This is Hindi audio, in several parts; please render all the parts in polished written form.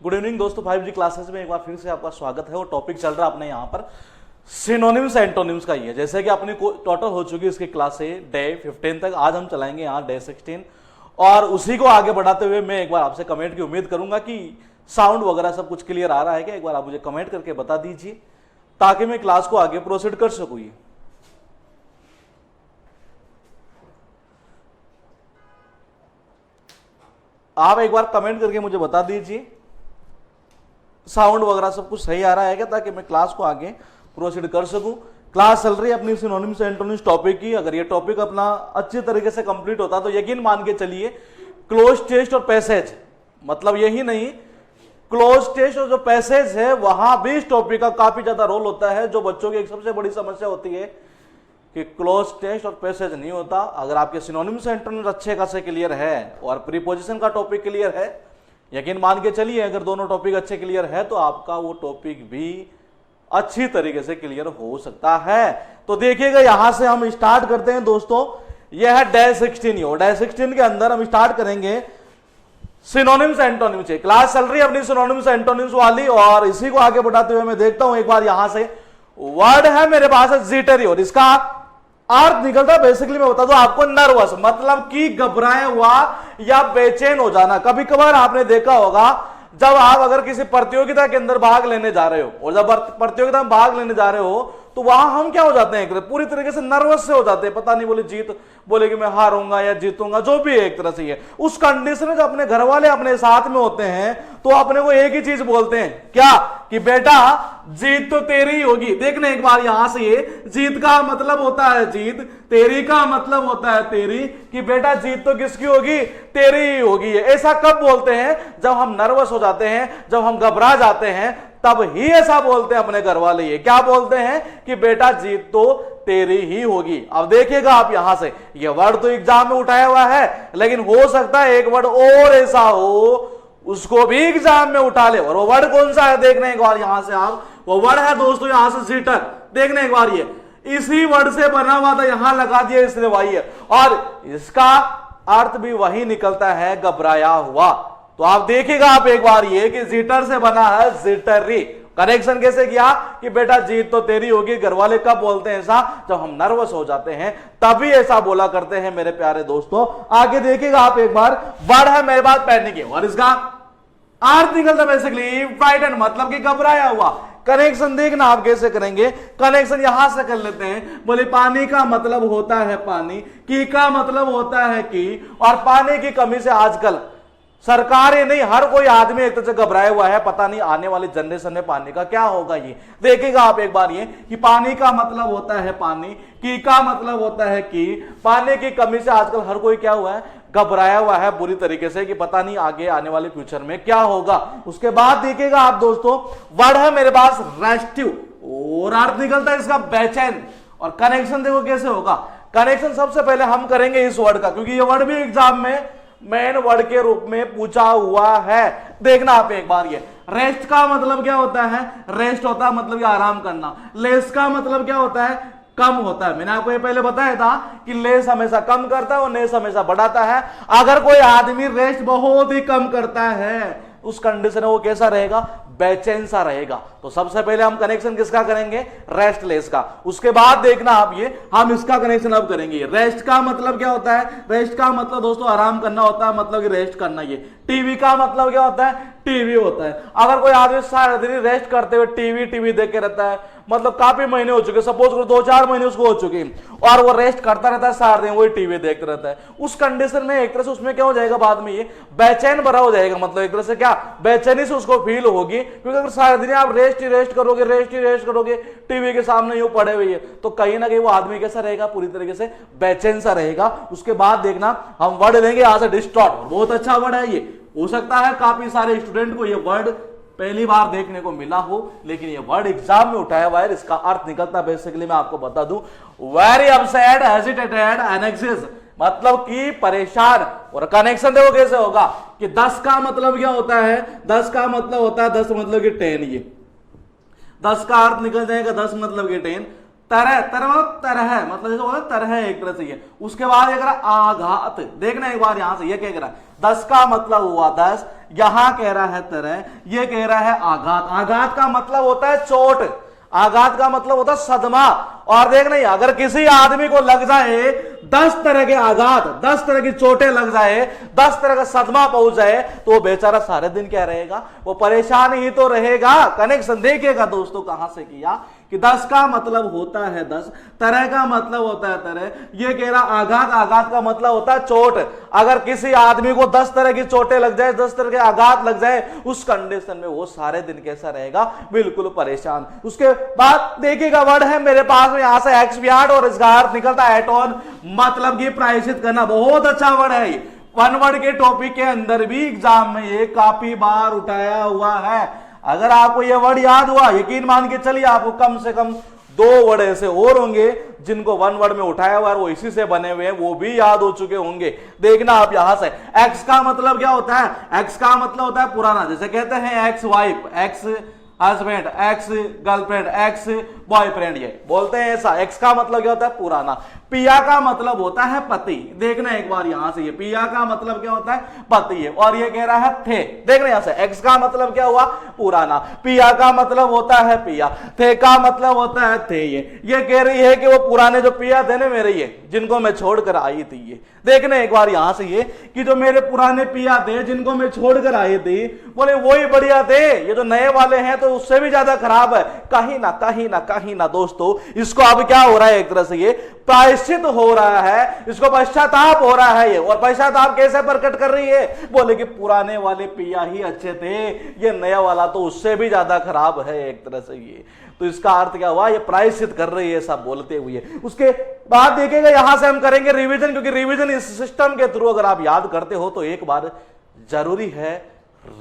गुड इवनिंग दोस्तों, 5G क्लासेस में एक बार फिर से आपका स्वागत है। और टॉपिक चल रहा है अपने यहाँ पर सिनोनिम्स एंटोनिम्स का ही है। जैसे कि अपनी टोटल हो चुकी है इसकी क्लासें डे 15 तक, आज हम चलाएंगे यहाँ डे 16। और उसी को आगे बढ़ाते हुए मैं एक बार आपसे कमेंट की उम्मीद करूंगा कि साउंड वगैरह सब कुछ क्लियर आ रहा है क्या, एक बार आप मुझे कमेंट करके बता दीजिए ताकि मैं क्लास को आगे प्रोसीड कर सकूँ। आप एक बार कमेंट करके मुझे बता दीजिए साउंड वगैरह सब कुछ सही आ रहा है क्या, ताकि मैं क्लास को आगे प्रोसीड कर सकूं। क्लास चल रही है अपनी सिनोनिम्स एंटोनिम्स टॉपिक की। अगर ये टॉपिक अपना अच्छी तरीके से कंप्लीट होता तो यकीन मान के चलिए क्लोज टेस्ट और पैसेज, मतलब यही नहीं, क्लोज टेस्ट और जो पैसेज है वहां भी इस टॉपिक का काफी ज्यादा रोल होता है। जो बच्चों की एक सबसे बड़ी समस्या होती है कि क्लोज टेस्ट और पैसेज नहीं होता। अगर आपके सिनोनिम्स एंटोनिम्स अच्छे खासे क्लियर है और प्रीपोजिशन का टॉपिक क्लियर है, यकीन मान के चलिए अगर दोनों टॉपिक अच्छे क्लियर है तो आपका वो टॉपिक भी अच्छी तरीके से क्लियर हो सकता है। तो देखिएगा यहां से हम स्टार्ट करते हैं दोस्तों। यह है डे 16। डे 16 के अंदर हम स्टार्ट करेंगे सिनोनिम्स एंटोनिम्स से। क्लास चल रही है अपनी सिनोनिम्स एंटोनिम्स वाली, और इसी को आगे बढ़ाते हुए मैं देखता हूं एक बार यहां से वर्ड है मेरे पास है जिटरी, और इसका अर्थ निकलता है बेसिकली मैं बता दूं आपको नर्वस, मतलब कि घबराया हुआ या बेचैन हो जाना। कभी कभार आपने देखा होगा जब आप अगर किसी प्रतियोगिता के अंदर भाग लेने जा रहे हो, और जब प्रतियोगिता में भाग लेने जा रहे हो तो वहां हम क्या हो जाते हैं, पूरी तरीके से नर्वस से हो जाते हैं। पता नहीं बोले कि मैं हारूंगा या जीतूंगा, जो भी है एक तरह से है। उस कंडीशन में जब अपने घर वाले अपने साथ में होते हैं तो अपने को एक ही चीज बोलते हैं, क्या कि बेटा जीत तो तेरी ही होगी। देखने एक बार यहां से, ये जीत का मतलब होता है जीत, तेरी का मतलब होता है तेरी, कि बेटा जीत तो किसकी होगी, तेरी ही होगी। ऐसा कब बोलते हैं, जब हम नर्वस हो जाते हैं, जब हम घबरा जाते हैं, तब ही ऐसा बोलते हैं अपने घर वाले। ये क्या बोलते हैं कि बेटा जीत तो तेरी ही होगी। अब देखिएगा आप यहां से, ये वर्ड तो एग्जाम में उठाया हुआ है, लेकिन हो सकता है एक वर्ड और ऐसा हो उसको भी एग्जाम में उठा ले। और वो वर्ड कौन सा है देखने एक बार यहां से आप, वो वर्ड है दोस्तों यहां से जीटर। देखने एक बार, ये इसी वर्ड से बना हुआ था, यहां लगा दिया इसने वही है, और इसका अर्थ भी वही निकलता है घबराया हुआ। तो आप देखिएगा आप एक बार ये कि जीटर से बना है जिटरी। करेक्शन कैसे किया कि बेटा जीत तो तेरी होगी। घर वाले कब बोलते हैं ऐसा, जब हम नर्वस हो जाते हैं तभी ऐसा बोला करते हैं मेरे प्यारे दोस्तों। आगे देखिएगा आप एक बार, वर्ड है मेरे पास पैनिक, और इसका अर्थ निकलता बेसिकली फ्राइटन, मतलब कि घबराया हुआ। कनेक्शन देखना आप कैसे करेंगे, कनेक्शन यहां से कर लेते हैं। बोले पानी का मतलब होता है पानी, की का मतलब होता है की, और पानी की कमी से आजकल सरकार ही नहीं हर कोई आदमी एक तरह से घबराया हुआ है। पता नहीं आने वाली जनरेशन में पानी का क्या होगा। ये देखिएगा आप एक बार, ये कि पानी का मतलब होता है पानी, की का मतलब होता है की, पानी की कमी से आजकल हर कोई क्या हुआ है, घबराया हुआ है बुरी तरीके से कि पता नहीं आगे आने वाले फ्यूचर में क्या होगा। उसके बाद देखिएगा आप दोस्तों, वर्ड है मेरे पास रेस्टिव, और अर्थ निकलता है इसका बेचैन। और कनेक्शन देखो कैसे होगा। कनेक्शन सबसे पहले हम करेंगे इस वर्ड का, क्योंकि ये वर्ड भी एग्जाम में मेन वर्ड के रूप में पूछा हुआ है। देखना आप एक बार, ये रेस्ट का मतलब क्या होता है, रेस्ट होता है मतलब आराम करना। लेस का मतलब क्या होता है, कम होता है। मैंने आपको ये पहले बताया था कि लेस हमेशा कम करता है और नेस हमेशा बढ़ाता है। अगर कोई आदमी रेस्ट बहुत ही कम करता है उस कंडीशन में वो कैसा रहेगा, बेचैन सा रहेगा। तो सबसे पहले हम कनेक्शन किसका करेंगे, रेस्टलेस का। उसके बाद देखना आप, ये हम इसका कनेक्शन अब करेंगे। रेस्ट का मतलब क्या होता है, रेस्ट का मतलब दोस्तों आराम करना होता है, मतलब कि रेस्ट करना। ये टीवी का मतलब क्या होता है, टीवी होता है। अगर कोई आदमी सारा दिन रेस्ट करते हुए टीवी देख के रहता है, मतलब काफी महीने हो चुके, सपोज करो 2-4 महीने उसको हो चुके, और वो रेस्ट करता रहता है सारा दिन, वही टीवी देखता रहता है, उस कंडीशन में एक तरह से उसमें क्या हो जाएगा, बाद में ये बेचैन भरा हो जाएगा। मतलब एक तरह से क्या बेचैनी से उसको फील होगी, क्योंकि अगर सारा दिन आप रेस्ट ही रेस्ट करोगे टीवी के सामने यूं पड़े हुए, तो कहीं ना कहीं वो आदमी कैसा रहेगा, पूरी तरीके से बेचैन सा रहेगा। उसके बाद देखना हम वर्ड लेंगे यहां से डिस्टॉर्ट, बहुत अच्छा वर्ड है ये। हो सकता है काफी सारे स्टूडेंट को ये वर्ड पहली बार देखने को मिला हो, लेकिन ये वर्ड एग्जाम में उठाया हुआ है। इसका अर्थ निकलता बेसिकली मैं आपको बता दूं, वेरी अपसेट, हेजिटेटेड, एनेक्सिस, मतलब कि परेशान। और कनेक्शन देखो कैसे होगा कि 10 का मतलब क्या होता है, 10 का मतलब होता है 10 मतलब कि 10। ये 10 का अर्थ निकल जाएगा 10 मतलब कि 10। तरह, तरह मतलब जैसे बोला तरह एक तरह से ये। उसके बाद ये कह रहा आघात, देखना एक बार यहां से ये क्या कह रहा है, 10 का मतलब हुआ 10, यहां कह रहा है तरह, ये कह रहा है आघात। आघात का मतलब होता है चोट, आघात का मतलब होता है सदमा। और देखना अगर किसी आदमी को लग जाए 10 तरह के आघात, 10 तरह की चोटें लग जाए, 10 तरह का सदमा पहुंच जाए, तो वो बेचारा सारे दिन क्या रहेगा, वो परेशान ही तो रहेगा। कनेक्शन देखिएगा दोस्तों कहां से किया कि 10 का मतलब होता है 10, तरह का मतलब होता है तरह, ये कह रहा आघात, आघात का मतलब होता है चोट। अगर किसी आदमी को 10 तरह की चोटें लग जाए, 10 तरह के आघात लग जाए, उस कंडीशन में वो सारे दिन कैसा रहेगा, बिल्कुल परेशान। उसके बाद देखिएगा वर्ड है मेरे पास में यहां से एक्सपियाट और इसका अर्थ निकलता है एटोन, मतलब कि प्रायश्चित करना। बहुत अच्छा वर्ड है ये, वन वर्ड के टॉपिक के अंदर भी एग्जाम में ये काफी बार उठाया हुआ है। अगर आपको यह वर्ड याद हुआ, यकीन मान के चलिए आपको कम से कम 2 वर्ड ऐसे और होंगे जिनको वन वर्ड में उठाया हुआ है, वो इसी से बने हुए हैं, वो भी याद हो चुके होंगे। देखना आप यहां से, एक्स का मतलब क्या होता है, एक्स का मतलब होता है पुराना। जैसे कहते हैं ex wife, ex husband, ex girlfriend, ex boyfriend, ये बोलते हैं ऐसा। एक्स का मतलब क्या होता है पुराना। पिया का मतलब होता है पति। देखना एक बार यहां से, ये पिया का मतलब क्या होता है पति है, और ये कह रहा है थे। देखना यहां से, एक्स का मतलब क्या हुआ पुराना, पिया का मतलब होता है पिया, थे का मतलब होता है थे। ये कह रही है कि वो पुराने जो पिया थे ना मेरे, ये जिनको मैं छोड़कर आई थी, ये देखना एक बार यहां से, ये कि जो मेरे पुराने पिया थे जिनको मैं छोड़कर आई थी, बोले वही बढ़िया थे, ये जो नए वाले हैं तो उससे भी ज्यादा खराब है। कहीं ना कहीं ना कहीं ना दोस्तों, इसको अब क्या हो रहा है, एक तरह से ये प्रायश्चित हो रहा है, इसको पश्चाताप हो रहा है ये। और पश्चाताप कैसे प्रकट कर रही है, बोले कि पुराने वाले पिया ही अच्छे थे, ये नया वाला तो उससे भी ज्यादा खराब है एक तरह से ये। तो इसका अर्थ क्या हुआ, ये प्रायश्चित कर रही है सब बोलते हुए। उसके बाद देखिएगा यहां से हम करेंगे रिवीजन, क्योंकि रिवीजन इस सिस्टम के थ्रू अगर आप याद करते हो तो एक बार जरूरी है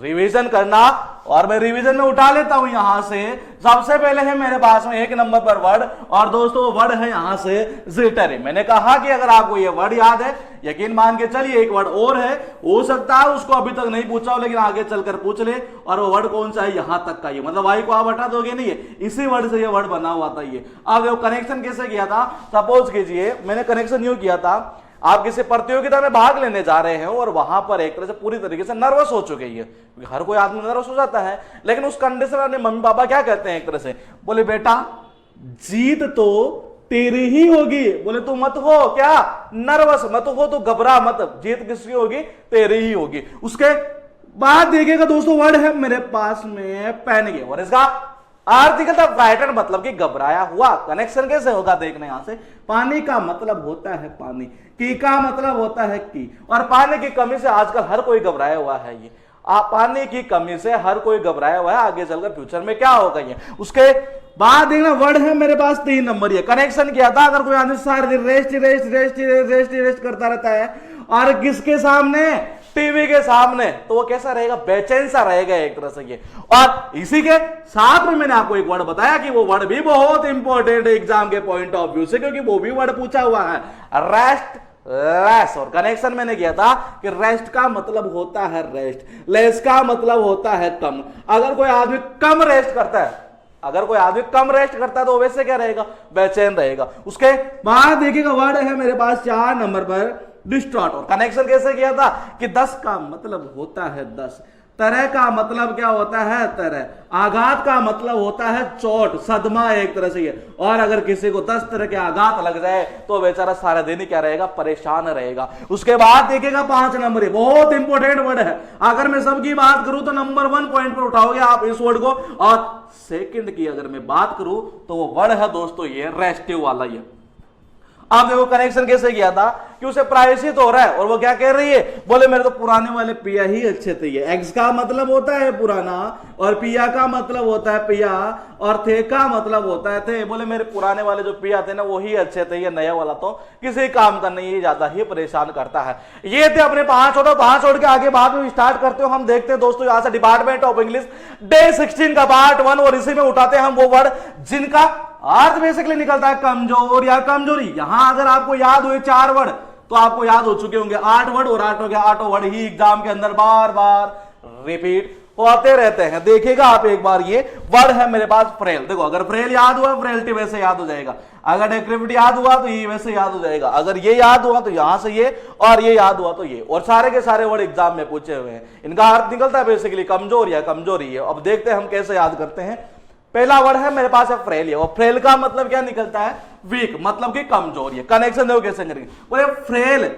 रिवीजन करना। और मैं रिवीजन में उठा लेता हूं यहां से। सबसे पहले है मेरे पास में 1 नंबर पर वर्ड, और दोस्तों वर्ड है यहां से जिटर। मैंने कहा कि अगर आपको ये वर्ड याद है, यकीन मान के चलिए एक वर्ड और है, हो सकता है उसको अभी तक नहीं पूछा हो, लेकिन आगे चलकर पूछ ले। और वो वर्ड कौन सा है, यहां तक का ये, मतलब वाई को आप हटा दोगे नहीं, है इसी वर्ड से ये वर्ड बना हुआ था ये। अब वो कनेक्शन कैसे किया था, सपोज कीजिए मैंने कनेक्शन यूं किया था, आप किसी प्रतियोगिता में भाग लेने जा रहे हैं और वहां पर एक तरह से पूरी तरीके से नर्वस हो चुके हैं, क्योंकि हर कोई आदमी नर्वस हो जाता है। लेकिन उस कंडीशन में मम्मी पापा क्या कहते हैं एक तरह से, बोले बेटा जीत तो तेरी ही होगी, बोले तू मत हो क्या नर्वस, मत हो तो घबरा मत, जीत किसकी होगी, तेरी ही होगी। उसके बाद देखिएगा दोस्तों वर्ड है मेरे पास में पैनिक, और इसका आर्टिकल था फ्राइटन, मतलब कि घबराया हुआ। कनेक्शन कैसे होगा देखने यहां से, पानी का मतलब होता है पानी, की का मतलब होता है की, और पानी की कमी से आजकल हर कोई घबराया हुआ है ये। पानी की कमी से हर कोई घबराया हुआ है, आगे चलकर फ्यूचर में क्या होगा ये। उसके बाद देखना वर्ड है मेरे पास 3 नंबर, ये कनेक्शन किया था। अगर कोई आदमी सारे दिन rest rest rest rest rest करता रहता है, और किसके सामने, टीवी के सामने, तो वो कैसा रहेगा, बेचैन सा रहेगा एक तरह से ये। और इसी के साथ में मैंने आपको एक वर्ड बताया कि वो वर्ड भी बहुत इंपॉर्टेंट है एग्जाम के पॉइंट ऑफ व्यू से, क्योंकि वो भी वर्ड पूछा हुआ है, रेस्ट लेस। और कनेक्शन मैंने किया था कि रेस्ट का मतलब होता है रेस्ट, लेस का मतलब होता है कम। अगर कोई आदमी कम रेस्ट करता है, अगर कोई आदमी कम रेस्ट करता है तो वैसे क्या रहेगा, बेचैन रहेगा। उसके बाद देखिएगा वर्ड है मेरे पास 4 नंबर पर डिस्टॉर्ट। और कनेक्शन कैसे किया था कि 10 का मतलब होता है 10, तरह का मतलब क्या होता है तरह, आघात का मतलब होता है चोट, सदमा एक तरह से ये। और अगर किसी को 10 तरह के आघात लग जाए तो बेचारा सारा दिन ही क्या रहेगा, परेशान रहेगा। उसके बाद देखिएगा 5 नंबर, ये बहुत इंपॉर्टेंट वर्ड है। अगर मैं सबकी बात करूं तो नंबर 1 पॉइंट पर उठाओगे आप इस वर्ड को, और सेकंड की अगर मैं बात करूं तो वो वर्ड है दोस्तों ये रेस्टिव वाला ये। आप देखो कनेक्शन कैसे किया था कि उसे प्रायश्चित हो रहा है, और वो क्या कह रही है, बोले मेरे तो पुराने वाले पिया ही अच्छे थे। ये एक्स का मतलब होता है पुराना, और पिया का मतलब होता है पिया, और थे का मतलब होता है थे। बोले मेरे पुराने वाले जो पिया थे ना वो ही अच्छे थे, ये नया वाला तो किसी काम का नहीं, ज्यादा ही परेशान करता है। ये थे अपने 5 छोड़, 5 छोड़ के आगे बाद में स्टार्ट करते हो। हम देखते हैं दोस्तों यहां से डिपार्टमेंट ऑफ इंग्लिश डे 16 का पार्ट 1, और इसी में उठाते हैं हम वो वर्ड जिनका अर्थ बेसिकली निकलता है कमजोर या कमजोरी। यहां अगर आपको याद हुए 4 वर्ड तो आपको याद हो चुके होंगे 8 वर्ड, और 8 हो गया 8 वर्ड ही एग्जाम के अंदर बार बार रिपीट होते रहते हैं। देखिएगा आप एक बार, ये वर्ड है मेरे पास फ्रेल। देखो अगर फ्रेल याद हुआ फ्रेलिटी वैसे याद हो जाएगा, अगर डेक्रेविटी याद हुआ तो ये वैसे याद हो जाएगा, अगर ये याद हुआ तो यहां से ये, और ये याद हुआ तो ये। और सारे के सारे वर्ड एग्जाम में पूछे हुए हैं, इनका अर्थ निकलता है बेसिकली कमजोर या कमजोरी है। अब देखते हैं हम कैसे याद करते हैं। पहला वर्ड है मेरे पास है फ्रेल, और फ्रेल का मतलब क्या निकलता है, वीक, मतलब कि कमजोर। है कनेक्शन देखो कैसे करेंगे, बोले फ्रेल,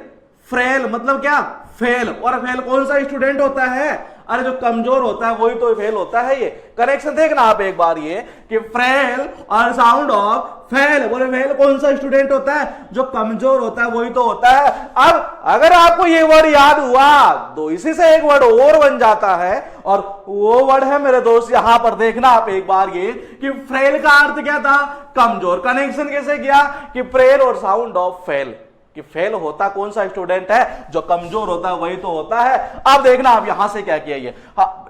फ्रेल मतलब क्या, फेल। और फेल कौन सा स्टूडेंट होता है, अरे जो कमजोर होता है वही तो फेल होता है। ये कनेक्शन देखना आप एक बार, ये कि फ्रेल और साउंड ऑफ फेल, बोले फेल कौन सा स्टूडेंट होता है, जो कमजोर होता है वही तो होता है। अब अगर आपको ये वर्ड याद हुआ तो इसी से एक वर्ड और बन जाता है, और वो वर्ड है मेरे दोस्त यहां पर देखना आप एक बार, ये कि फ्रेल का अर्थ क्या था, कमजोर। कनेक्शन कैसे किया कि फ्रेल और साउंड ऑफ फेल, कि फेल होता कौन सा स्टूडेंट है, जो कमजोर होता है वही तो होता है। अब देखना आप यहां से क्या किया, ये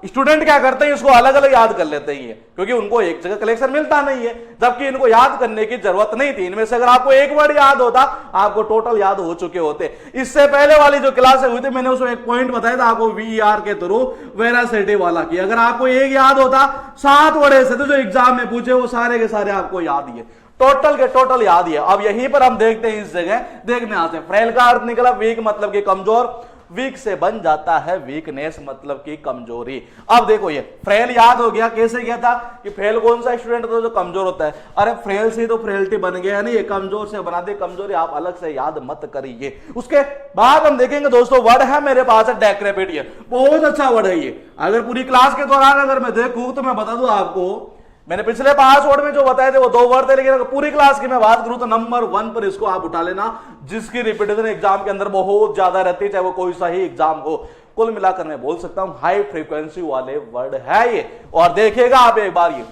स्टूडेंट क्या करते हैं, इसको अलग अलग याद कर लेते हैं, क्योंकि उनको एक जगह कलेक्शन मिलता नहीं है, जबकि इनको याद करने की जरूरत नहीं थी। इनमें से अगर आपको एक वर्ड याद होता, आपको टोटल याद हो चुके होते। इससे पहले वाली जो क्लास हुई थी मैंने उसमें एक पॉइंट बताया था आपको, VER के थ्रू, वेरासिटी वाला, की अगर आपको एक याद होता 7 वर्ड ऐसे थे जो एग्जाम में पूछे, वो सारे के सारे आपको याद ही, टोटल के टोटल याद है। अब यहीं पर हम देखते हैं, इस जगह देखने आते हैं। फ्रेल का अर्थ निकला वीक, मतलब कि कमजोर, वीक से बन जाता है वीकनेस, मतलब कि कमजोरी। अब देखो ये फ्रेल याद हो गया, कैसे गया था कि फ्रेल कौन सा स्टूडेंट होता है, जो कमजोर होता है। अरे फ्रेल से तो फ्रेलिटी बन गया है, नहीं ये कमजोर से बना दे, कमजोरी आप अलग से याद मत करिए। उसके बाद हम देखेंगे दोस्तों, वर्ड है मेरे पास है डेक्रेपिट, बहुत अच्छा वर्ड है ये। अगर पूरी क्लास के दौरान अगर मैं देखूं तो मैं बता दूं आपको, मैंने पिछले 5 वर्ड में जो बताए थे वो 2 वर्ड थे, लेकिन अगर पूरी क्लास की मैं बात करूं तो नंबर 1 पर इसको आप उठा लेना, जिसकी रिपीटेशन एग्जाम के अंदर बहुत ज्यादा रहती है, चाहे वो कोई सा ही एग्जाम हो। कुल मिलाकर मैं बोल सकता हूं हाई फ्रीक्वेंसी वाले वर्ड है ये। और देखिएगा आप एक बार, ये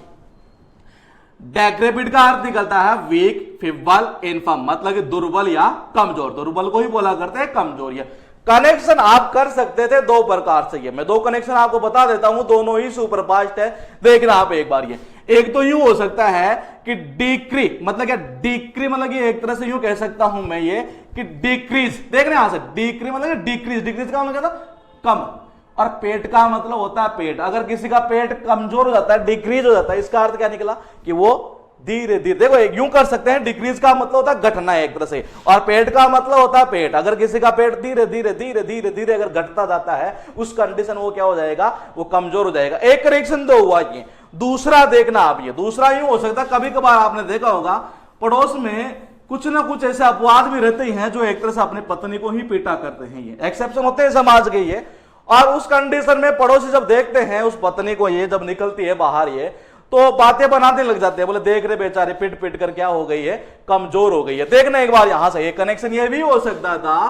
डेक्रेपिट का अर्थ निकलता है वीक, फीबल, इनफर्म, मतलब कि दुर्बल या कमजोर। दुर्बल को ही बोला करते हैं, कमजोर। या कनेक्शन आप कर सकते थे 2 प्रकार से, ये मैं 2 कनेक्शन आपको बता देता हूं, दोनों ही सुपरफास्ट है। देखना आप एक बार, ये एक तो यूं हो सकता है कि डिक्री, मतलब क्या, डिक्री मतलब कि एक तरह से यूं कह सकता हूं मैं ये कि डिक्रीज। देख रहे हैं यहां से, डिक्री मतलब डिक्रीज, डिक्रीज का मतलब क्या था, कम। और पेट का मतलब होता है पेट, अगर किसी का पेट कमजोर हो जाता है, डिक्रीज हो जाता है, इसका अर्थ क्या निकला कि वो धीरे धीरे, देखो एक यूं कर सकते हैं, डिक्रीज का मतलब होता है घटना एक तरह से, और पेट का मतलब होता है पेट। अगर किसी का पेट धीरे धीरे धीरे धीरे धीरे अगर घटता जाता है, उस कंडीशन वो क्या हो जाएगा, वो कमजोर हो जाएगा। एक करेक्शन तो हुआ ये। दूसरा देखना आप, ये दूसरा यूं हो सकता है, कभी कभार आपने देखा होगा पड़ोस में कुछ ना कुछ ऐसे अपवाद भी रहते हैं जो एक तरह से अपनी पत्नी को ही पीटा करते हैं, ये एक्सेप्शन होते हैं समाज के ये। और उस कंडीशन में पड़ोसी जब देखते हैं उस पत्नी को, ये जब निकलती है बाहर, ये तो बातें बनाने लग जाते हैं, बोले देख रहे बेचारे पिट पिट कर क्या हो गई है, कमजोर हो गई है। देखना एक बार यहां से, एक कनेक्शन ये भी हो सकता था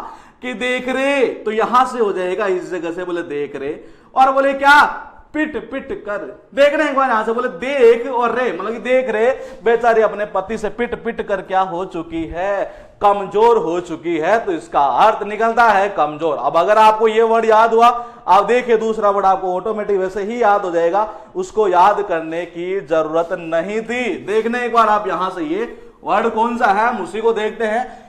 कि देख रहे, तो यहां से हो जाएगा इस जगह से, बोले देख रहे, और बोले क्या, पिट पिट कर। देखना एक बार यहां से, बोले देख और रे, मतलब कि देख रहे बेचारी अपने पति से पिट पिट कर क्या हो चुकी है, कमजोर हो चुकी है। तो इसका अर्थ निकलता है कमजोर। अब अगर आपको ये वर्ड याद हुआ, आप देखिए दूसरा वर्ड आपको ऑटोमेटिक वैसे ही याद हो जाएगा, उसको याद करने की जरूरत नहीं थी। देखने एक बार आप यहां से, ये वर्ड कौन सा है हम उसी को देखते हैं।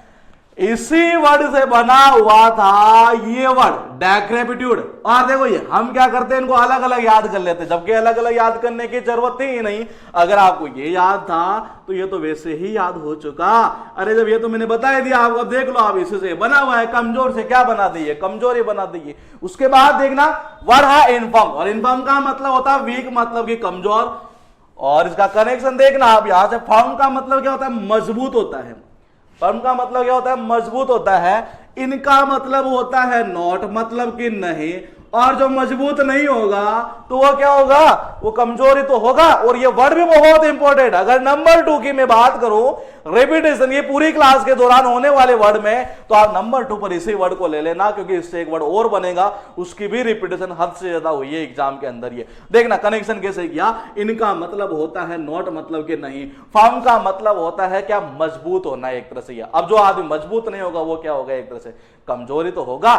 इसी वर्ड से बना हुआ था ये वर्ड डेक्रेपिट्यूड। और देखो ये हम क्या करते हैं, इनको अलग अलग याद कर लेते हैं, जबकि अलग अलग याद करने की जरूरत थी ही नहीं। अगर आपको ये याद था तो ये तो वैसे ही याद हो चुका। अरे जब ये तो मैंने बता दिया आपको, अब देख लो आप, इसी से बना हुआ है, कमजोर से क्या बना दी है, कमजोरी बना दी है। उसके बाद देखना वर्ड है इनफर्म, और इनफर्म का मतलब होता है वीक, मतलब कि कमजोर। और इसका कनेक्शन देखना आप यहां से, फर्म का मतलब क्या होता है, मजबूत होता है। फर्म का मतलब क्या होता है, मजबूत होता है। इनका मतलब होता है नॉट, मतलब कि नहीं। और जो मजबूत नहीं होगा तो वो क्या होगा, वो कमजोरी तो होगा। और ये वर्ड भी बहुत इंपॉर्टेंट, अगर नंबर 2 की मैं बात करूं, रेपिटेशन, ये पूरी क्लास के दौरान होने वाले वर्ड में, तो आप नंबर 2 पर इसी वर्ड को ले लेना, क्योंकि इससे एक वर्ड और बनेगा, उसकी भी रिपीटेशन हद से ज्यादा हुई है एग्जाम के अंदर। ये देखना कनेक्शन कैसे किया। इनका मतलब होता है नॉट, मतलब कि नहीं। फर्म का मतलब होता है क्या, मजबूत होना एक तरह से। अब जो आदमी मजबूत नहीं होगा वो क्या होगा, एक तरह से कमजोरी तो होगा।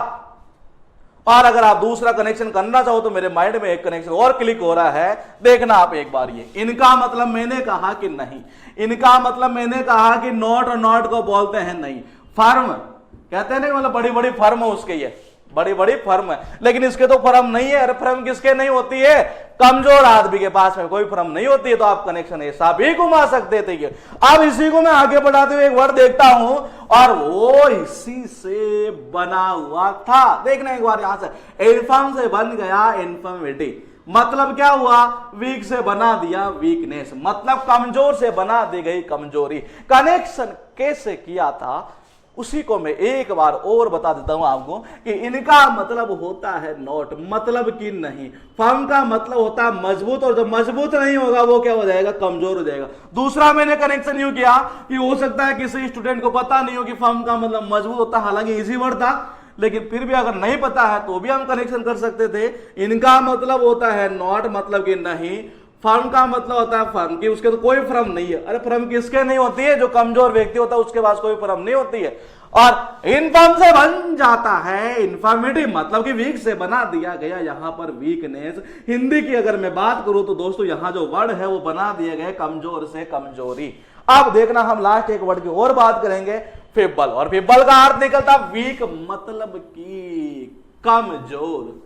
और अगर आप दूसरा कनेक्शन करना चाहो तो मेरे माइंड में एक कनेक्शन और क्लिक हो रहा है, देखना आप एक बार। ये इनका मतलब मैंने कहा कि नहीं, इनका मतलब मैंने कहा कि नॉट, और नॉट को बोलते हैं नहीं, फर्म कहते हैं ना, मतलब बड़ी बड़ी फर्म है उसके, ये बड़ी बड़ी फर्म है, लेकिन इसके तो फर्म नहीं है। अरे फर्म किसके नहीं होती है? कमजोर आदमी के पास में कोई फर्म नहीं होती है, तो आप कनेक्शन ऐसा भी घुमा सकते थे। अब इसी को मैं आगे बढ़ाते हुए एक वर्ड देखता हूं, और वो इसी से बना हुआ था। देखना एक बार यहां से, इन्फर्म से बन गया इन्फर्मिटी, मतलब क्या हुआ? वीक से बना दिया वीकनेस, मतलब कमजोर से बना दी गई कमजोरी। कनेक्शन कैसे किया था उसी को मैं एक बार और बता देता हूं आपको कि इनका मतलब होता है नॉट, मतलब कि नहीं। फर्म का मतलब होता है मजबूत, और जो मजबूत नहीं होगा वो क्या हो जाएगा? कमजोर हो जाएगा। दूसरा मैंने कनेक्शन यूं किया कि हो सकता है किसी स्टूडेंट को पता नहीं हो कि फर्म का मतलब मजबूत होता है, हालांकि इजी वर्ड था, लेकिन फिर भी अगर नहीं पता है तो भी हम कनेक्शन कर सकते थे। इनका मतलब होता है नॉट, मतलब कि नहीं। फर्म का मतलब होता है फर्म की, उसके तो कोई फर्म नहीं है। अरे फर्म किसके नहीं होती है? जो कमजोर व्यक्ति होता है उसके पास कोई फर्म नहीं होती है। और इनफर्म से बन जाता है इन्फर्मिटी, मतलब कि वीक से बना दिया गया यहां पर वीकनेस। हिंदी की अगर मैं बात करूं तो दोस्तों यहां जो वर्ड है वो बना दिया गया कमजोर से कमजोरी। अब देखना हम लास्ट एक वर्ड की और बात करेंगे, फिबल, और फिबल का अर्थ निकलता वीक, मतलब कि कमजोर।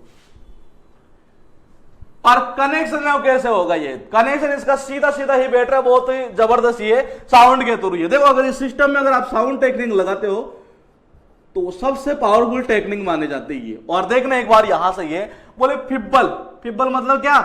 और कनेक्शन कैसे होगा? ये कनेक्शन इसका सीधा सीधा ही बैठ रहा है, बहुत ही जबरदस्त ये साउंड के थ्रू। ये देखो, अगर इस सिस्टम में अगर आप साउंड टेक्निक लगाते हो तो सबसे पावरफुल टेक्निक माने जाती है। और देखना एक बार यहां से ये बोले फिबल, फिबल मतलब क्या?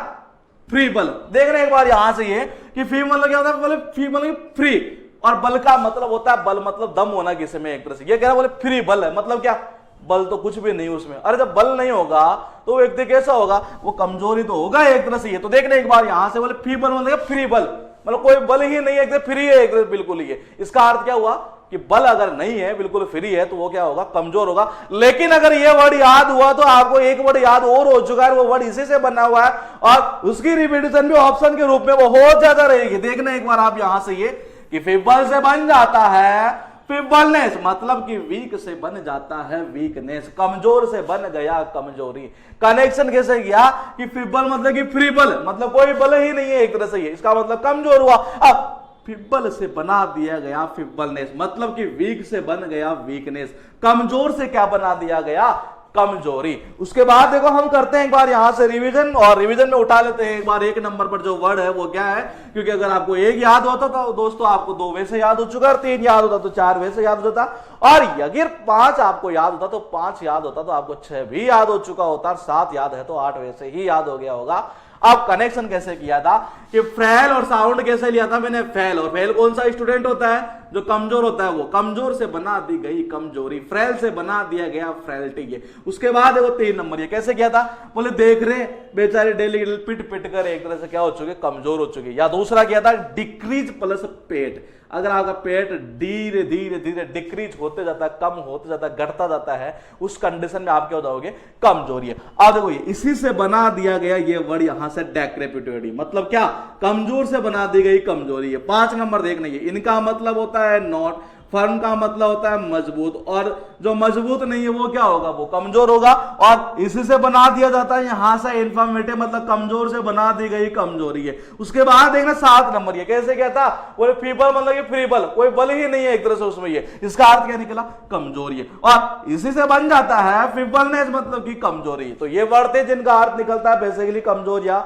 फ्री बल। देखना एक बार यहां से ये कि फी मतलब क्या होता है? बोले फी मतलब फ्री, और बल का मतलब होता है, बल मतलब दम होना किसी में एक तरह से। ये कह रहा बोले फ्री बल है, मतलब क्या? बल तो कुछ भी नहीं उसमें। अरे जब बल नहीं होगा तो व्यक्ति कैसा होगा? वो कमजोरी तो होगा एक तरह से। ये तो देखने एक बार यहां से बोले फ्री बल मतलब फ्री बल, मतलब कोई बल ही नहीं है, एक फ्री है एक बिल्कुल ही है। इसका अर्थ क्या हुआ कि बल अगर नहीं है, बिल्कुल फ्री है, तो वो क्या होगा? कमजोर होगा। लेकिन अगर ये वर्ड याद हुआ तो आपको एक वर्ड याद और हो चुका है, वो वर्ड इसी से बना हुआ है, और उसकी रिपीटेशन भी ऑप्शन के रूप में बहुत ज्यादा रहेगी। देखना एक बार आप यहां से ये कि फिबल से बन जाता है फिबलनेस, मतलब कि वीक से बन जाता है वीकनेस, कमजोर से बन गया कमजोरी। कनेक्शन कैसे किया कि फिबल मतलब कि फ्री बल, मतलब कोई बल ही नहीं है एक तरह से, ये इसका मतलब कमजोर हुआ। अब फिबल से बना दिया गया फिबलनेस, मतलब कि वीक से बन गया वीकनेस, कमजोर से क्या बना दिया गया? कमजोरी। उसके बाद देखो हम करते हैं एक बार यहां से रिवीजन, और रिवीजन में उठा लेते हैं एक बार एक नंबर पर जो वर्ड है वो क्या है, क्योंकि अगर आपको एक याद होता तो दोस्तों आपको दो वैसे याद हो चुका, और तीन याद होता तो चार वैसे याद हो जाता, और अगर पांच आपको याद होता तो पांच याद होता तो आपको छह भी याद हो चुका होता, और सात याद है तो आठ वैसे ही याद हो गया होगा। अब कनेक्शन कैसे किया था कि फ्रेल और साउंड कैसे लिया था मैंने? फेल, और फेल कौन सा स्टूडेंट होता है? जो कमजोर होता है, वो कमजोर से बना दी गई कमजोरी, फ्रेल से बना दिया गया फ्रेलिटी। ये उसके बाद देखो तीन नंबर ये कैसे किया था? बोले देख रहे बेचारे डेली पिट पिट कर एक तरह से क्या हो चुके? कमजोर हो चुके। या दूसरा किया था डिक्रीज प्लस पेट, अगर आपका पेट धीरे धीरे धीरे डिक्रीज होते जाता है, कम होते जाता है, घटता जाता है, उस कंडीशन में आप क्या हो जाओगे? कमजोरी है। अब देखो ये इसी से बना दिया गया ये वर्ड यहां से डेक्रेपिटेडी, मतलब क्या? कमजोर से बना दी गई कमजोरी है। पांच नंबर देखना, ये इनका मतलब होता है नॉट, फर्म का मतलब होता है मजबूत, और जो मजबूत नहीं है वो क्या होगा? वो कमजोर होगा, और इसी से बना दिया जाता है यहां से इन्फॉर्मेटिव, मतलब कमजोर से बना दी गई कमजोरी है। उसके बाद देखना सात नंबर ये कैसे क्या था? बोले फीबल मतलब कि फ्री बल, कोई बल ही नहीं है एक तरह से उसमें, ये इसका अर्थ क्या निकला? कमजोरी है, और इसी से बन जाता है फीबलनेस, मतलब कि कमजोरी। तो ये वर्ड थे जिनका अर्थ निकलता है बेसिकली कमजोर या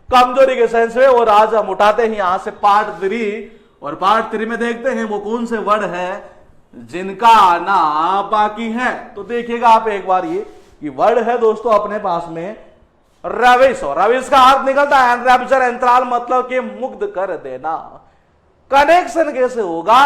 कमजोरी के सेंस में। और आज हम उठाते हैं यहां से पार्ट 3, और पार्ट 3 में देखते हैं वो कौन से वर्ड है जिनका आना बाकी है। तो देखिएगा आप एक बार ये वर्ड है दोस्तों अपने पास में रविश, और रविश का अर्थ निकलता है एनरैप्चर, अंतराल मतलब कि मुग्ध कर देना। कनेक्शन कैसे होगा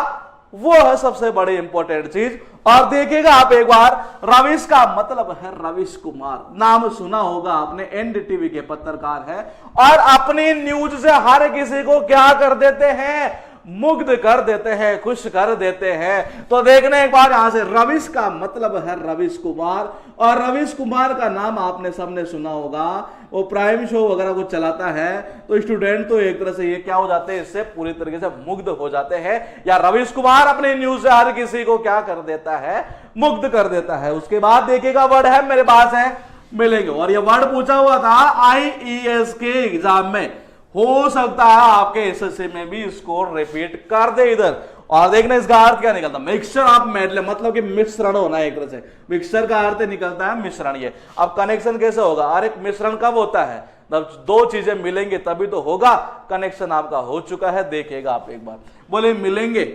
वो है सबसे बड़ी इंपॉर्टेंट चीज। और देखिएगा आप एक बार, रविश का मतलब है रविश कुमार, नाम सुना होगा आपने, एनडीटीवी के पत्रकार है, और अपनी न्यूज से हर किसी को क्या कर देते हैं? मुग्ध कर देते हैं, खुश कर देते हैं। तो देखने एक बार यहां से रविश का मतलब है रविश कुमार, और रविश कुमार का नाम आपने सबने सुना होगा, वो प्राइम शो वगैरह को चलाता है, तो स्टूडेंट तो एक तरह से ये क्या हो जाते हैं? इससे पूरी तरीके से मुग्ध हो जाते हैं, या रविश कुमार अपनी न्यूज से हर किसी को क्या कर देता है? मुग्ध कर देता है। उसके बाद देखिएगा वर्ड है मेरे पास है मिलेंगे, और ये वर्ड पूछा हुआ था IES के एग्जाम में, हो सकता है आपके एसएससी में भी इसको रिपीट कर दे इधर। और देखना इसका अर्थ क्या निकलता, मिक्सचर ऑफ मेटल, मतलब कि मिश्रण होना है एक तरह से। मिक्सचर का अर्थ निकलता है मिश्रण। ये अब कनेक्शन कैसे होगा, अरे मिश्रण कब होता है, जब दो चीजें मिलेंगे तभी तो होगा। कनेक्शन आपका हो चुका है, देखिएगा आप एक बार। बोले मिलेंगे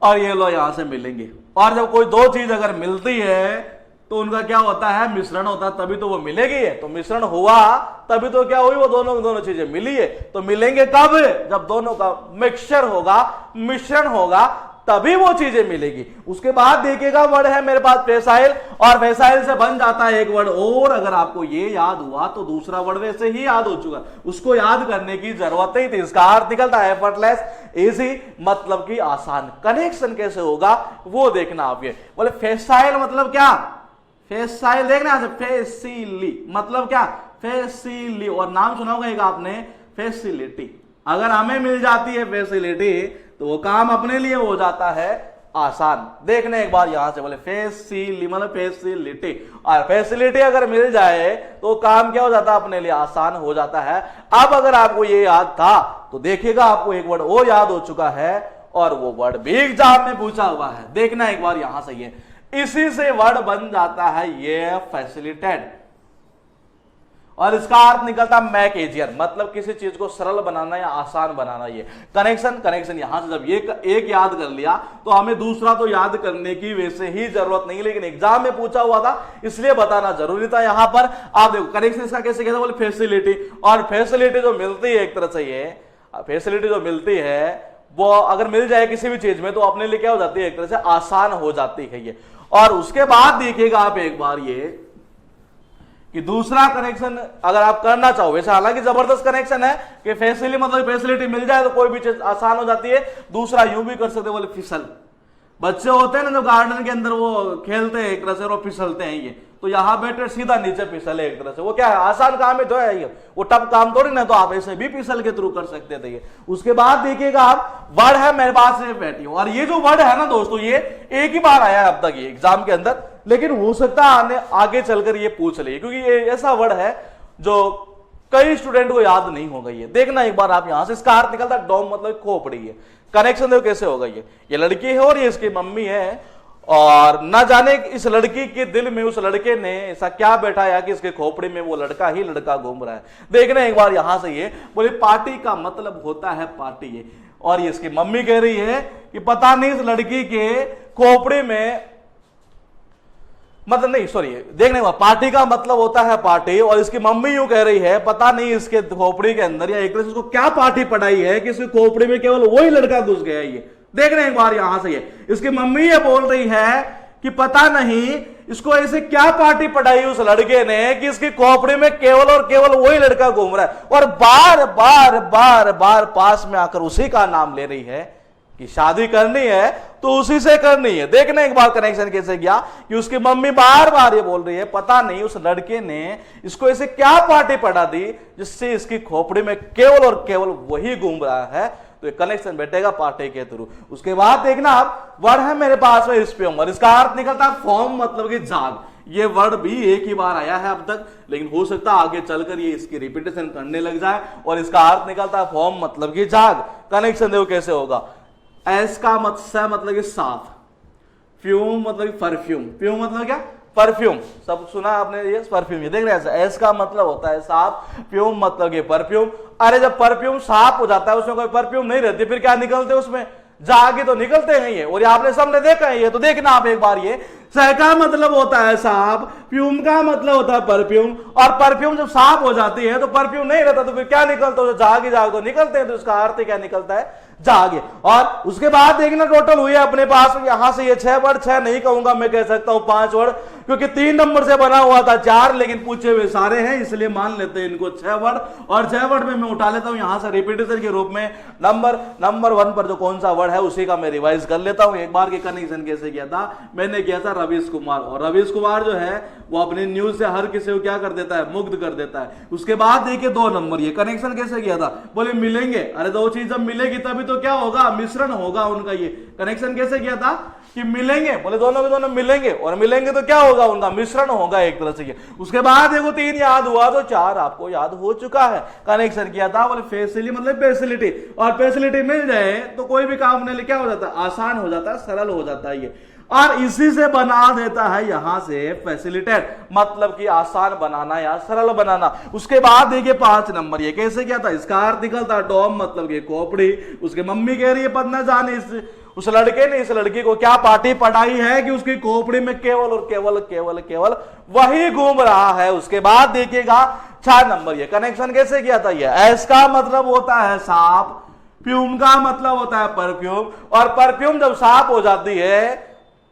और ये लो यहां से मिलेंगे, और जब कोई दो चीज अगर मिलती है तो उनका क्या होता है, मिश्रण होता है, तभी तो वो मिलेगी है। तो मिश्रण हुआ तभी तो क्या हुई, वो दोनों चीजें मिली है। तो मिलेंगे कब, जब दोनों का मिक्सचर होगा, मिश्रण होगा, तभी वो चीजें मिलेगी। उसके बाद देखिएगा वर्ड है मेरे पास फेसाइल, और फेसाइल से बन जाता है एक वर्ड और। अगर आपको ये याद हुआ तो दूसरा वर्ड वैसे ही याद हो चुका, उसको याद करने की जरूरत नहीं थी। इसका अर्थ निकलता है एफर्टलेस, इजी, मतलब कि आसान। कनेक्शन कैसे होगा वो देखना आप। ये बोले फेसाइल मतलब क्या, फेसाइल देखना, फेसिली मतलब क्या, फेसिली, और नाम सुना होगा एक आपने, फैसिलिटी। अगर हमें मिल जाती है फैसिलिटी तो वो काम अपने लिए हो जाता है आसान। देखने एक बार यहां से, बोले फैसिली मतलब फैसिलिटी, और फैसिलिटी अगर मिल जाए तो काम क्या हो जाता है, अपने लिए आसान हो जाता है। अब अगर आपको ये याद था तो देखिएगा आपको एक वर्ड और याद हो चुका है, और वो वर्ड भी एग्जाम में पूछा हुआ है। देखना एक बार यहां से, ये इसी से वर्ड बन जाता है ये फैसिलिटेड, और इसका अर्थ निकलता है मैक इजियर, मतलब किसी चीज को सरल बनाना या आसान बनाना। ये कनेक्शन यहां से जब ये एक याद कर लिया तो हमें दूसरा तो याद करने की वैसे ही जरूरत नहीं, लेकिन एग्जाम में पूछा हुआ था इसलिए बताना जरूरी था। यहां पर आप देखो कनेक्शन इसका कैसे कहते हैं, बोले फैसिलिटी। और फैसिलिटी जो मिलती है एक तरह से, ये फैसिलिटी जो मिलती है वो अगर मिल जाए किसी भी चीज में तो अपने लिए क्या हो जाती है, एक तरह से आसान हो जाती है ये। और उसके बाद देखिएगा आप एक बार ये कि दूसरा कनेक्शन अगर आप करना चाहो, वैसे हालांकि जबरदस्त कनेक्शन है कि फैसिलिटी मतलब फैसिलिटी मिल जाए तो कोई भी चीज आसान हो जाती है। दूसरा यूं भी कर सकते, बोले फिसल। बच्चे होते हैं ना जो गार्डन के अंदर वो खेलते हैं एक तरह से, वो फिसलते हैं ये, तो यहां बैठे सीधा नीचे फिसले एक तरह से, वो क्या है, आसान काम है तो है ये, वो टफ काम थोड़ी ना, तो आप ऐसे भी फिसल के थ्रू कर सकते थे ये। उसके बाद देखिएगा आप वर्ड है मेरे पास से बैठी हूं, और ये जो वर्ड है ना दोस्तों ये एक ही बार आया है अब तक ये एग्जाम के अंदर, लेकिन हो सकता है आगे चलकर ये पूछ ले, क्योंकि ये ऐसा वर्ड है जो कई स्टूडेंट को याद नहीं होगा। ये देखना एक बार आप यहां से, इसका अर्थ निकलता है डोम मतलब खोपड़ी है। कनेक्शन देखो कैसे होगा, ये लड़की है और ये इसकी मम्मी है, और ना जाने इस लड़की के दिल में उस लड़के ने ऐसा क्या बैठाया कि इसके खोपड़ी में वो लड़का ही लड़का घूम रहा है। देखना एक बार यहां से, ये बोले पार्टी का मतलब होता है पार्टी, ये और ये इसकी मम्मी कह रही है कि पता नहीं इस लड़की के खोपड़ी में, मतलब नहीं सॉरी, देखने का पार्टी का मतलब होता है पार्टी, और इसकी मम्मी यूं कह रही है पता नहीं इसके खोपड़ी के अंदर या एक तरह से इसको क्या पार्टी पढ़ाई है कि इसकी खोपड़ी में केवल वही लड़का घुस गया। ये देखने एक बार यहां से, ये इसकी मम्मी ये बोल रही है कि पता नहीं इसको ऐसे क्या पार्टी पढ़ाई उस लड़के ने कि इसकी खोपड़ी में केवल और केवल वही लड़का घूम रहा है, और बार बार बार बार पास में आकर उसी का नाम ले रही है कि शादी करनी है तो उसी से करनी है। देखने एक बार कनेक्शन कैसे गया कि उसकी मम्मी बार बार ये बोल रही है पता नहीं उस लड़के ने इसको ऐसे क्या पार्टी पढ़ा दी जिससे इसकी खोपड़ी में केवल और केवल वही घूम रहा है। तो कनेक्शन बैठेगा पार्टी के थ्रू। उसके बाद देखना आप वर्ड है मेरे पास में स्पेम, और इसका अर्थ निकलता है फॉर्म मतलब कि जाग। ये वर्ड भी एक ही बार आया है अब तक, लेकिन हो सकता है आगे चलकर ये इसकी रिपीटेशन करने लग जाए, और इसका अर्थ निकलता है फॉर्म मतलब कि जाग। कनेक्शन देखो कैसे होगा, एस का मतलब कि साफ, फ्यूम मतलब परफ्यूम, फ्यूम मतलब क्या, परफ्यूम, सब सुना आपने ये परफ्यूम, ये देख रहे हैं एस का मतलब होता है साफ, फ्यूम मतलब कि परफ्यूम। अरे जब परफ्यूम साफ हो जाता है उसमें कोई परफ्यूम नहीं रहती, फिर क्या निकलते उसमें, जागे तो निकलते हैं ये, और ये आपने सबने देखा है ये, तो देखना आप एक बार, ये सह का मतलब होता है साफ, फ्यूम का मतलब होता है परफ्यूम, और परफ्यूम जब साफ हो जाती है तो परफ्यूम नहीं रहता, तो फिर क्या निकलता है, जागे जाग तो निकलते हैं, तो इसका अर्थ क्या निकलता है, जागे। और उसके बाद देखना टोटल हुई अपने पास यहां से ये 6 वर्ड, 6 नहीं कहूंगा मैं, कह सकता हूं 5 वर्ड, क्योंकि 3 नंबर से बना हुआ था 4, लेकिन पूछे हुए सारे हैं इसलिए मान लेते हैं इनको 6 वर्ड। और 6 वर्ड में मैं उठा लेता हूं यहां से रिपीटेशन के रूप में नंबर 1 पर जो कौन सा वर्ड है उसी का मैं रिवाइज कर लेता हूं एक बार। के कनेक्शन कैसे किया था, मैंने किया था रवीश कुमार, और रवीश कुमार जो है वो अपनी न्यूज से हर किसी को क्या कर देता है, मुग्ध कर देता है। उसके बाद देखिए 2 नंबर, ये कनेक्शन कैसे किया था, बोले मिलेंगे, अरे दो चीज जब मिलेगी तभी तो क्या होगा, मिश्रण होगा उनका। ये कनेक्शन कैसे किया था कि मिलेंगे, बोले दोनों के दोनों मिलेंगे, और मिलेंगे तो क्या होगा, होगा, उनका मिश्रण होगा एक तरह से ये। उसके बाद देखो 3 याद हुआ तो 4 आपको याद हो चुका है। कनेक्शन किया था बोले फैसिलिटी मतलब फैसिलिटी, और फैसिलिटी मिल जाए तो कोई भी काम नहीं क्या हो जाता है, आसान हो जाता है, सरल हो जाता है ये। और इसी से बना देता है यहां से फैसिलिटेट, मतलब कि आसान बनाना या सरल बनाना। उसके बाद देखिए 5 नंबर, ये कैसे किया था, इसका अर्थ निकलता डोम मतलब कि खोपड़ी। उसके मम्मी कह रही है पद न जाने, उस लड़के ने इस लड़की को क्या पार्टी पढ़ाई है कि उसकी खोपड़ी में केवल और केवल केवल केवल वही घूम रहा है। उसके बाद देखिएगा 4 नंबर, ये कनेक्शन कैसे किया था, ये एस का मतलब होता है सांप, प्यूम का मतलब होता है परफ्यूम, और परफ्यूम जब सांप हो जाती है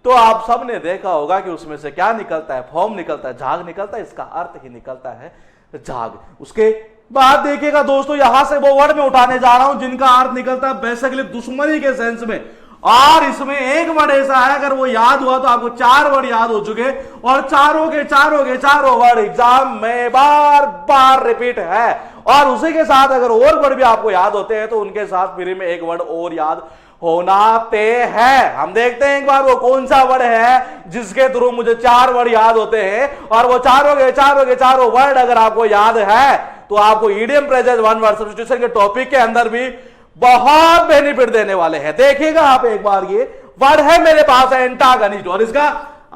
तो आप सबने देखा होगा कि उसमें से क्या निकलता है, फोम निकलता है, झाग निकलता है, इसका अर्थ ही निकलता है झाग। उसके बाद देखिएगा दोस्तों, यहां से वो वर्ड में उठाने जा रहा हूं जिनका अर्थ निकलता है बेसिकली दुश्मनी के सेंस में। और इसमें एक वर्ड ऐसा है, अगर वो याद हुआ तो आपको 4 वर्ड याद हो चुके, और चारों के चारों वर्ड एग्जाम में बार बार रिपीट है। और उसी के साथ अगर और वर्ड भी आपको याद होते हैं तो उनके साथ फ्री में एक वर्ड और याद होना तय है। हम देखते हैं एक बार वो कौन सा वर्ड है जिसके थ्रू मुझे 4 वर्ड याद होते हैं, और वो चारों के चारों वर्ड अगर आपको याद है तो आपको idiom phrases one word substitution के टॉपिक के अंदर भी बहुत बेनिफिट देने वाले हैं। देखिएगा आप एक बार, ये वर्ड है मेरे पास एंटागनिस्ट, और इसका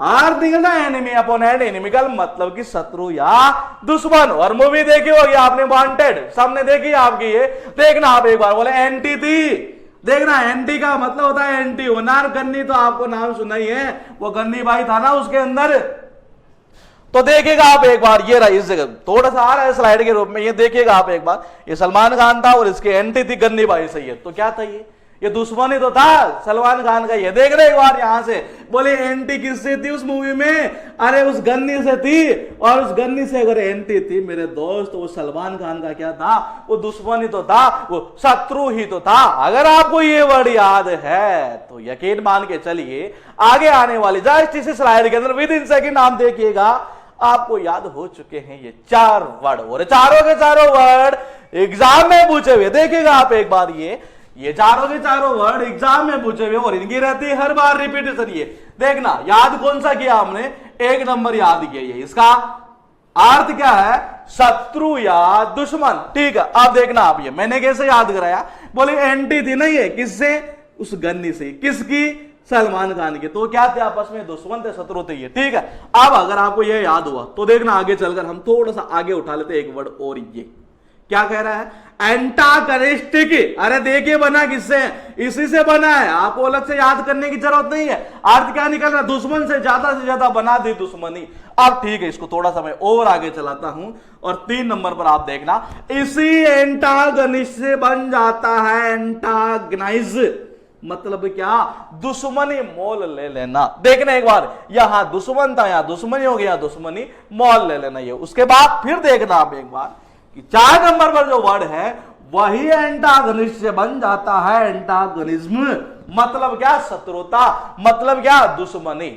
अर्थ निकलता है एनिमी अपोनेंट, एनिमिकल मतलब कि शत्रु या दुश्मन। और मूवी देखी होगी आपने वांटेड, सबने देखी आपकी, ये देखना आप एक बार, बोले एंटी थी, देखना एंटी का मतलब होता है एंटी होनार। गन्नी तो आपको नाम सुना ही है, वो गन्नी भाई था ना उसके अंदर। तो देखिएगा आप एक बार, ये रहा इस जगह थोड़ा सा आ रहा है स्लाइड के रूप में, ये देखिएगा आप एक बार, ये सलमान खान था और इसके एंटी थी गन्नी भाई से। तो क्या था ये दुश्मनी तो था सलमान खान का। ये देख रहे एक बार यहां से, बोले एंटी किससे थी उस मूवी में, अरे उस गन्नी से थी। और उस गन्नी से अगर एंटी थी मेरे दोस्त, वो सलमान खान का क्या था, वो दुश्मनी तो था, वो शत्रु ही तो था। अगर आपको ये वर्ड याद है तो यकीन मान के चलिए आगे आने वाली जस्ट इसी स्लाइड के अंदर विद इन सेकंड आप देखिएगा आपको याद हो चुके हैं ये 4 वर्ड, और चारों के चारों वर्ड एग्जाम में पूछे हुए। देखिएगा आप एक बार, ये चारों के चारों वर्ड एग्जाम में पूछे हुए, और इनकी रहती है हर बार रिपीटेशन। ये देखना याद कौन सा किया हमने, 1 नंबर याद किया। ये इसका अर्थ क्या है, शत्रु या दुश्मन। ठीक है, अब देखना आप, ये मैंने कैसे याद कराया, बोले एंटी थी नहीं है, किससे, उस गन्नी से, किसकी, सलमान खान के। तो क्या थे आपस में, दुश्मन थे, शत्रु थे ये। ठीक है, अब अगर आपको ये याद हुआ तो देखना आगे चलकर हम थोड़ा सा आगे उठा लेते एक वर्ड, और ये क्या कह रहा है, एंटागनिस्टिक। अरे देखिए बना किससे, इसी से बना है, आपको अलग से याद करने की जरूरत नहीं है। अर्थ क्या निकल रहा, दुश्मन से ज्यादा बना दी दुश्मनी। अब ठीक है, इसको थोड़ा सा मैं और आगे चलाता हूं, और 3 नंबर पर आप देखना, इसी एंटागनिस्ट से बन जाता है एंटागनाइज, मतलब क्या, दुश्मनी मोल ले लेना। देखना एक बार, यहां दुश्मन था, यहां दुश्मनी हो गया, दुश्मनी मोल ले लेना ये। उसके बाद फिर देखना आप एक बार कि 4 नंबर पर जो वर्ड है वही एंटागनिस्ट से बन जाता है एंटागनिज्म, मतलब क्या, शत्रुता, मतलब क्या, दुश्मनी।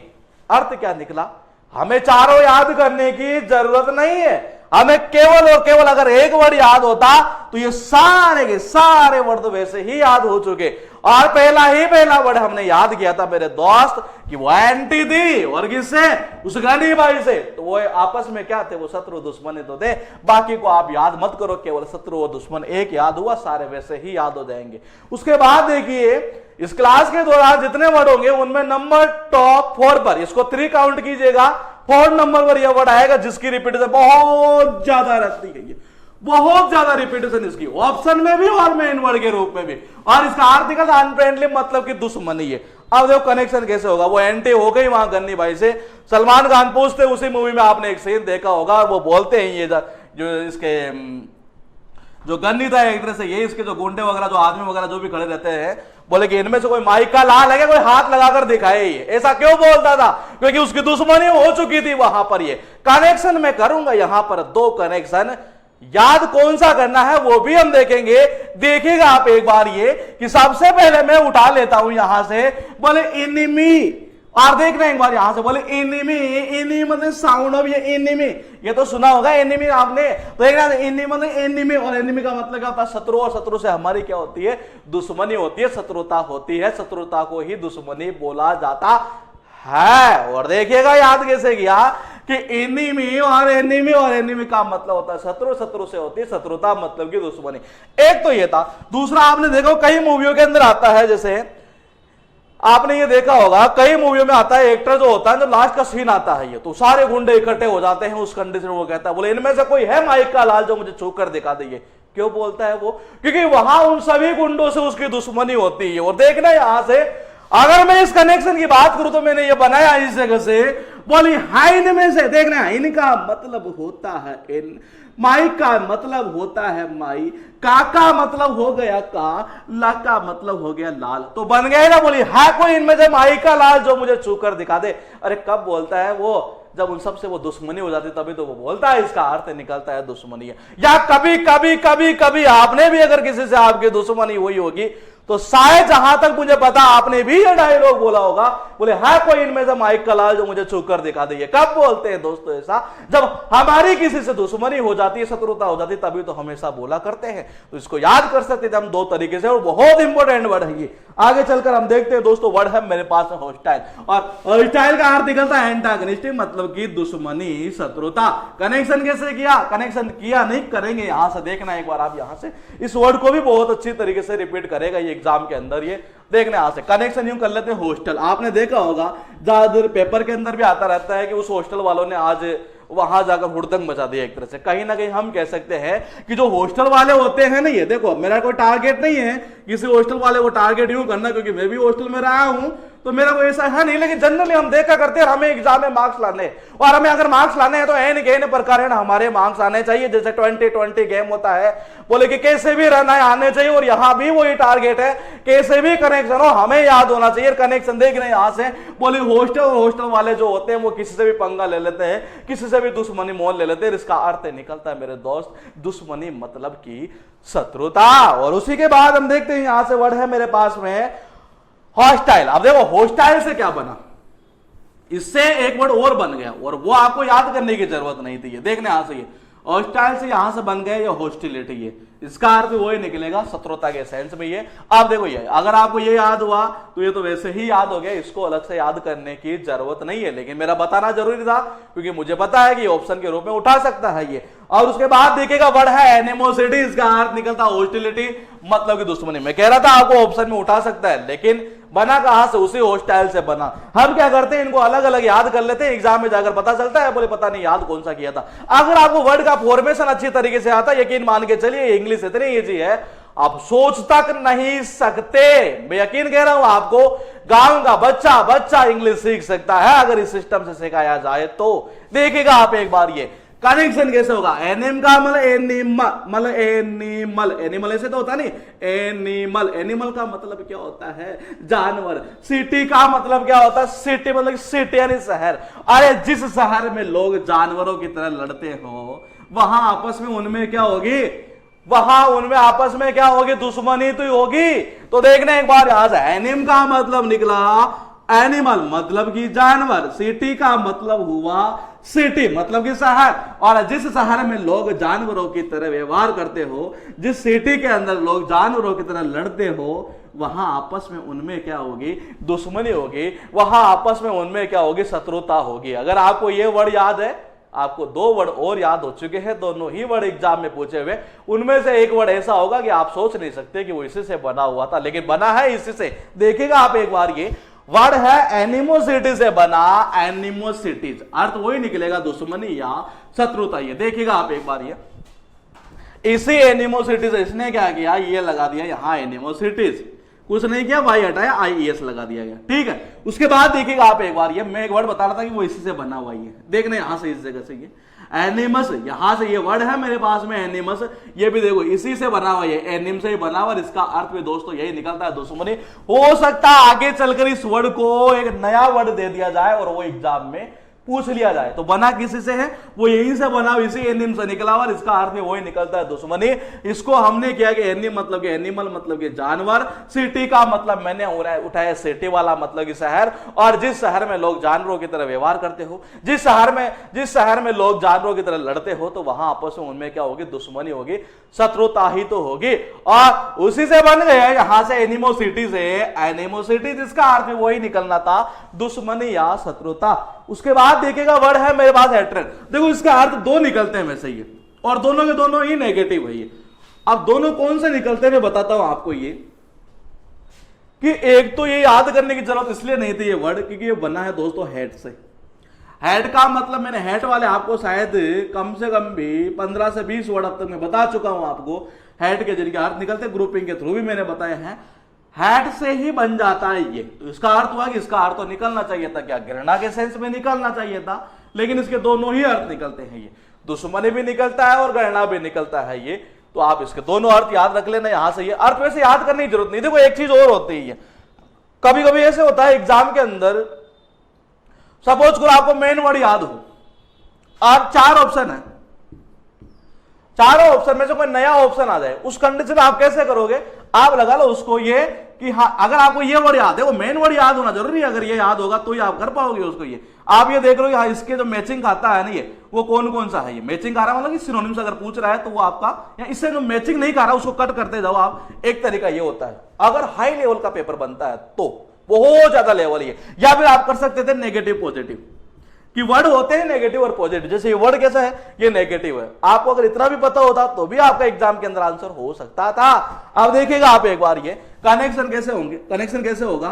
अर्थ क्या निकला, हमें चारों याद करने की जरूरत नहीं है, हमें केवल और केवल अगर एक वर्ड याद होता तो ये सारे के सारे वर्ड तो वैसे ही याद हो चुके। और पहला वर्ड हमने याद किया था मेरे दोस्त कि वो एंटी थी, और किससे, उस गन्नी भाई से। तो वो आपस में क्या थे, वो शत्रु दुश्मन तो थे। बाकी को आप याद मत करो, केवल शत्रु और दुश्मन एक याद हुआ, सारे वैसे ही याद हो जाएंगे। उसके बाद देखिए इस क्लास के दौरान जितने वर्ड होंगे उनमें नंबर टॉप 4 पर, इसको 3 काउंट कीजिएगा, 4 नंबर पर यह वर्ड आएगा जिसकी रिपीटेशन बहुत ज्यादा रहती है, बहुत ज्यादा रिपीटेशन इसकी, ऑप्शन में भी और मेन वर्ड के रूप में भी। और इसका आर्टिकल अनफ्रेंडली मतलब कि दुश्मनी है। अब देखो कनेक्शन कैसे होगा, वो एंटी हो गई वहां गन्नी भाई से, सलमान खान पूछते, उसी मूवी में आपने एक सीन देखा होगा, वो बोलते हैं ये जो इसके जो गन्नी था एक्ट्रेस है, ये इसके जो गुंडे वगैरह जो आदमी वगैरह जो भी खड़े रहते हैं, बोले कि इनमें से कोई माइक का लाल है, कोई हाथ लगाकर दिखाए। ये ऐसा क्यों बोलता था, क्योंकि उसकी दुश्मनी हो चुकी थी वहां पर। ये कनेक्शन मैं करूंगा यहां पर 2 कनेक्शन, याद कौन सा करना है वो भी हम देखेंगे। देखिएगा आप एक बार ये कि सबसे पहले मैं उठा लेता हूं यहां से, बोले एनिमी, और देखना एक बार यहां से, बोले एनिमी, एनिमी मतलब साउंड ऑफ, ये एनिमी, ये तो सुना होगा एनिमी आपने। तो एक एनिमी मतलब एनिमी, और एनिमी का मतलब क्या होता है, शत्रु, और शत्रु से हमारी क्या होती है, दुश्मनी होती है, शत्रुता होती है, शत्रुता को ही दुश्मनी बोला जाता है। और देखिएगा याद कैसे किया कि एनिमी और एनिमी और एनिमी का मतलब होता है शत्रु, शत्रु से होती है शत्रुता, मतलब की दुश्मनी। एक तो ये था। दूसरा आपने देखो कई मूवियों के अंदर आता है, जैसे आपने ये देखा होगा कई मूवियों में आता है एक्टर जो होता है, जो लास्ट का सीन आता है ये तो सारे गुंडे इकट्ठे हो जाते हैं उस कंडीशन में। वो कहता है बोले इनमें से कोई है माइक का लाल जो मुझे छू कर दिखा दे। क्यों बोलता है वो? क्योंकि वहां उन सभी गुंडों से उसकी दुश्मनी होती है। और देखना यहां से अगर मैं इस कनेक्शन की बात करूं तो मैंने ये बनाया इस जगह से, बोली हाइन में से देखना, इनका मतलब होता है इन, माई का मतलब होता है माई, का मतलब हो गया का, ला का मतलब हो गया लाल, तो बन गया ना। बोली है कोई इनमें से माई का लाल जो मुझे छू कर दिखा दे। अरे कब बोलता है वो? जब उन सबसे वो दुश्मनी हो जाती तभी तो वो बोलता है, इसका अर्थ निकलता है दुश्मनी है। या कभी कभी कभी कभी आपने भी अगर किसी से आपकी दुश्मनी हुई होगी तो शायद जहां तक मुझे पता आपने भी ये डायलॉग बोला होगा, बोले है कोई इनमें से माइक का लाल जो मुझे छू कर दिखा दे। कब बोलते हैं दोस्तों ऐसा? जब हमारी किसी से दुश्मनी हो जाती है, शत्रुता हो जाती है, तभी तो हमेशा बोला करते हैं। तो इसको याद कर सकते थे हम दो तरीके से, और बहुत इंपॉर्टेंट वर्ड है ये। आगे चलकर हम देखते हैं दोस्तों, वर्ड है मेरे पास हॉस्टाइल, और हॉस्टाइल का अर्थ निकलता है एंटागनिस्टिक, मतलब की दुश्मनी, शत्रुता। कनेक्शन कैसे किया? कनेक्शन किया नहीं, करेंगे यहां से। देखना एक बार आप यहां से इस वर्ड को भी बहुत अच्छी तरीके से रिपीट करेगा ये एग्जाम के अंदर। ये देखने यहां से कनेक्शन यूं कर लेते हैं हॉस्टल। आपने देखा होगा ज्यादातर पेपर के अंदर भी आता रहता है कि उस हॉस्टल वालों ने आज वहां जाकर हुड़दंग मचा दिया। एक तरह से कहीं ना कहीं हम कह सकते हैं कि जो हॉस्टल वाले होते हैं ना, ये देखो मेरा कोई टारगेट नहीं है किसी हॉस्टल वाले को टारगेट यूं करना, क्योंकि मैं भी हॉस्टल में रहा हूं तो मेरा कोई ऐसा है नहीं। लेकिन जनरली हम देखा करते हैं हमें एग्जाम में मार्क्स लाने, और हमें अगर मार्क्स लाने हैं तो एन प्रकार हमारे मार्क्स आने चाहिए। जैसे 20-20 गेम होता है, बोले कि कैसे भी रन आने चाहिए, और यहां भी वही टारगेट है, कैसे भी कनेक्शन हो हमें याद होना चाहिए। कनेक्शन देख रहे हैं यहां से, बोले हॉस्टल वाले जो होते हैं वो किसी से भी पंगा ले लेते हैं, किसी से भी दुश्मनी मोल ले लेते हैं। इसका अर्थ निकलता है मेरे दोस्त दुश्मनी, मतलब की शत्रुता। और उसी के बाद हम देखते हैं यहां से वर्ड है मेरे पास में हॉस्टाइल। अब देखो हॉस्टाइल से क्या बना, इससे एक वर्ड और बन गया, और वो आपको याद करने की जरूरत नहीं थी। देखने यहां से ये हॉस्टाइल से यहां से बन गया ये हॉस्टिलिटी। ये इसका अर्थ वही निकलेगा शत्रुता के सेंस में। ये आप देखो, ये अगर आपको ये याद हुआ तो ये तो वैसे ही याद हो गया, इसको अलग से याद करने की जरूरत नहीं है। लेकिन मेरा बताना जरूरी था क्योंकि मुझे पता है कि ऑप्शन के रूप में उठा सकता है ये। और उसके बाद देखिएगा वर्ड है एनिमोसिटी, इसका अर्थ निकलता हॉस्टिलिटी, मतलब की दुश्मनी। मैं कह रहा था आपको ऑप्शन में उठा सकता है, लेकिन बना कहां से? उसी हॉस्टाइल से बना। हम क्या करते हैं, इनको अलग अलग याद कर लेते हैं, एग्जाम में जाकर पता चलता है बोले पता नहीं याद कौन सा किया था। अगर आपको वर्ड का फॉर्मेशन अच्छी तरीके से आता, यकीन मान के चलिए इंग्लिश इतनी इजी है आप सोच तक नहीं सकते। मैं यकीन कह रहा हूं आपको, गांव का बच्चा इंग्लिश सीख सकता है अगर इस सिस्टम से सिखाया जाए तो। देखिएगा आप एक बार ये कनेक्शन कैसे होगा। एनिम का मतलब एनिमल ऐसे तो होता नहीं, एनिमल का मतलब क्या होता है? जानवर। सिटी का मतलब क्या होता है? सिटी मतलब सिटी यानी शहर। अरे जिस शहर में लोग जानवरों की तरह लड़ते हो वहां आपस में उनमें क्या होगी? वहां उनमें आपस में क्या होगी? दुश्मनी तो होगी। तो देखने एक बार यहां से एनिम का मतलब निकला एनिमल, मतलब की जानवर। सिटी का मतलब हुआ सिटी, मतलब की शहर। और जिस शहर में लोग जानवरों की तरह व्यवहार करते हो, जिस सिटी के अंदर लोग जानवरों की तरह लड़ते हो, वहां आपस में उनमें क्या होगी? दुश्मनी होगी। वहां आपस में उनमें क्या होगी? शत्रुता होगी। अगर आपको ये वर्ड याद है, आपको दो वर्ड और याद हो चुके हैं, दोनों ही वर्ड एग्जाम में पूछे हुए। उनमें से एक वर्ड ऐसा होगा कि आप सोच नहीं सकते कि वो इसी से बना हुआ था, लेकिन बना है इसी से। देखिएगा आप एक बार, ये वर्ड है एनिमोसिटी से बना, एनिमोसिटीज अर्थ वही निकलेगा दुश्मनी या शत्रुता। ये देखिएगा आप एक बार, ये इसी एनिमोसिटी से इसने क्या किया? ये लगा दिया यहां एनिमोसिटीज, कुछ नहीं किया, वाई हटाया, IES लगा दिया गया। ठीक है, उसके बाद देखिएगा आप एक बार, ये मैं एक वर्ड बता रहा था कि वो इसी से बना हुआ है। देखने यहां से इस जगह से ये एनिमस, यहां से ये वर्ड है मेरे पास में एनिमस, ये भी देखो इसी से बना हुआ है, एनिम से ही बना हुआ। इसका अर्थ भी दोस्तों यही निकलता है दुश्मनी। हो सकता है आगे चलकर इस वर्ड को एक नया वर्ड दे दिया जाए और वो एग्जाम में पूछ लिया जाए तो बना किसी से है, वो यहीं से बना, इसी एनिम से निकला हुआ, इसका अर्थ में वही निकलता है दुश्मनी। इसको हमने किया कि एनिम मतलब कि एनिमल मतलब कि जानवर, सिटी का मतलब मैंने उठाया सिटी वाला मतलब कि शहर, और जिस शहर में लोग जानवरों की तरह व्यवहार करते हो, जिस शहर में लोग जानवरों की तरह लड़ते हो, तो वहां आपस में उनमें क्या होगी, दुश्मनी होगी, शत्रुता ही तो होगी। और उसी से बन गया यहां से एनिमोसिटी से एनिमोसिटी, जिसका अर्थ में वही निकलना था, दुश्मनी या शत्रुता। उसके बाद देखिएगा वर्ड है मेरे पास हेट्रेड। देखो इसका अर्थ दो निकलते हैं वैसे ही, और दोनों के दोनों ही नेगेटिव है। अब दोनों कौन से निकलते हैं मैं बताता हूं आपको, ये कि एक तो ये याद करने की जरूरत इसलिए नहीं थी ये वर्ड, क्योंकि ये बना है दोस्तों हेड से। हेड का मतलब मैंने हेड वाले आपको शायद कम से कम भी 15 से 20 वर्ड अब तक मैं बता चुका हूं आपको, हेड के जिनके अर्थ निकलते, ग्रुपिंग के थ्रू भी मैंने बताए हैं। हेड से ही बन जाता है ये, तो इसका अर्थ हुआ कि इसका अर्थ तो निकलना चाहिए था क्या, घृणा के सेंस में निकलना चाहिए था, लेकिन इसके दोनों ही अर्थ निकलते हैं। ये दुश्मनी भी निकलता है और घृणा भी निकलता है ये, तो आप इसके दोनों अर्थ याद रख लेना। यहां से ये अर्थ वैसे याद करने की जरूरत नहीं। देखो एक चीज और होती है, कभी कभी ऐसे होता है एग्जाम के अंदर, सपोज करो आपको मेन वर्ड याद हो, आप 4 ऑप्शन है, चारों ऑप्शन में से कोई नया ऑप्शन आ जाए, उस कंडीशन में आप कैसे करोगे, आप लगा लो उसको ये कि हाँ, अगर आपको ये वर्ड याद है, वो मेन वर्ड याद होना जरूरी है, अगर ये याद होगा तो ही आप कर पाओगे उसको। ये आप ये देख रहे हो हाँ, इसके जो मैचिंग आता है ना, ये वो कौन कौन सा है, ये मैचिंग आ रहा है, मतलब कि सिनोनिम्स अगर पूछ रहा है तो वो आपका, या इससे जो मैचिंग नहीं कर रहा उसको कट करते जाओ आप। एक तरीका ये होता है, अगर हाई लेवल का पेपर बनता है तो बहुत ज्यादा लेवल ये, या फिर आप कर सकते थे नेगेटिव पॉजिटिव, कि वर्ड होते हैं नेगेटिव और पॉजिटिव। जैसे ये वर्ड कैसा है, ये नेगेटिव है, आपको अगर इतना भी पता होता तो भी आपका एग्जाम के अंदर आंसर हो सकता था। अब देखिएगा आप एक बार ये कनेक्शन कैसे होंगे, कनेक्शन कैसे होगा,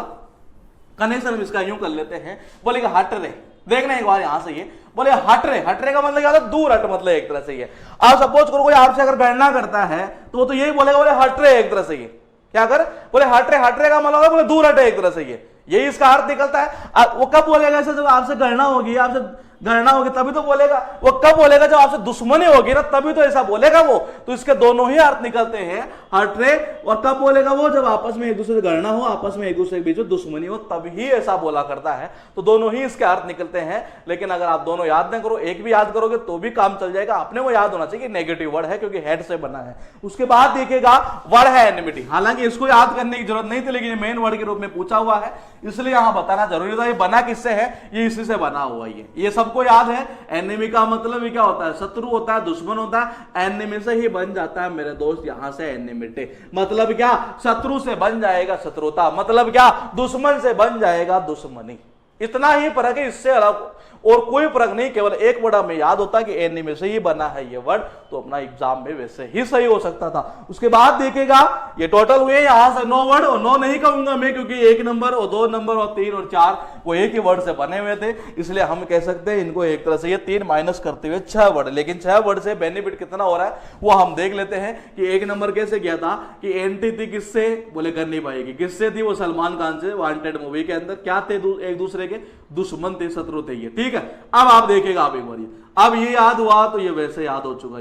कनेक्शन हम इसका यूं कर लेते हैं, बोलेगा हट रे, देखना एक बार यहां से ये बोले हट रे, हट रे का मतलब क्या होता है, दूर हट, मतलब एक तरह से ये। आप सपोज करो कोई आपसे अगर गणना करता है तो यही बोलेगा, बोले हट रे, एक तरह से ये क्या कर, बोले हट रे का मतलब बोले दूर हटे, एक तरह से ये, यही इसका अर्थ निकलता है। वो कब बोलेगा ऐसे, जब आपसे गणना होगी, आपसे गणना होगी तभी तो बोलेगा। वो कब बोलेगा, जब आपसे दुश्मनी होगी ना, तभी तो ऐसा बोलेगा वो। तो इसके दोनों ही अर्थ निकलते हैं, हटरे, और कब बोलेगा वो, जब आपस में एक दूसरे से गणना हो, आपस में एक दूसरे के बीच में दुश्मनी हो, तभी ऐसा बोला करता है। तो दोनों ही इसके अर्थ निकलते हैं। लेकिन अगर आप दोनों याद नहीं करो, एक भी याद करोगे तो भी काम चल जाएगा। अपने वो याद होना चाहिए कि नेगेटिव वर्ड है क्योंकि हेड से बना है। उसके बाद देखिएगा वर्ड है एनिमिटी, हालांकि इसको याद करने की जरूरत नहीं थी, लेकिन मेन वर्ड के रूप में पूछा हुआ है, इसलिए यहां बताना जरूरी था। ये बना किससे है, ये इसी से बना हुआ है, ये सबको याद है। एनिमी का मतलब क्या होता है, शत्रु होता है, दुश्मन होता है, एनिमी से ही बन जाता है मेरे दोस्त यहां से एनिमिटी। मतलब क्या, शत्रु से बन जाएगा शत्रुता, मतलब क्या, दुश्मन से बन जाएगा दुश्मनी। इतना ही फर्क है, इससे अलग और कोई फर्क नहीं। केवल एक वर्ड हमें याद होता कि एनिमी से ही बना है ये वर्ड, तो अपना एग्जाम में वैसे ही सही हो सकता था। उसके बाद देखेगा ये टोटल हुए यहां से 9 वर्ड, और 9 नहीं कहूंगा मैं क्योंकि 1 नंबर और 2 नंबर और 3 और 4 वो एक ही वर्ड से बने हुए थे, इसलिए हम कह सकते हैं इनको एक तरह से ये 3 माइनस करते हुए 6 वर्ड। लेकिन 6 वर्ड से बेनिफिट कितना हो रहा है वो हम देख लेते हैं कि 1 नंबर कैसे किया था कि एंटी थी किससे, बोले गन्नी भाई की, किससे थी, वो सलमान खान से, वांटेड मूवी के अंदर क्या थे, एक दूसरे के दुश्मन थे, शत्रु थे ये, ठीक है। अब आप देखेगा आप एक बार, अब ये याद हुआ तो ये वैसे याद हो चुका,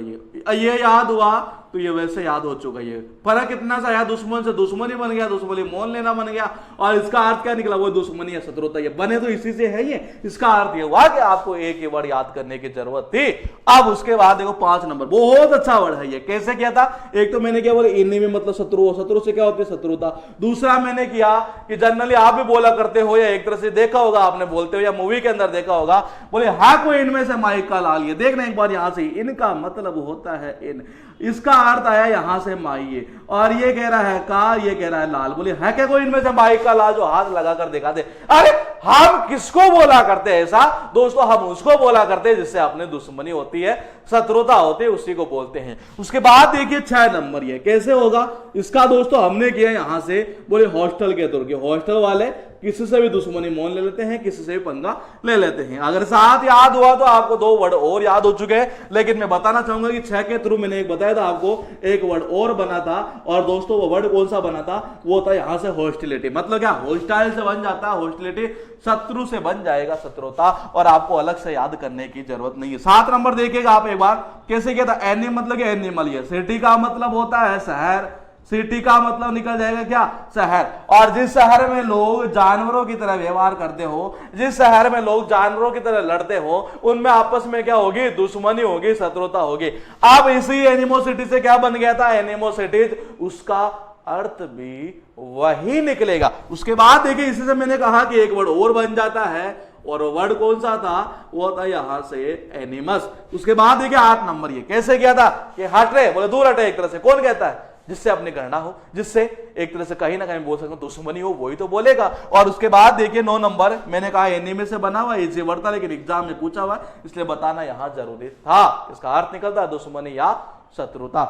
ये याद हुआ तो ये वैसे याद हो चुका। ये फर्क कितना सा आया, दुश्मन से दुश्मनी बन गया, दुश्मनी मोल लेना बन गया, और इसका अर्थ क्या निकला, वो दुश्मनी या शत्रुता, ये बने तो इसी से है। ये इसका अर्थ ये हुआ कि आपको एक ही वर्ड याद करने की जरूरत थी। अब उसके बाद देखो 5 नंबर, बहुत अच्छा वर्ड है ये। कैसे किया था, एक तो मैंने क्या बोला, इन्हीं में मतलब शत्रु, शत्रु से क्या होती है, शत्रुता। दूसरा मैंने किया कि जनरली आप भी बोला करते हो, या एक तरह से देखा होगा आपने बोलते हो, या मूवी के अंदर देखा होगा, बोले हाँ कोई इनमें से माइक का लाल, ये देखना एक बार यहां से, इनका मतलब होता है इन, इसका अर्थ आया यहां से माइये, और ये कह रहा है का, ये कह रहा है लाल। बोले है क्या कोई इनमें से माइक का लाल जो हाथ लगाकर दिखा दे। अरे हम किसको बोला करते हैं ऐसा दोस्तों, हम उसको बोला करते हैं जिससे अपने दुश्मनी होती है, शत्रुता होती है, उसी को बोलते हैं। उसके बाद देखिए 6 नंबर, ये कैसे होगा इसका दोस्तों, हमने किया यहां से, बोले हॉस्टल के तौर के, हॉस्टल वाले किसी से भी दुश्मनी मोल ले लेते हैं, किसी से भी पंगा ले लेते हैं। अगर 7 याद हुआ तो आपको 2 वर्ड और याद हो चुके हैं, लेकिन मैं बताना चाहूंगा कि 6 के थ्रू मैंने एक बताया था आपको, एक वर्ड और बना था, और दोस्तों वो वर्ड कौन सा बना था, वो था यहां से हॉस्टिलिटी। मतलब क्या, हॉस्टाइल से बन जाता है हॉस्टिलिटी, शत्रु से बन जाएगा शत्रुता, और आपको अलग से याद करने की जरूरत नहीं है। 7 नंबर देखिएगा आप एक बार कैसे किया था, एनिम मतलब एनिमल, ये सिटी का मतलब होता है शहर, सिटी का मतलब निकल जाएगा क्या, शहर। और जिस शहर में लोग जानवरों की तरह व्यवहार करते हो, जिस शहर में लोग जानवरों की तरह लड़ते हो, उनमें आपस में क्या होगी, दुश्मनी होगी, शत्रुता होगी। अब इसी एनिमोसिटी से क्या बन गया था, एनिमोसिटीज, उसका अर्थ भी वही निकलेगा। उसके बाद देखिए इसी से मैंने कहा कि एक वर्ड और बन जाता है, और वर्ड कौन सा था, वो था यहां से एनिमस। उसके बाद देखिए 8 नंबर ये कैसे किया था कि हट रहे, बोले दूर हटे। एक तरह से कौन कहता है, जिससे अपनी गणना हो, जिससे एक तरह से कहीं ना कहीं बोल सकते दुश्मनी हो, वही तो बोलेगा। और उसके बाद देखिए 9 नंबर मैंने कहा एनिमे से बना हुआ इजी वर्ड था, लेकिन एग्जाम में पूछा हुआ इसलिए बताना यहां जरूरी था। इसका अर्थ निकलता है दुश्मनी या शत्रुता।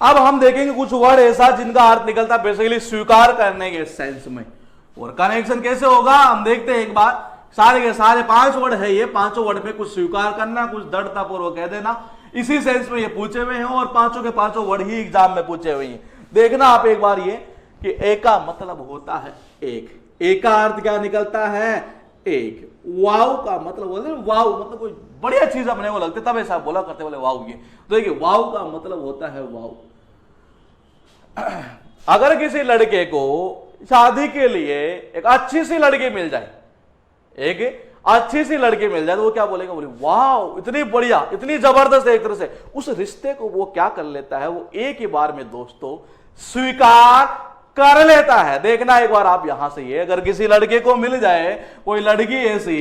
अब हम देखेंगे कुछ वर्ड ऐसा जिनका अर्थ निकलता है बेसिकली स्वीकार करने के सेंस में, और कनेक्शन कैसे होगा हम देखते हैं एक बार। सारे के सारे 5 वर्ड है, ये 5 वर्ड में कुछ स्वीकार करना, कुछ दृढ़ता पूर्वक कह देना, इसी सेंस में ये पूछे हुए हैं, और 5 के 5 वर्ड ही एग्जाम में पूछे हुए हैं। देखना आप एक बार ये कि एक का मतलब होता है एक, एक का अर्थ क्या निकलता है, एक। वाव का मतलब बोलते हैं, वाव मतलब कोई बढ़िया चीज अपने को लगती, तब ऐसा बोला करते, बोले वाव ये। तो देखिए वाव का मतलब होता है वाव। अगर किसी लड़के को शादी के लिए एक अच्छी सी लड़की मिल जाए, एक अच्छी सी लड़की मिल जाए, तो वो क्या बोलेगा, बोले वाह इतनी बढ़िया, इतनी जबरदस्त। एक तरह से उस रिश्ते को वो क्या कर लेता है, वो एक ही बार में दोस्तों स्वीकार कर लेता है। देखना एक बार आप यहां से ये, अगर किसी लड़के को मिल जाए कोई लड़की ऐसी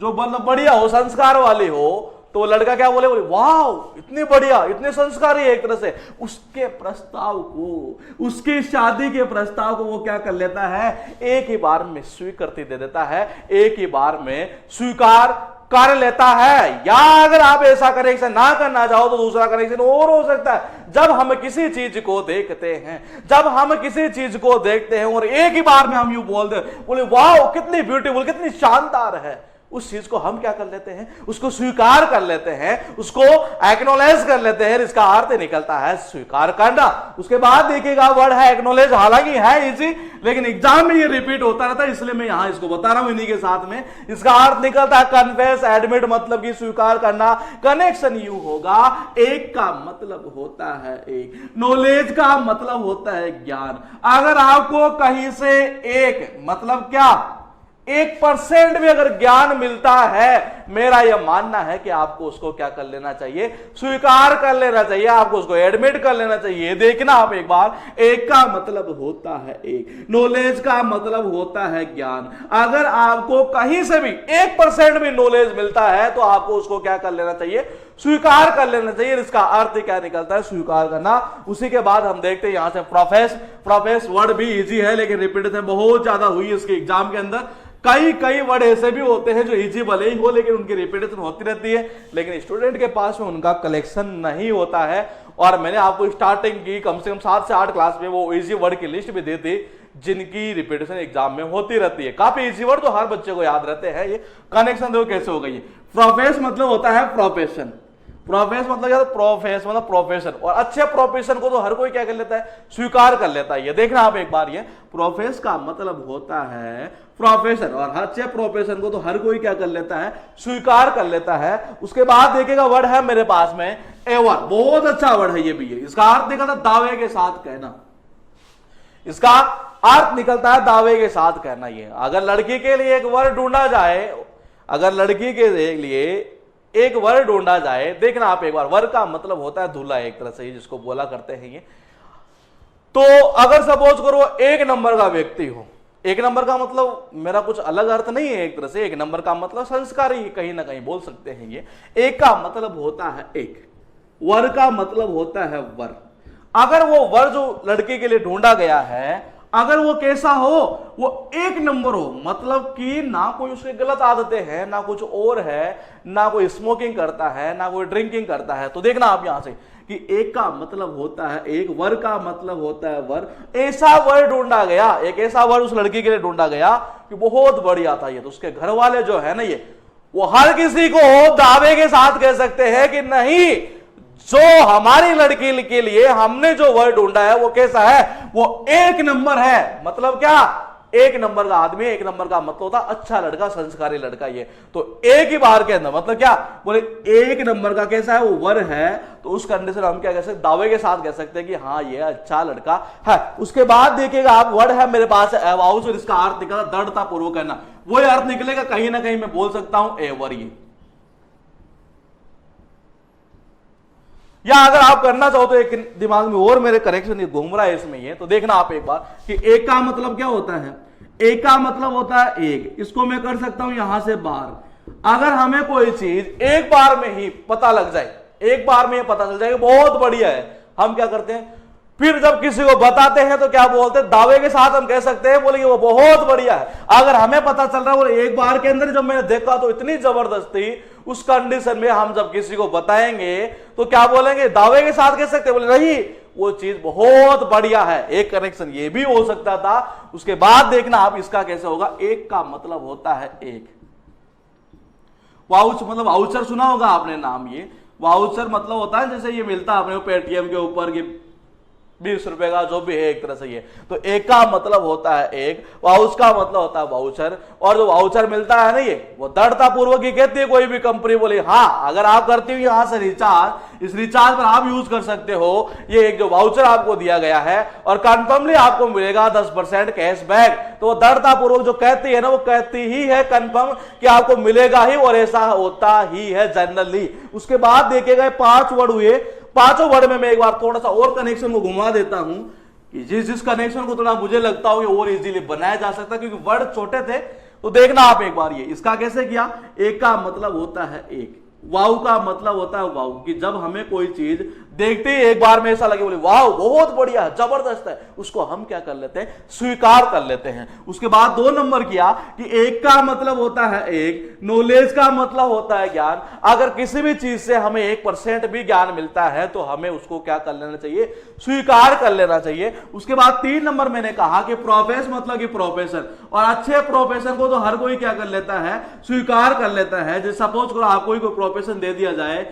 जो मतलब बढ़िया हो, संस्कार वाली हो, तो लड़का क्या बोले, वाह इतनी बढ़िया, इतने संस्कारी है। एक तरह से उसके प्रस्ताव को, उसकी शादी के प्रस्ताव को वो क्या कर लेता है, एक ही बार में स्वीकृति दे देता है, एक ही बार में स्वीकार कर लेता है। या अगर आप ऐसा कनेक्शन ना करना चाहो तो दूसरा कनेक्शन और हो सकता है। जब हम किसी चीज को देखते हैं, जब हम किसी चीज को देखते हैं और एक ही बार में हम यूं बोल दे, बोले वाह कितनी ब्यूटीफुल, कितनी शानदार है, उस चीज को हम क्या कर लेते हैं, उसको स्वीकार कर लेते हैं, उसको एक्नॉलेज कर लेते हैं। इसका अर्थ निकलता है स्वीकार करना। उसके बाद देखिएगा वर्ड है एक्नॉलेज, हालांकि है इजी, लेकिन एग्जाम में ये रिपीट होता रहता है, इसलिए मैं यहां इसको बता रहा हूं इन्हीं के साथ में। इसका अर्थ निकलता है कन्फेस, एडमिट, मतलब कि स्वीकार करना। कनेक्शन यू होगा, एक का मतलब होता है एक, नॉलेज का मतलब होता है ज्ञान। अगर आपको कहीं से एक मतलब क्या 1% भी अगर ज्ञान मिलता है, मेरा यह मानना है कि आपको उसको क्या कर लेना चाहिए, स्वीकार कर लेना चाहिए, आपको उसको एडमिट कर लेना चाहिए। देखना आप एक बार, एक का मतलब होता है एक, नॉलेज का मतलब होता है ज्ञान। अगर आपको कहीं से भी 1% भी नॉलेज मिलता है तो आपको उसको क्या कर लेना चाहिए, स्वीकार कर लेना चाहिए। इसका अर्थ क्या निकलता है, स्वीकार करना। उसी के बाद हम देखते हैं यहां से प्रोफेस। प्रोफेस वर्ड भी इजी है, लेकिन रिपीटेशन बहुत ज्यादा हुई इसके एग्जाम के अंदर। कई वर्ड ऐसे भी होते हैं जो इजी भले ही हो, लेकिन उनकी रिपीटेशन होती रहती है, लेकिन स्टूडेंट के पास में उनका कलेक्शन नहीं होता है। और मैंने आपको स्टार्टिंग की कम से कम 7 से 8 क्लास में वो इजी वर्ड की लिस्ट भी दी थी, जिनकी रिपीटेशन एग्जाम में होती रहती है। काफी इजी वर्ड तो हर बच्चे को याद रहते हैं। ये कनेक्शन देखो कैसे हो गई है। प्रोफेस मतलब होता है प्रोफेशन, प्रोफेस मतलब क्या, प्रोफेस मतलब प्रोफेशन। और अच्छे प्रोफेशन को तो हर कोई क्या कर लेता है, स्वीकार कर लेता है। ये देखना आप एक बार, ये प्रोफेस का मतलब होता है प्रोफेशन, और अच्छे प्रोफेशन को तो हर कोई क्या कर लेता है, स्वीकार कर लेता है। उसके बाद देखिएगा वर्ड है मेरे पास में एवर, बहुत अच्छा वर्ड है ये भी है। इसका अर्थ निकलता है दावे के साथ कहना, इसका अर्थ निकलता है दावे के साथ कहना। ये अगर लड़की के लिए एक वर्ड ढूंढा जाए, अगर लड़की के लिए एक वर्ड ढूंढा जाए, देखना आप एक बार, वर्ड का मतलब होता है दूल्हा, एक तरह से जिसको बोला करते हैं ये। तो अगर सपोज करो 1 नंबर का व्यक्ति हो, 1 नंबर का मतलब मेरा कुछ अलग अर्थ नहीं है, एक तरह से 1 नंबर का मतलब संस्कारी कहीं ना कहीं बोल सकते हैं ये। एक का मतलब होता है एक, वर का मतलब होता है वर। अगर वो वर जो लड़के के लिए ढूंढा गया है, अगर वो कैसा हो, वो 1 नंबर हो, मतलब कि ना कोई उसके गलत आदतें हैं, ना कुछ और है, ना कोई स्मोकिंग करता है, ना कोई ड्रिंकिंग करता है। तो देखना आप यहां से कि एक का मतलब होता है एक, वर का मतलब होता है वर। ऐसा वर ढूंढा गया, एक ऐसा वर उस लड़की के लिए ढूंढा गया कि बहुत बढ़िया था ये। तो उसके घर वाले जो है ना, ये वो हर किसी को दावे के साथ कह सकते हैं कि नहीं, जो हमारी लड़की के लिए हमने जो वर्ड ढूंढा है वो कैसा है, वो 1 नंबर है। मतलब क्या, एक नंबर का आदमी, एक नंबर का मतलब होता अच्छा लड़का, संस्कारी लड़का। ये तो एक ही बार के अंदर मतलब क्या बोले, एक नंबर का कैसा है वो वर है, तो उस कंडीशन हम क्या कह सकते, दावे के साथ कह सकते हैं कि हाँ ये अच्छा लड़का है। उसके बाद देखिएगा आप, वर्ड है मेरे पास अबाउट, और इसका अर्थ निकला दृढ़ता पूर्वक कहना, वही अर्थ निकलेगा कहीं ना कहीं मैं बोल सकता हूं एवर। ये या अगर आप करना चाहो तो एक दिमाग में और मेरे करेक्शन ये घूम रहा है इसमें, ये तो देखना आप एक बार कि एक का मतलब क्या होता है, एक का मतलब होता है एक, इसको मैं कर सकता हूं यहां से बार। अगर हमें कोई चीज एक बार में ही पता लग जाए, एक बार में ही पता चल जाए बहुत बढ़िया है, हम क्या करते हैं फिर जब किसी को बताते हैं तो क्या बोलते हैं, दावे के साथ हम कह सकते हैं बोले वो बहुत बढ़िया है। अगर हमें पता चल रहा है बोले एक बार के अंदर जब मैंने देखा तो इतनी जबरदस्ती, उस कंडीशन में हम जब किसी को बताएंगे तो क्या बोलेंगे, दावे के साथ कह सकते हैं बोले नहीं वो चीज बहुत बढ़िया है। एक कनेक्शन ये भी हो सकता था। उसके बाद देखना आप इसका कैसे होगा, एक का मतलब होता है एक, वाउच मतलब वाउचर सुना होगा आपने नाम, ये वाउचर मतलब होता है जैसे ये मिलता है अपने पेटीएम के ऊपर की 20 रुपए का जो भी है एक तरह से ये, तो एक का मतलब होता है एक, वाउच का मतलब होता है वाउचर। और जो वाउचर मिलता है ना ये वो दृढ़ता पूर्वक ही कहती है कोई भी कंपनी, बोले हाँ अगर आप करती हो यहां से रिचार्ज, इस रिचार्ज पर आप यूज कर सकते हो ये एक जो वाउचर आपको दिया गया है और कंफर्मली आपको मिलेगा 10% कैशबैक, तो वो दृढ़ता पूर्वक जो कहती है ना वो कहती ही है कंफर्म कि आपको मिलेगा ही, और ऐसा होता ही है जनरली। उसके बाद देखिएगा 5 वर्ड हुए, पांचों वर्ड में मैं एक बार थोड़ा सा और कनेक्शन को घुमा देता हूं कि जिस कनेक्शन को थोड़ा मुझे लगता हो और इजीली बनाया जा सकता है, क्योंकि वर्ड छोटे थे। तो देखना आप एक बार ये इसका कैसे किया, एक का मतलब होता है एक, वाव का मतलब होता है वाव, कि जब हमें कोई चीज देखते ही एक बार में ऐसा लगे बोले वाह बहुत बढ़िया है, जबरदस्त है, उसको हम क्या कर लेते हैं, स्वीकार कर लेते हैं। उसके बाद 2 नंबर किया कि एक का मतलब होता है एक, नॉलेज का मतलब होता है ज्ञान। अगर किसी भी चीज से हमें 1% भी ज्ञान मिलता है तो हमें उसको क्या कर लेना चाहिए, स्वीकार कर लेना चाहिए। उसके बाद 3 नंबर मैंने कहा कि प्रोफेस मतलब कि प्रोफेसर, और अच्छे प्रोफेसर को तो हर कोई क्या कर लेता है, स्वीकार कर लेता है। जैसे सपोज करो आपको कोई प्रोफेशन दे दिया जाए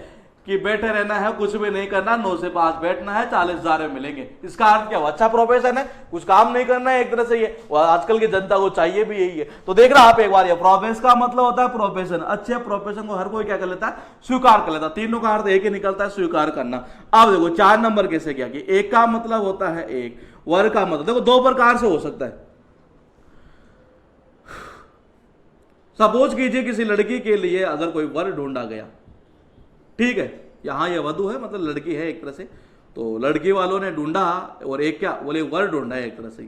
कि बैठे रहना है, कुछ भी नहीं करना, 9 से 5 बैठना है, 40,000 में मिलेंगे, इसका अर्थ क्या हुआ, अच्छा प्रोफेशन है, कुछ काम नहीं करना है एक तरह से ये, और आजकल की जनता को चाहिए भी यही है। तो देख रहा आप एक बार, ये प्रोफेस का मतलब होता है प्रोफेशन, अच्छे प्रोफेशन को हर कोई क्या कर लेता है, स्वीकार कर लेता है। तीनों का अर्थ एक ही निकलता है, स्वीकार करना। अब देखो 4 नंबर कैसे किया कि एक का मतलब होता है एक, वर का मतलब, देखो 2 प्रकार से हो सकता है। सपोज कीजिए किसी लड़की के लिए अगर कोई वर ढूंढा गया, ठीक है, यहां ये वधु है मतलब लड़की है एक तरह से, तो लड़की वालों ने ढूंढा और एक क्या बोले वर ढूंढा है एक तरह से।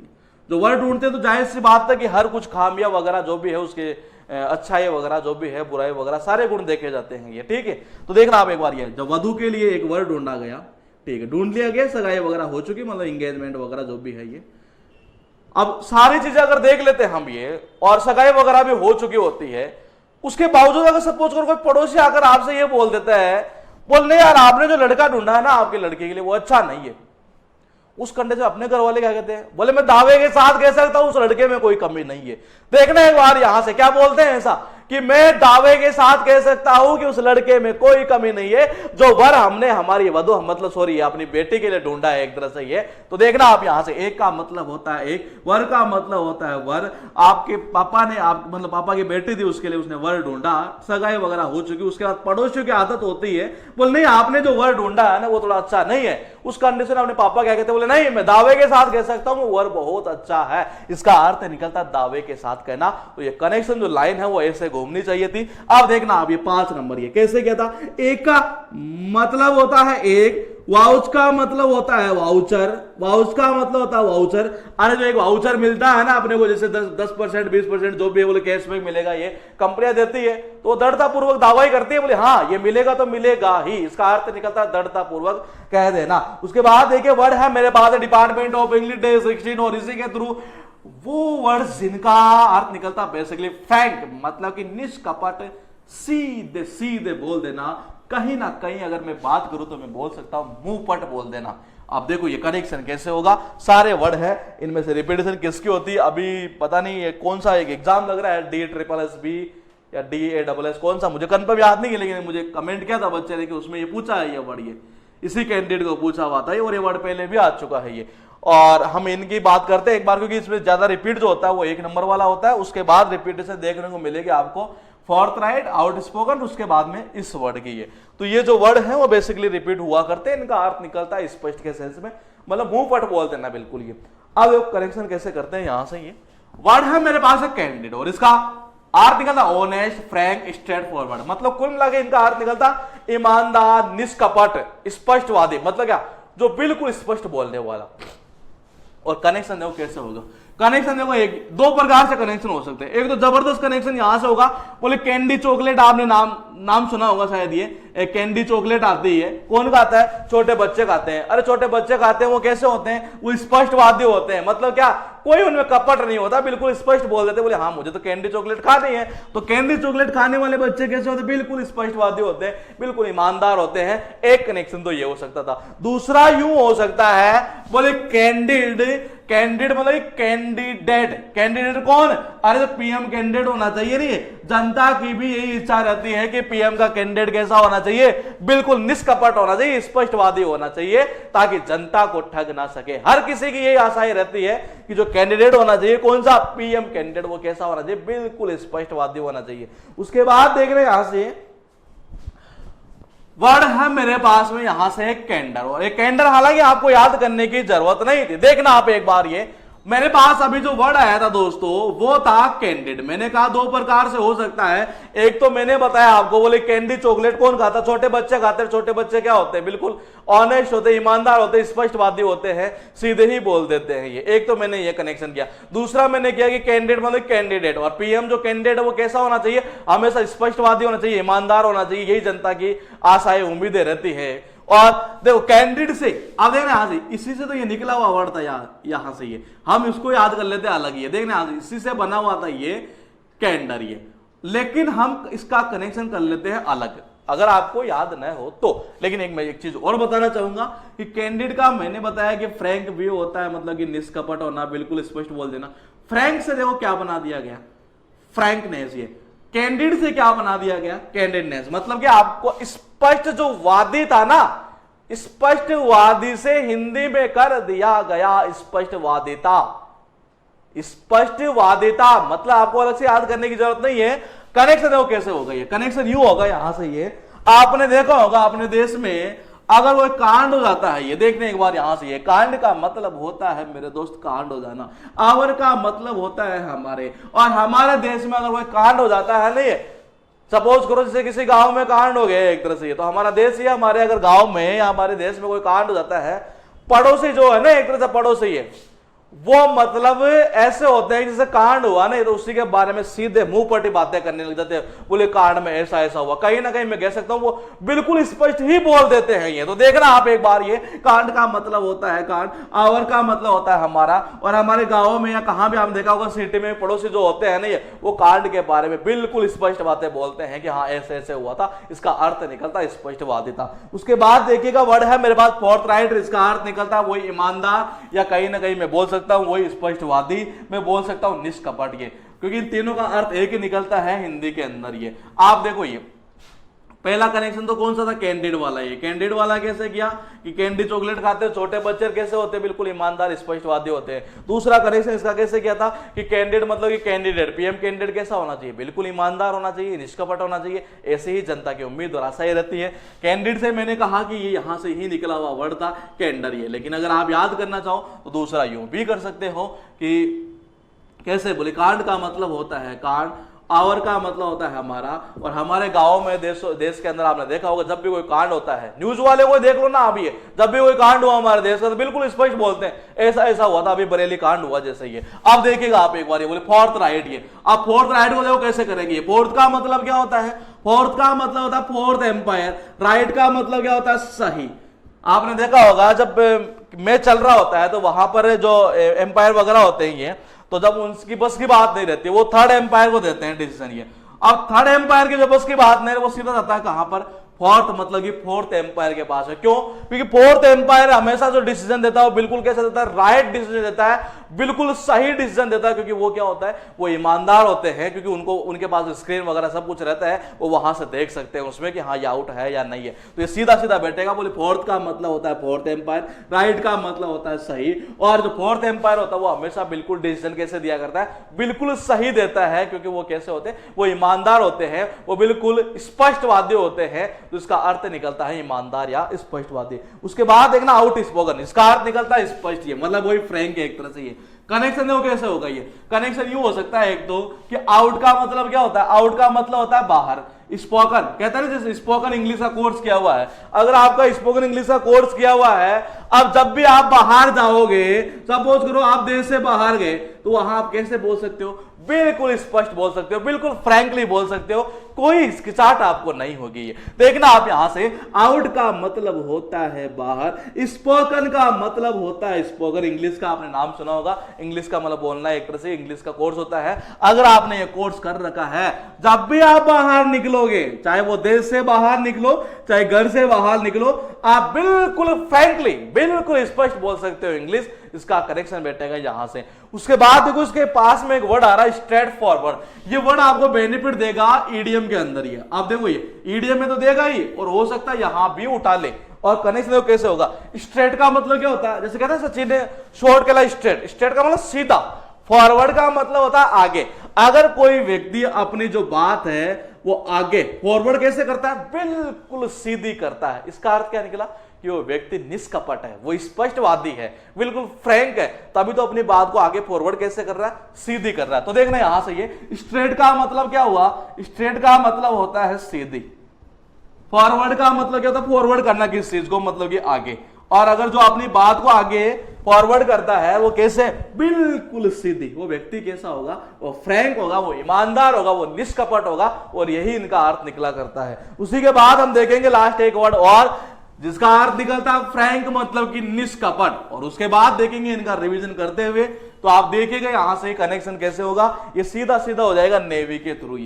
जो वर ढूंढते तो जाहिर सी बात है कि हर कुछ खामियां वगैरह जो भी है उसके अच्छाई वगैरह जो भी है, बुराई वगैरह सारे गुण देखे जाते हैं ये, ठीक है। तो देखना आप एक बार, ये जब वधु के लिए एक वर ढूंढा गया, ठीक है, ढूंढ लिया गया, सगाई वगैरह हो चुकी, मतलब एंगेजमेंट वगैरह जो भी है ये। अब सारी चीजें अगर देख लेते हैं हम ये, और सगाई वगैरह भी हो चुकी होती है, उसके बावजूद अगर सपोज करो कोई पड़ोसी आकर आपसे ये बोल देता है, बोल नहीं यार आपने जो लड़का ढूंढा है ना आपके लड़के के लिए वो अच्छा नहीं है, उस कंडे से अपने घर वाले क्या कहते हैं, बोले मैं दावे के साथ कह सकता हूं उस लड़के में कोई कमी नहीं है। देखना एक बार यहां से क्या बोलते हैं ऐसा कि मैं दावे के साथ कह सकता हूं कि उस लड़के में कोई कमी नहीं है, जो वर हमने हमारी वधु मतलब सॉरी अपनी बेटी के लिए ढूंढा है एक तरह से ये। तो देखना आप यहां से, एक का मतलब होता है एक, वर का मतलब होता है वर। आपके पापा ने, आप मतलब पापा की बेटी थी उसके लिए उसने वर ढूंढा, सगाई वगैरह हो चुकी, उसके बाद पड़ोसियों की आदत होती है बोल नहीं आपने जो वर ढूंढा है ना वो थोड़ा अच्छा नहीं है, उस कंडीशन अपने पापा क्या कहते, बोले नहीं मैं दावे के साथ कह सकता हूं वर बहुत अच्छा है, इसका अर्थ निकलता दावे के साथ कहना। तो ये कनेक्शन जो लाइन है वो ऐसे घूमनी चाहिए थी। अब देखना आप ये 5 नंबर ये कैसे किया था, एक का मतलब होता है एक, वाउच का मतलब होता है वाउचर, वाउच का मतलब होता है वाउचर। अरे जो एक वाउचर मिलता है ना अपने को, जैसे 10% 20% जो भी बोले कैशबैक मिलेगा, ये कंपनियां देती है, तो दृढ़ता पूर्वक दावा ही करती है बोले हाँ ये मिलेगा तो मिलेगा ही, इसका अर्थ निकलता है दृढ़ता पूर्वक कह देना। उसके बाद देखिए वर्ड है मेरे पास डिपार्टमेंट ऑफ इंग्लिश 16 और इसी के थ्रू वो वर्ड जिनका अर्थ निकलता बेसिकली फ्रैंक, मतलब कि निष्कपट, सीधे सीधे बोल देना। कहीं ना कहीं अगर मैं बात करूं तो मैं बोल सकता हूं मुंह पट बोल देना। अब देखो ये कनेक्शन कैसे होगा, सारे वर्ड है, इनमें से रिपीटेशन किसकी होती है अभी पता नहीं, ये कौन सा एक एग्जाम लग रहा है DSSB या DASS कौन सा मुझे कंफर्म याद नहीं, लेकिन मुझे कमेंट किया था बच्चे ने कि उसमें ये पूछा है ये वर्ड, ये इसी कैंडिडेट को पूछा हुआ था और ये वर्ड पहले भी आ चुका है ये। और हम इनकी बात करते हैं एक बार, क्योंकि इसमें ज्यादा रिपीट जो होता है वो 1 नंबर वाला होता है, उसके बाद रिपीटेशन देखने को मिलेगी आपको फोर्थराइट, आउटस्पोकन, उसके बाद में इस वर्ड की है। तो ये जो वर्ड है वो बेसिकली रिपीट हुआ करते हैं, इनका अर्थ निकलता है स्पष्ट के सेंस में, मतलब मुंह फट बोलते हैं ना बिल्कुल ये। अब करेक्शन कैसे करते हैं यहां से, ये वर्ड है मेरे पास है कैंडिड और इसका अर्थ निकलता ऑनेस्ट, फ्रैंक, स्ट्रेट फॉरवर्ड, मतलब कुल मिला के इनका अर्थ निकलता ईमानदार, निष्कपट, स्पष्टवादी, मतलब क्या, जो बिल्कुल स्पष्ट बोलने वाला। और कनेक्शन देखो कैसे होगा, कनेक्शन देखो एक दो प्रकार से कनेक्शन हो सकते हैं। एक तो जबरदस्त कनेक्शन यहां से होगा, बोले कैंडी चॉकलेट, आपने नाम सुना होगा शायद, ये एक कैंडी चॉकलेट आती है, कौन खाता है, छोटे बच्चे खाते हैं। अरे छोटे बच्चे खाते हैं, वो कैसे होते हैं, वो स्पष्टवादी होते हैं, मतलब क्या, कोई उनमें कपट नहीं होता, बिल्कुल स्पष्ट बोल देते, बोले हाँ मुझे तो कैंडी चॉकलेट खानी है। तो कैंडी चॉकलेट खाने वाले बच्चे कैसे होते हैं, बिल्कुल स्पष्टवादी होते हैं, बिल्कुल ईमानदार होते हैं। एक कनेक्शन तो ये हो सकता था। दूसरा यूं हो सकता है, बोले कैंडिड, कैंडिड मतलब कैंडिडेट, कैंडिडेट कौन, अरे तो पीएम कैंडिडेट होना चाहिए, नहीं जनता की भी यही इच्छा रहती है कि पीएम का कैंडिडेट कैसा होना चाहिए, बिल्कुल निष्कपट होना चाहिए, स्पष्टवादी होना चाहिए, ताकि जनता को ठग ना सके। हर किसी की यही आशाएं रहती है कि जो कैंडिडेट होना चाहिए, कौन सा, पीएम कैंडिडेट, वो कैसा होना चाहिए, बिल्कुल स्पष्टवादी होना चाहिए। उसके बाद देख रहे हैं यहां से वर्ड है मेरे पास में यहां से एक कैंडर, और एक कैंडर हालांकि आपको याद करने की जरूरत नहीं थी, देखना आप एक बार, ये मेरे पास अभी जो वर्ड आया था दोस्तों वो था कैंडिड। मैंने कहा दो प्रकार से हो सकता है, एक तो मैंने बताया आपको, बोले कैंडी चॉकलेट कौन खाता, छोटे बच्चे खाते हैं। छोटे बच्चे क्या होते हैं, बिल्कुल ऑनेस्ट होते हैं, ईमानदार होते हैं, स्पष्टवादी होते हैं, सीधे ही बोल देते हैं। ये एक तो मैंने ये कनेक्शन किया। दूसरा मैंने किया कि कैंडिडेट मतलब कैंडिडेट, और पीएम जो कैंडिडेट है वो कैसा होना चाहिए, हमेशा स्पष्टवादी होना चाहिए, ईमानदार होना चाहिए, यही जनता की आशाएं उम्मीदें रहती है। और देखो कैंडिडेट से अब देखना यहां से, इसी से तो ये निकला हुआ वर्ड था यहां से, ये हम इसको याद कर लेते अलग ही है, देखना यहां से इसी से बना हुआ था ये कैंडर, ये लेकिन हम इसका कनेक्शन कर लेते हैं अलग, अगर आपको याद न हो तो। लेकिन मैं एक चीज और बताना चाहूंगा कि कैंडिडेट का मैंने बताया कि फ्रैंक व्यू होता है, मतलब कि निष्कपट होना, बिल्कुल स्पष्ट बोल देना। फ्रैंक से देखो क्या बना दिया गया, फ्रैंकनेस। ये कैंडिडेट से क्या बना दिया गया, कैंडिडेटनेस, मतलब कि आपको स्पष्ट जो वादी था ना, स्पष्टवादी से हिंदी में कर दिया गया स्पष्टवादिता। स्पष्टवादिता मतलब आपको अलग से याद करने की जरूरत नहीं है। कनेक्शन देखो कैसे होगा, ये कनेक्शन यू होगा यहां से, ये आपने देखा होगा अपने देश में अगर वो कांड हो जाता है, ये देखने एक बार यहां से, ये कांड का मतलब होता है मेरे दोस्त कांड हो जाना, आवर का मतलब होता है हमारे, और हमारे देश में अगर वो कांड हो जाता है नहीं, सपोज करो जैसे किसी गांव में कांड हो गया एक तरह से, तो हमारा देश ही हमारे अगर गांव में या हमारे देश में कोई कांड हो जाता है, पड़ोसी जो है ना एक तरह से पड़ोसी है, वो मतलब ऐसे होते हैं जैसे कांड हुआ ना तो उसी के बारे में सीधे मुंह पटी बातें करने लग जाते हैं, बोले कांड में ऐसा ऐसा हुआ, कहीं ना कहीं मैं कह सकता हूं वो बिल्कुल स्पष्ट ही बोल देते हैं। ये तो देखना आप एक बार, ये कांड का मतलब होता है कांड, आवर का मतलब होता है हमारा, और हमारे गाँव में या कहां भी हम देखा होगा सिटी में पड़ोसी जो होते हैं ना, वो कांड के बारे में बिल्कुल स्पष्ट बातें बोलते हैं कि हाँ ऐसे ऐसे हुआ था, इसका अर्थ निकलता स्पष्टवादिता। उसके बाद देखिएगा वर्ड है मेरे पास फोर्थराइट, इसका अर्थ निकलता है वही ईमानदार, या कहीं ना कहीं मैं बोल सकता हूं वही स्पष्टवादी, मैं बोल सकता हूं निष्कपट, ये क्योंकि इन तीनों का अर्थ एक ही निकलता है हिंदी के अंदर। ये आप देखो, ये पहला कनेक्शन तो कौन सा था, कैंडिड वाला। ये कैंडिड वाला कैसे किया कि कैंडी चॉकलेट खाते हैं, छोटे बच्चे कैसे होते हैं, बिल्कुल ईमानदार स्पष्टवादी होते हैं। दूसरा कनेक्शन इसका कैसे किया था कि कैंडिडेट मतलब कि कैंडिडेट, पीएम कैंडिडेट कैसा होना चाहिए, बिल्कुल ईमानदार होना चाहिए, निष्कपट होना चाहिए, ऐसे ही जनता की उम्मीद और आशाएं रहती है। कैंडिडेट से मैंने कहा कि ये यहां से ही निकला हुआ वर्ड था कैंडर, ये, लेकिन अगर आप याद करना चाहो तो दूसरा यूं भी कर सकते हो कि कैसे, बोले कांड का मतलब होता है कांड, आवर का मतलब होता है हमारा, और हमारे गांव में देश के अंदर आपने देखा होगा जब भी कोई कांड होता है, न्यूज वाले को देख लो ना अभी, जब भी कोई कांड हुआ हमारे देश का तो बिल्कुल स्पष्ट बोलते हैं ऐसा ऐसा हुआ था, अभी बरेली कांड हुआ जैसे। ये अब देखिएगा आप एक बार, ये बोले फोर्थ राइट, ये अब फोर्थ राइट को देखो कैसे करेंगे। फोर्थ का मतलब क्या होता है, फोर्थ का मतलब होता है फोर्थ एम्पायर, राइट का मतलब क्या होता है सही। आपने देखा होगा जब मैच चल रहा होता है तो वहां पर जो एम्पायर वगैरह होते हैं ये, तो जब उनकी बस की बात नहीं रहती वो थर्ड एम्पायर को देते हैं डिसीजन। ये अब थर्ड एम्पायर की जो बस की बात नहीं, वो सीधा जाता है कहां पर, फोर्थ, मतलब कि फोर्थ एम्पायर के पास है। क्यों, क्योंकि फोर्थ एम्पायर हमेशा जो डिसीजन देता है वो बिल्कुल कैसे देता है, राइट डिसीजन देता है, बिल्कुल सही डिसीजन देता है, क्योंकि वो क्या होता है, वो ईमानदार होते हैं, क्योंकि उनको उनके पास स्क्रीन वगैरह सब कुछ रहता है, वो वहां से देख सकते हैं उसमें कि हाँ ये आउट है या नहीं है। तो ये सीधा सीधा बैठेगा। बोले फोर्थ का मतलब होता है फोर्थ एम्पायर, राइट का मतलब होता है सही, और जो फोर्थ एम्पायर होता है वो हमेशा बिल्कुल डिसीजन कैसे दिया करता है, बिल्कुल सही देता है, क्योंकि वो कैसे होते हैं, वो ईमानदार होते हैं, वो बिल्कुल स्पष्टवादी होते हैं। तो इसका अर्थ निकलता है ईमानदार या स्पष्टवादी। उसके बाद देखना आउट स्पोकन, इसका अर्थ निकलता है स्पष्ट, ये मतलब वही फ्रैंक है एक तरह से। ये कनेक्शन देखो कैसे होगा, ये कनेक्शन यूं हो सकता है एक तो कि आउट का मतलब क्या होता है, आउट का मतलब होता है बाहर। स्पोकन कहता है जैसे स्पोकन इंग्लिश का कोर्स किया हुआ है, अगर आपका स्पोकन इंग्लिश का कोर्स किया हुआ है, अब जब भी आप बाहर जाओगे, सपोज करो आप देश से बाहर गए, तो वहां आप कैसे बोल सकते हो, बिल्कुल स्पष्ट बोल सकते हो, बिल्कुल फ्रैंकली बोल सकते हो, कोई हिचकिचाहट आपको नहीं होगी। ये देखना आप यहां से, आउट का मतलब होता है बाहर, स्पोकन का मतलब होता है स्पोकन इंग्लिश का आपने नाम सुना होगा, इंग्लिश का मतलब बोलना है, एक तरह से इंग्लिश का कोर्स होता है। अगर आपने ये कोर्स कर रखा है, जब भी आप बाहर निकलोगे, चाहे वो देश से बाहर निकलो, चाहे घर से बाहर निकलो, आप बिल्कुल फ्रैंकली, बिल्कुल स्पष्ट बोल सकते हो इंग्लिश। इसका कनेक्शन बैठेगा यहां से। उसके बाद देखो उसके पास में एक वर्ड आ रहा है स्ट्रेट फॉरवर्ड। ये वर्ड आपको बेनिफिट देगा ईडीएम के अंदर ही। आप देखो ये ईडीएम में तो देगा ही, और हो सकता है यहां भी उठा ले। और कनेक्शन देखो कैसे होगा। स्ट्रेट का मतलब क्या होता है, जैसे कहते हैं सचिन ने शॉर्ट के लिए स्ट्रेट, स्ट्रेट का मतलब सीधा, फॉरवर्ड का मतलब होता है आगे। अगर कोई व्यक्ति अपनी जो बात है वो आगे फॉरवर्ड कैसे करता है, बिल्कुल सीधी करता है। इसका अर्थ क्या निकला कि वो व्यक्ति निष्कपट है, वो स्पष्टवादी है, बिल्कुल फ्रैंक है, तभी तो अपनी बात को आगे फॉरवर्ड कैसे कर रहा है, सीधी कर रहा है। तो देखना यहां से ये स्ट्रेट का मतलब क्या हुआ, स्ट्रेट का मतलब होता है सीधी, फॉरवर्ड का मतलब क्या होता है, फॉरवर्ड करना किस चीज को, मतलब कि आगे। और अगर जो अपनी बात को आगे फॉरवर्ड करता है वो कैसे, बिल्कुल सीधी, वो व्यक्ति कैसा होगा, वो फ्रैंक होगा, वो ईमानदार होगा, वो निष्कपट होगा, और यही इनका अर्थ निकला करता है। उसी के बाद हम देखेंगे लास्ट एक वर्ड और, जिसका अर्थ निकलता है फ्रैंक मतलब कि निष्कपट, और उसके बाद देखेंगे इनका रिवीजन करते हुए। तो आप देखिएगा यहां से कनेक्शन कैसे होगा, ये सीधा सीधा हो जाएगा नेवी के थ्रू।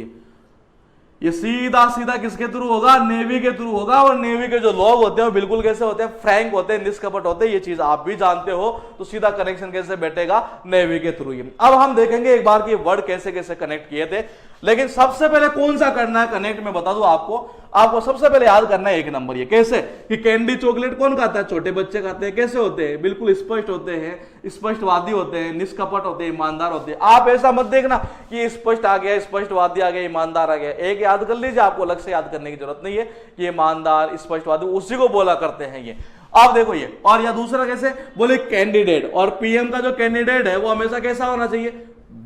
ये सीधा सीधा किसके थ्रू होगा, नेवी के थ्रू होगा। और नेवी के जो लोग होते हैं वो बिल्कुल कैसे होते हैं, फ्रैंक होते हैं, निष्कपट होते हैं। ये चीज आप भी जानते हो, तो सीधा कनेक्शन कैसे बैठेगा, नेवी के थ्रू। अब हम देखेंगे एक बार कि वर्ड कैसे कैसे कनेक्ट किए थे। लेकिन सबसे पहले कौन सा करना है कनेक्ट, में बता दूं आपको सबसे पहले याद करना है एक नंबर, ये कैसे कि कैंडी चॉकलेट कौन खाता है, छोटे बच्चे खाते हैं। कैसे होते हैं, बिल्कुल स्पष्ट होते हैं, स्पष्टवादी होते हैं, निष्कपट होते हैं, ईमानदार होते हैं। आप ऐसा मत देखना कि स्पष्ट आ गया, स्पष्टवादी आ गया, ईमानदार आ गया। एक याद कर लीजिए, आपको अलग से याद करने की जरूरत नहीं है कि ईमानदार स्पष्टवादी उसी को बोला करते हैं ये। आप देखो ये, और या दूसरा कैसे बोले कैंडिडेट, और पीएम का जो कैंडिडेट है वो हमेशा कैसा होना चाहिए,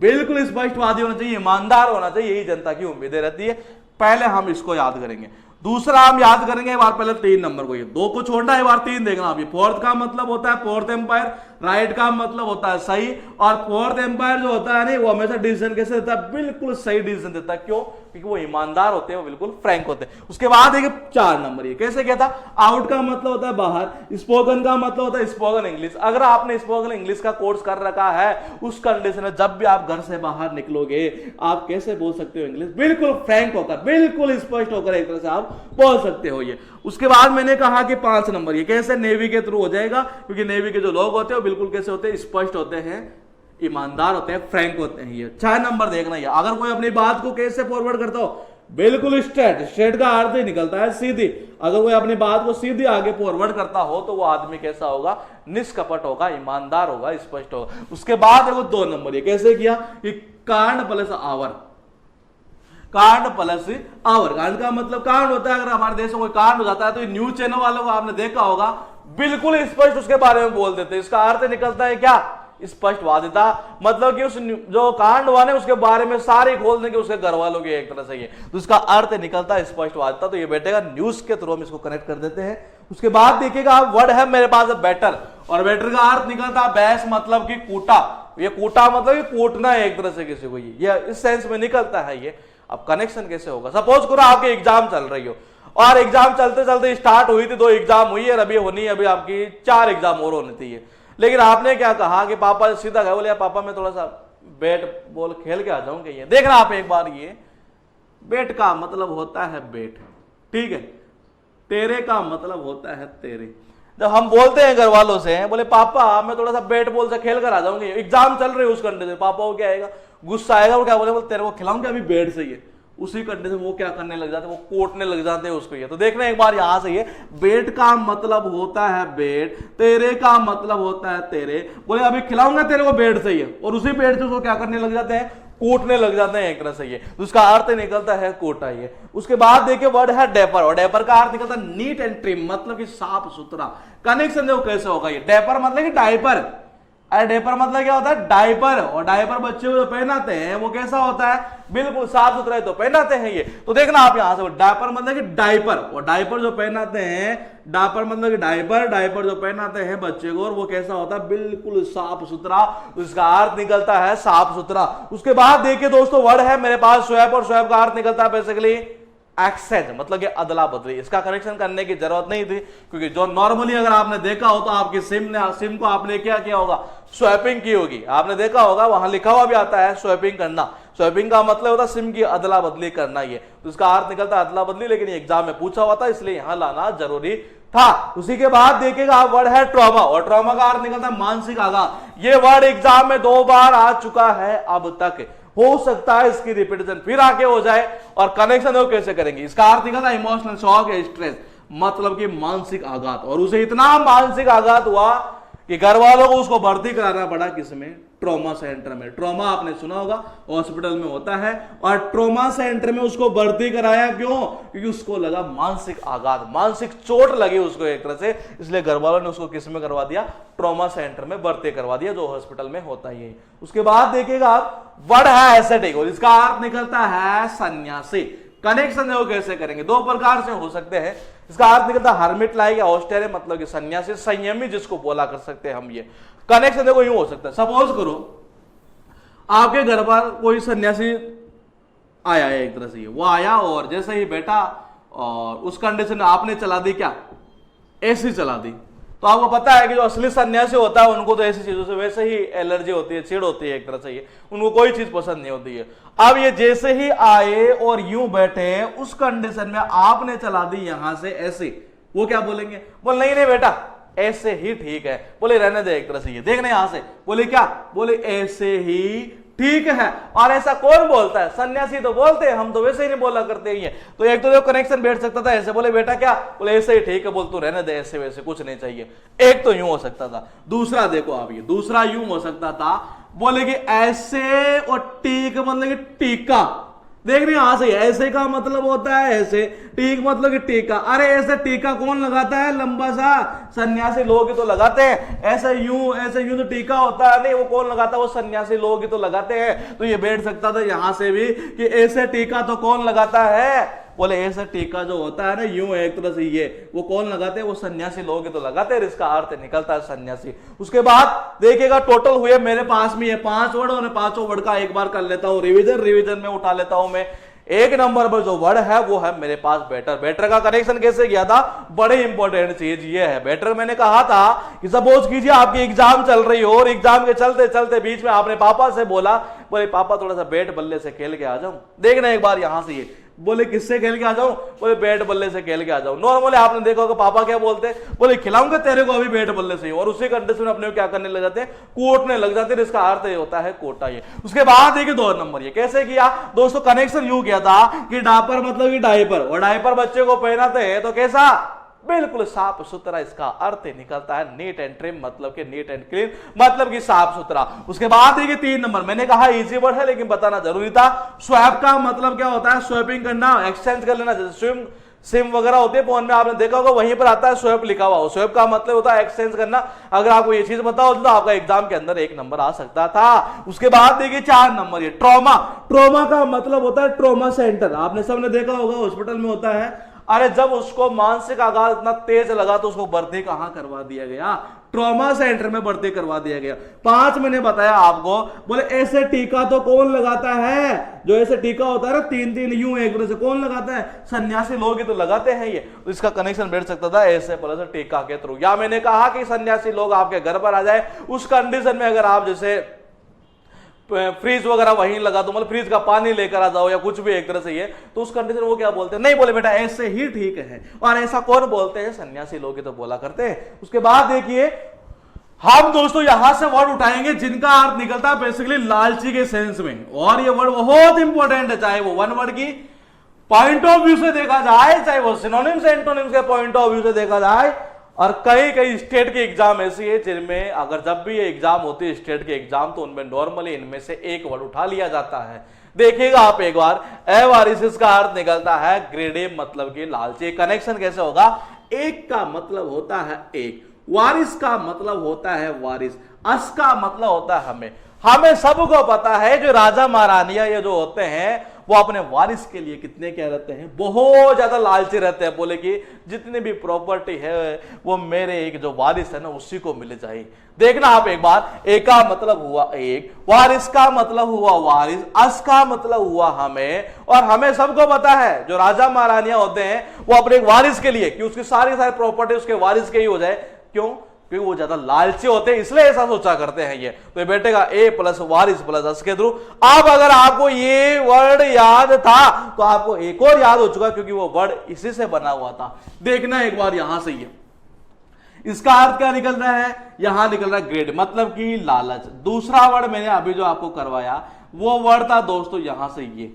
बिल्कुल स्पष्टवादी होना चाहिए, ईमानदार होना चाहिए। यही जनता की उम्मीदें रहती है। पहले हम इसको याद करेंगे। दूसरा हम याद करेंगे एक बार पहले 3 नंबर को, ये 2 को छोड़ना है, एक बार 3 देखना। अभी फोर्थ का मतलब होता है फोर्थ एम्पायर, राइट का मतलब होता है सही, और फोर्थ एम्पायर जो होता है ना वो हमेशा डिसीजन कैसे देता है, बिल्कुल सही डिसीजन देता है। क्यों, क्योंकि वो ईमानदार होते हैं, वो बिल्कुल फ्रैंक होते हैं। उसके बाद एक 4 नंबर, ये कैसे क्या था, आउट का मतलब होता है बाहर, स्पोकन का मतलब होता है स्पोकन इंग्लिश। अगर आपने स्पोकन इंग्लिश का कोर्स कर रखा है, उस कंडीशन में जब भी आप घर से बाहर निकलोगे, आप कैसे बोल सकते हो इंग्लिश, बिल्कुल फ्रैंक होकर, बिल्कुल स्पष्ट होकर एक तरह से आप बोल सकते हो ये। उसके बाद मैंने कहा कि 5 नंबर, ये कैसे, नेवी के थ्रू हो जाएगा, क्योंकि नेवी के जो लोग होते हैं बिल्कुल कैसे होते हैं, स्पष्ट होते हैं, ईमानदार होते हैं, फ्रैंक होते हैं। ये 6 नंबर देखना है। अगर कोई अपनी बात को कैसे फॉरवर्ड करता हो, बिल्कुल स्ट्रेट, स्ट्रेट का अर्थ ही निकलता है सीधी। अगर कोई अपनी बात को सीधी आगे फॉरवर्ड करता हो तो वो आदमी कैसा होगा, निष्कपट होगा, ईमानदार होगा, स्पष्ट होगा। उसके बाद देखो 2 नंबर, ये कैसे किया कि कांड प्लस आवर, कांड प्लस आवर। कांड का मतलब कांड होता है, अगर हमारे देश में कोई कांड हो जाता है तो न्यूज चैनल वालों को आपने देखा होगा, बिल्कुल स्पष्ट उसके बारे में बोल देते हैं। इसका अर्थ निकलता है क्या, स्पष्टवादिता, मतलब कि उस जो कांड हुआ है उसके बारे में सारे खोल देंगे उसके घर वालों की, एक तरह से ये, तो इसका अर्थ निकलता है स्पष्टवादिता। तो ये बैठेगा न्यूज के थ्रू, हम इसको कनेक्ट कर देते हैं। उसके बाद देखिएगा आप, वर्ड है मेरे पास बेटर, और बेटर का अर्थ निकलता है बहस, मतलब कि कूटा। ये कूटा मतलब कि कूटना है एक तरह से किसी को, ये इस सेंस में निकलता है ये। अब कनेक्शन कैसे होगा, सपोज करो आपके एग्जाम चल रही हो, और एग्जाम चलते चलते स्टार्ट हुई थी, 2 एग्जाम हुई है, अभी होनी है, अभी आपकी 4 एग्जाम और होनी थी। लेकिन आपने क्या कहा कि पापा सीधा गए, बोले पापा मैं थोड़ा सा बैट बॉल खेल के आ जाऊं। ये देखना आप एक बार, ये बैट का मतलब होता है बैट, ठीक है, तेरे का मतलब होता है तेरे। जब हम बोलते हैं घर वालों से, बोले पापा मैं थोड़ा सा बैट बॉल से खेल कर आ जाऊंगी, एग्जाम चल रही है उस कंडीशन, पापा को क्या आएगा, गुस्सा आएगा, वो क्या बोले तेरे को खिलाऊंगे अभी बैट से, ये उसी कंडीशन वो क्या करने लग जाते हैं, वो कोटने लग जाते हैं उसको। ये तो देखना एक बार यहां से, ये बेट का मतलब होता है बेट, तेरे का मतलब होता है तेरे, बोले अभी खिलाऊंगा तेरे को बेट से, ये और उसी बेट से उसको क्या करने लग जाते हैं, कोटने लग जाते हैं एक तरह से। ये तो उसका अर्थ निकलता है कोटा। ये उसके बाद देखिए वर्ड है डेपर, और डेपर का अर्थ निकलता है नीट एंड ट्रिम, मतलब कि साफ सुथरा। कनेक्शन देखो कैसे होगा, ये डेपर मतलब कि डायपर, अरे डायपर मतलब क्या होता है, डायपर, और डायपर बच्चे को जो पहनाते हैं वो कैसा होता है, बिल्कुल साफ सुथरा है तो पहनाते हैं ये। तो देखना आप यहां से, डायपर मतलब कि डायपर, और डायपर जो पहनाते हैं, डायपर मतलब कि डायपर, डायपर जो पहनाते हैं बच्चे को, और वो कैसा होता है, बिल्कुल साफ सुथरा, उसका अर्थ निकलता है साफ सुथरा। उसके बाद देखिए दोस्तों वर्ड है मेरे पास स्वैप, और स्वैप का अर्थ निकलता है बेसिकली एक्सचेंज, मतलब कि अदला बदली। इसका करेक्शन करने की जरूरत नहीं थी, क्योंकि जो नॉर्मली अगर आपने देखा हो तो आपकी सिम को आपने क्या किया होगा, स्वैपिंग की होगी, आपने देखा होगा वहां लिखा हुआ भी आता है स्वैपिंग करना। स्वैपिंग का मतलब होता है सिम की अदला बदली करना, ये तो इसका अर्थ निकलता है अदला बदली, लेकिन एग्जाम में पूछा हुआ था इसलिए यहां लाना जरूरी था। उसी के बाद देखिएगा आप वर्ड है ट्रॉमा, और ट्रॉमा का अर्थ निकलता है मानसिक आघात। ये वर्ड एग्जाम में 2 बार आ चुका है अब तक, हो सकता है इसकी रिपीटेशन फिर आगे हो जाए। और कनेक्शन वो कैसे करेंगे, इसका अर्थ निकलता है इमोशनल शॉक या स्ट्रेस, मतलब कि मानसिक आघात। और उसे इतना मानसिक आघात हुआ कि घर वालों को उसको भर्ती कराना पड़ा, किसमें, ट्रॉमा सेंटर में। ट्रॉमा आपने सुना होगा हॉस्पिटल में होता है, और ट्रॉमा सेंटर में उसको भर्ती कराया क्यों, क्योंकि उसको लगा मानसिक आघात, मानसिक चोट लगी उसको एक तरह से, इसलिए घर वालों ने उसको किस में करवा दिया, ट्रॉमा सेंटर में भर्ती करवा दिया, जो हॉस्पिटल में होता ही है। उसके बाद देखिएगा आप वर्ड है एसेटिक, और इसका अर्थ निकलता है सन्यासी। कनेक्शन वो कैसे करेंगे, 2 प्रकार से हो सकते हैं। इसका अर्थ निकलता है हर्मिट लाइक या ऑस्टेरियन, मतलब कि सन्यासी, संयमी जिसको बोला कर सकते हैं हम। ये कनेक्शन देखो यूं हो सकता है, सपोज करो आपके घर पर कोई सन्यासी आया है एक तरह से, वो आया और जैसे ही बैठा और उस कंडीशन में आपने चला दी क्या, एसी चला दी। तो आपको पता है कि जो असली सन्यासी होता है उनको तो ऐसी चीजों से वैसे ही एलर्जी होती है, चिढ़ होती है एक तरह से, ये उनको कोई चीज पसंद नहीं होती है। अब ये जैसे ही आए और यूं बैठे, उस कंडीशन में आपने चला दी यहां से ऐसे, वो क्या बोलेंगे, बोल नहीं नहीं बेटा ऐसे ही ठीक है, बोले रहने दे एक तरह से। ये देखने यहां से, बोले क्या, बोले ऐसे ही ठीक है। और ऐसा कौन बोलता है, सन्यासी तो बोलते हैं, हम तो वैसे ही नहीं बोला करते ही है। तो एक तो कनेक्शन बैठ सकता था ऐसे, बोले बेटा क्या, बोले ऐसे ही ठीक है, बोल तू रहने दे, ऐसे वैसे कुछ नहीं चाहिए। एक तो यूं हो सकता था। दूसरा देखो आप, ये दूसरा यूं हो सकता था, बोले कि ऐसे और टीक मतलब कि टीका, देख रहे यहां से, ऐसे का मतलब होता है ऐसे, टीक मतलब कि टीका। अरे ऐसे टीका कौन लगाता है, लंबा सा, सन्यासी लोग ही तो लगाते हैं। ऐसे यूं तो टीका होता है नहीं, वो कौन लगाता है, वो सन्यासी लोग ही तो लगाते हैं। तो ये बैठ सकता था यहां से भी कि ऐसे टीका तो कौन लगाता है, बोले ऐसा टीका जो होता है ना यूं एक तरह से, ये वो कौन लगाते हैं, वो सन्यासी लोग ही तो लगाते हैं, इसका अर्थ निकलता है सन्यासी। उसके बाद देखिएगा टोटल हुए मेरे पास में ये 5 वर्ड, और 5 वर्ड का एक बार कर लेता हूं रिवीजन में उठा लेता हूं मैं। 1 नंबर पर जो वर्ड है वो है मेरे पास बेटर। बेटर का कनेक्शन कैसे किया था, बड़े इंपॉर्टेंट चीज ये है। बेटर मैंने कहा था कि सपोज कीजिए आपकी एग्जाम चल रही हो, और एग्जाम के चलते चलते बीच में आपने पापा से बोला, बोले पापा थोड़ा सा बैट बल्ले से खेल के आ जाऊं। देखना एक बार यहां से, ये बोले किससे खेल के आ जाऊं, बोले बैट बल्ले से खेल के आ जाऊं। नॉर्मली आपने देखा होगा पापा क्या बोलते हैं, बोले खिलाऊंगा तेरे को अभी बैट बल्ले से, और उसी कंडीशन में अपने क्या करने लग जाते हैं, कोटने लग जाते हैं। इसका अर्थ ये होता है कोटा। ये उसके बाद देखिए 2 नंबर, ये कैसे किया दोस्तों, कनेक्शन यूं किया था कि डापर मतलब कि डायपर, और डायपर बच्चे को पहनाते हैं तो कैसा, बिल्कुल साफ सुथरा। इसका अर्थ निकलता है नीट एंड ट्रिम, मतलब कि नीट एंड क्लीन, मतलब कि साफ सुथरा। उसके बाद देखिए 3 नंबर, मैंने कहा इजी वर्ड है लेकिन बताना जरूरी था। स्वैप का मतलब क्या होता है, स्वैपिंग करना, एक्सचेंज कर लेना। जैसे सिम वगैरह होती है फोन में, आपने देखा होगा वहीं पर आता है स्वैप लिखा हुआ। स्वैप का मतलब होता है एक्सचेंज करना। अगर आपको ये चीज पता हो तो आपका एग्जाम के अंदर 1 नंबर आ सकता था। उसके बाद देखिए 4 नंबर, ये ट्रॉमा। ट्रॉमा का मतलब होता है ट्रॉमा सेंटर, आपने सबने देखा होगा हॉस्पिटल में होता है। अरे जब उसको मानसिक आघात इतना तेज लगा तो उसको भर्ती कहां करवा दिया गया, ट्रॉमा सेंटर में भर्ती करवा दिया गया। 5 मैंने बताया आपको, बोले ऐसे टीका तो कौन लगाता है, जो ऐसे टीका होता है ना 3 यूं एक तरह से, कौन लगाता है, सन्यासी लोग ही तो लगाते हैं। ये तो इसका कनेक्शन बैठ सकता था ऐसे प्लस टीका के थ्रू। या मैंने कहा कि सन्यासी लोग आपके घर पर आ जाए, उस कंडीशन में अगर आप जैसे फ्रीज वगैरह वहीं लगा दो, मतलब फ्रीज का पानी लेकर आ जाओ या कुछ भी एक तरह से ये, तो उस कंडीशन वो क्या बोलते हैं, नहीं बोले बेटा ऐसे ही ठीक है। और ऐसा कौन बोलते हैं, सन्यासी लोग ही तो बोला करते हैं। उसके बाद देखिए हम दोस्तों यहां से वर्ड उठाएंगे जिनका अर्थ निकलता है बेसिकली लालची के सेंस में, और ये वर्ड बहुत इंपॉर्टेंट है, चाहे वो वन वर्ड की पॉइंट ऑफ व्यू से देखा जाए, चाहे वो सिनोनिम्स एंटोनिम्स के पॉइंट ऑफ व्यू से देखा जाए। और कई कई स्टेट के एग्जाम ऐसी है जिनमें अगर जब भी ये एग्जाम होती है स्टेट के एग्जाम, तो उनमें नॉर्मली इनमें से एक वर्ड उठा लिया जाता है। देखिएगा आप एक बार, एवारिस का अर्थ निकलता है ग्रेडे, मतलब कि लालची। कनेक्शन कैसे होगा, एक का मतलब होता है एक, वारिस का मतलब होता है वारिस, अस का मतलब होता है हमें। हमें सबको पता है जो राजा महारानिया ये जो होते हैं वो अपने वारिस के लिए कितने क्या रहते हैं, बहुत ज्यादा लालची रहते हैं। बोले कि जितनी भी प्रॉपर्टी है वो मेरे एक जो वारिस है ना उसी को मिल जाए। देखना आप एक बार, एक का मतलब हुआ एक, वारिस का मतलब हुआ वारिस, अस का मतलब हुआ हमें। और हमें सबको पता है जो राजा महारानिया होते हैं वो अपने एक वारिस के लिए कि उसकी सारी प्रॉपर्टी उसके वारिस के ही हो जाए। क्यों, क्योंकि वो ज्यादा लालची होते हैं, इसलिए ऐसा सोचा करते हैं ये। तो ये बैठेगा ए प्लस वारिस प्लस अस के थ्रू। अब अगर आपको ये वर्ड याद था तो आपको एक और याद हो चुका, क्योंकि वो वर्ड इसी से बना हुआ था। देखना एक बार यहां से, ये इसका अर्थ क्या निकल रहा है, यहां निकल रहा है ग्रेड, मतलब कि लालच। दूसरा वर्ड मैंने अभी जो आपको करवाया वो वर्ड था दोस्तों यहां से ये।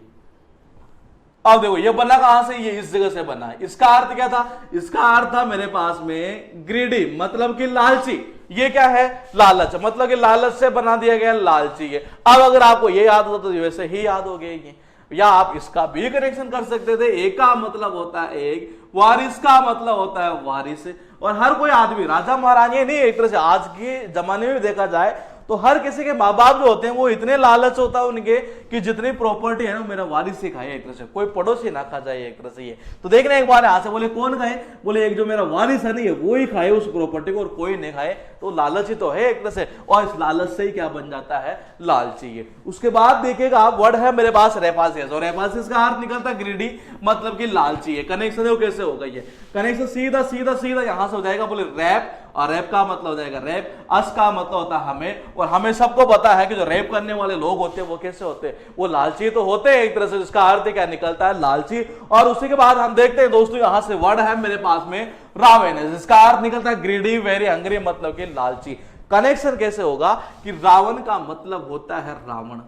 अब देखो ये बना कहां से, ये इस जगह से बना है। इसका अर्थ क्या था, इसका अर्थ था मेरे पास में ग्रीडी, मतलब कि लालची। ये क्या है, लालच, मतलब कि लालच से बना दिया गया लालची है। अब अगर आपको ये याद होता तो वैसे ही याद हो गया, या आप इसका भी कनेक्शन कर सकते थे। एक का मतलब होता है एक, वारिस का मतलब होता है वारिस। और हर कोई आदमी, राजा महारानी नहीं, एक तरह से आज के जमाने में देखा जाए तो हर किसी के माँ बाप जो होते हैं वो इतने लालच होता है उनके कि जितनी प्रॉपर्टी है ना मेरा वारिस से खाए, एक तरह से कोई पड़ोसी ना खा जाए एक तरह से ये। तो देखना एक बार यहां से, बोले कौन खाए, बोले एक जो मेरा वारिस है नहीं वो ही खाए उस प्रॉपर्टी को और कोई नहीं खाए, तो लालच ही तो है एक तरह से। और इस लालच से ही क्या बन जाता है, लालची है। उसके बाद देखिएगा आप, वर्ड है मेरे पास रेफासिस, और रेफासिस का अर्थ निकलता है ग्रीडी, मतलब कि लालची है। कनेक्शन है कैसे होगा, ये कनेक्शन सीधा सीधा सीधा यहां से हो जाएगा, बोले रैप, और रैप का मतलब हो जाएगा रैप, अस का मतलब होता है हमें। और हमें सबको पता है कि जो रैप करने वाले लोग होते हैं वो कैसे होते हैं, वो लालची तो होते हैं एक तरह से, जिसका अर्थ क्या निकलता है लालची। और उसी के बाद हम देखते हैं दोस्तों यहां से वर्ड है मेरे पास में रावण, जिसका अर्थ निकलता है ग्रीडी, वेरी हंग्री, मतलब कि लालची। कनेक्शन कैसे होगा कि रावण का मतलब होता है रावण,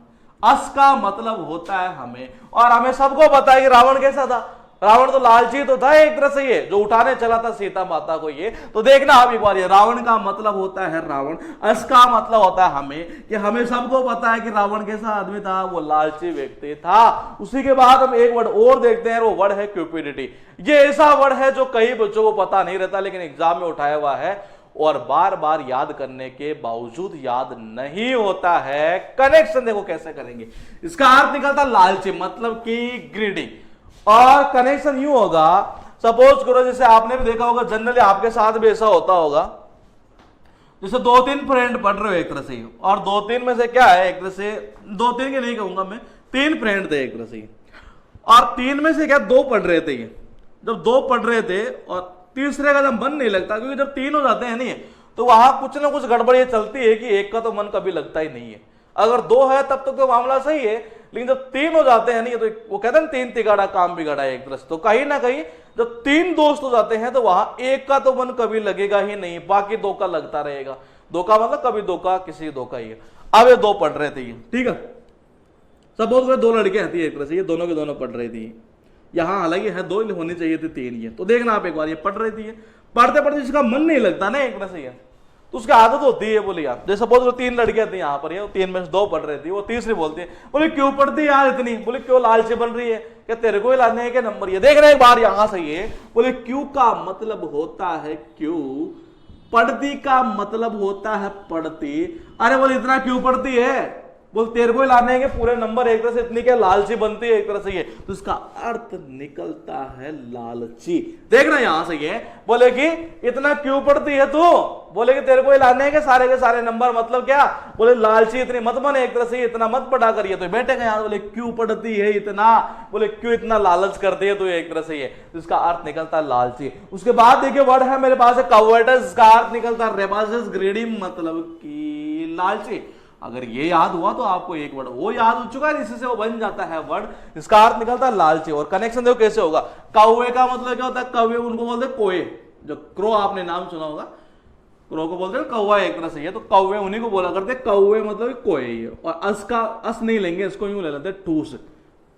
अस का मतलब होता है हमें। और हमें सबको पता है कि रावण कैसा था, रावण तो लालची तो था एक तरह से, ये जो उठाने चला था सीता माता को ये। तो देखना आप एक बार, ये रावण का मतलब होता है रावण, अस का मतलब होता है हमें, कि हमें सबको पता है कि रावण कैसा आदमी था, वो लालची व्यक्ति था। उसी के बाद हम एक वर्ड और देखते हैं, वो वर्ड है क्यूपिडिटी। ये ऐसा वर्ड है जो कई बच्चों को पता नहीं रहता लेकिन एग्जाम में उठाया हुआ है और बार बार याद करने के बावजूद याद नहीं होता है। कनेक्शन देखो कैसे करेंगे, इसका अर्थ निकलता लालची, मतलब कि ग्रीडी। और कनेक्शन यूं होगा, सपोज करो जैसे आपने भी देखा होगा, जनरली आपके साथ भी ऐसा होता होगा, जैसे दो तीन फ्रेंड पढ़ रहे हो एक तरह से, और दो तीन में से क्या है, एक तरह से दो तीन के नहीं कहूंगा मैं, तीन फ्रेंड थे एक तरह से, और तीन में से क्या दो पढ़ रहे थे। जब दो पढ़ रहे थे और तीसरे का जब मन नहीं लगता, क्योंकि जब तीन हो जाते हैं नहीं तो वहां कुछ ना कुछ गड़बड़ी चलती है कि एक का तो मन कभी लगता ही नहीं है। अगर दो है तब तक तो मामला सही है, लेकिन जब तीन हो जाते हैं नहीं तो वो कहते हैं तीन तिगाड़ा काम बिगाड़ा एक तरह से। तो कहीं ना कहीं जब तीन दोस्त हो जाते हैं तो वहां एक का तो मन कभी लगेगा ही नहीं, बाकी दो का लगता रहेगा। दो का मतलब कभी दो का किसी दो का ही है। अब ये दो पढ़ रहे थे, ठीक है, सपोज दो लड़कियां थी एक तरह से, ये दोनों के दोनों पढ़ रही थी। यहाँ हालांकि है दो होनी चाहिए थी तीन, ये तो देखना आप एक बार, ये पढ़ रही थी, पढ़ते पढ़ते जिसका मन नहीं लगता ना एक तरह से, तो उसकी आदत होती है। बोले यार जैसे सपोज तीन लड़कियां थी यहाँ पर, ये तीन में से दो पढ़ रही थी, वो तीसरी बोलती है, बोले क्यों पढ़ती है यार इतनी, बोले क्यों लालची बन रही है, क्या तेरे को ही लाने हैं क्या नंबर। ये देख रहे एक बार यहां से, ये बोले क्यों का मतलब होता है क्यों, पढ़ती का मतलब होता है पढ़ती। अरे बोले इतना क्यों पढ़ती है, बोल तेरे को ही लाने हैं पूरे नंबर, एक तरह से इतनी क्या लालची बनती है एक तरह से ये, तो इसका अर्थ निकलता है लालची। देखना यहां से, ये बोले कि इतना क्यों पढ़ती है तू, बोले कि तेरे को ही लाने हैं के सारे नंबर, मतलब क्या, बोले लालची इतनी मत बने एक तरह से, इतना मत पढ़ा करिए। तो बैठेगा यहां, बोले क्यों पढ़ती है इतना, बोले क्यों इतना लालच करती है तो एक तरह से ये, तो इसका अर्थ निकलता है लालची। उसके बाद देखिए वर्ड है मेरे पास कवर्टस, इसका अर्थ निकलता है रेबासिस, ग्रीडी, मतलब की लालची। अगर ये याद हुआ तो आपको एक वर्ड वो याद हो चुका है, इसी से वो बन जाता है वर्ड। इसका अर्थ निकलता है लालची। और कनेक्शन देखो कैसे होगा। कौवे का मतलब क्या होता है, कौवे उनको बोलते हैं कोए, जो क्रो आपने नाम सुना होगा, क्रो को बोलते हैं कौवा एक तरह से, ये तो कौवे उन्हीं को बोला करते, कौवे मतलब कोए ही है। और अस का अस नहीं लेंगे, इसको यूं ले लेते हैं ठूस,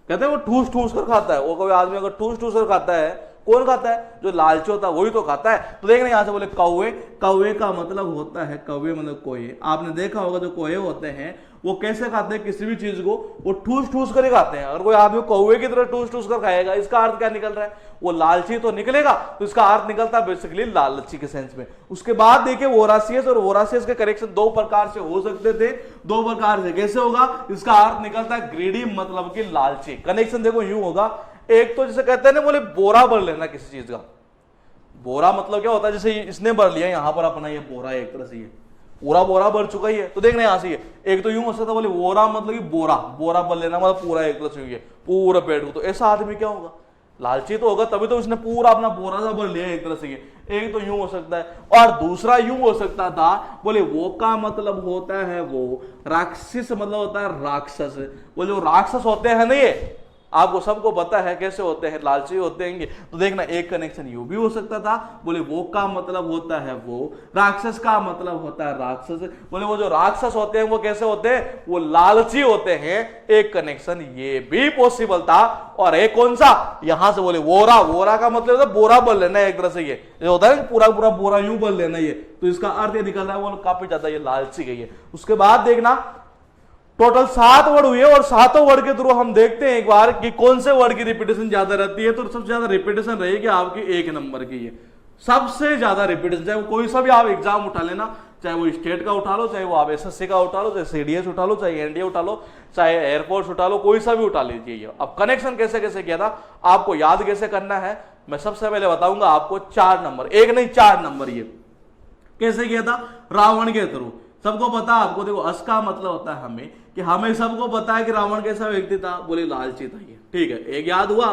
कहते हैं वो ठूस ठूस कर खाता है। वो कोई आदमी अगर ठूस ठूस कर खाता है, कौन खाता है, जो लालची होता है वही तो खाता है। तो देखना यहां से बोले कौवे, कौवे का मतलब होता है, कौवे मतलब कोए। आपने देखा होगा जो कोए होते हैं वो कैसे खाते हैं किसी भी चीज को, वो ठूस ठूस कर ही खाते हैं। अगर कोई आदमी कौवे की तरह ठूस ठूस कर खाएगा, इसका अर्थ क्या निकल रहा है, वो लालची तो निकलेगा, तो इसका अर्थ निकलता है बेसिकली लालची के सेंस में। उसके बाद देखिए वोरासियस, और वोरासियस के करेक्शन दो प्रकार से हो सकते थे, दो प्रकार से। कैसे होगा, इसका अर्थ निकलता है ग्रीडी मतलब कि लालची। कनेक्शन देखो यूं होगा, एक तो जैसे कहते हैं ना बोले बोरा भर लेना किसी चीज का। बोरा मतलब क्या होता है, जैसे इसने भर लिया यहां पर अपना ये बोरा, एक तरह से ये पूरा बोरा भर चुका ही है। तो देखना यहां से ये एक तो यूं हो सकता है बोले बोरा मतलब कि बोरा, बोरा भर लेना मतलब पूरा एक तरह से ये पूरा पेट को। तो ऐसा आदमी क्या होगा, लालची तो होगा, तभी तो उसने पूरा अपना बोरा सा भर लिया एक तरह से ये। एक तो यूं हो सकता है, और दूसरा यूं हो सकता था बोले वो का मतलब होता है वो राक्षस, मतलब होता है राक्षस। बोले वो राक्षस होते हैं ना, ये आपको सबको पता है कैसे होते हैं, लालची होते हैं। तो देखना एक कनेक्शन यू भी हो सकता था, बोले वो का मतलब होता है वो, राक्षस का मतलब होता है राक्षस। बोले वो जो राक्षस होते हैं वो कैसे होते हैं, वो लालची होते हैं। एक कनेक्शन ये भी पॉसिबल था। और एक कौन सा, यहां से बोले वोरा, वोरा का मतलब होता है बोरा भर लेना एक तरह से, ये होता है पूरा पूरा बोरा यूं भर लेना ये। तो इसका अर्थ ये निकल रहा है वो काफी ज्यादा ये लालची गई है। उसके बाद देखना टोटल 7 वर्ड हुए, और 7 वर्ड के थ्रू हम देखते हैं एक बार कि कौन से वर्ड की रिपीटेशन ज्यादा रहती है। तो सबसे ज्यादा रिपीटेशन रहेगी आपकी 1 नंबर की, ये सबसे ज्यादा रिपीटेशन। चाहे कोई सा भी आप एग्जाम उठा लेना, चाहे वो स्टेट का उठा लो, चाहे वो आप एसएससी का उठा लो, चाहे सीडीएस उठा लो, चाहे एनडीए उठा लो, चाहे एयरफोर्स उठा लो, कोई सा भी उठा लीजिए। अब कनेक्शन कैसे कैसे किया था, आपको याद कैसे करना है, मैं सबसे पहले बताऊंगा आपको। 4 नंबर, एक नहीं 4 नंबर, ये कैसे किया था, रावण के थ्रू। सबको पता आपको, देखो अस का मतलब होता है हमें, कि हमें सबको पता है कि रावण कैसा व्यक्ति था, बोले लालची था ये, ठीक है, एक याद हुआ।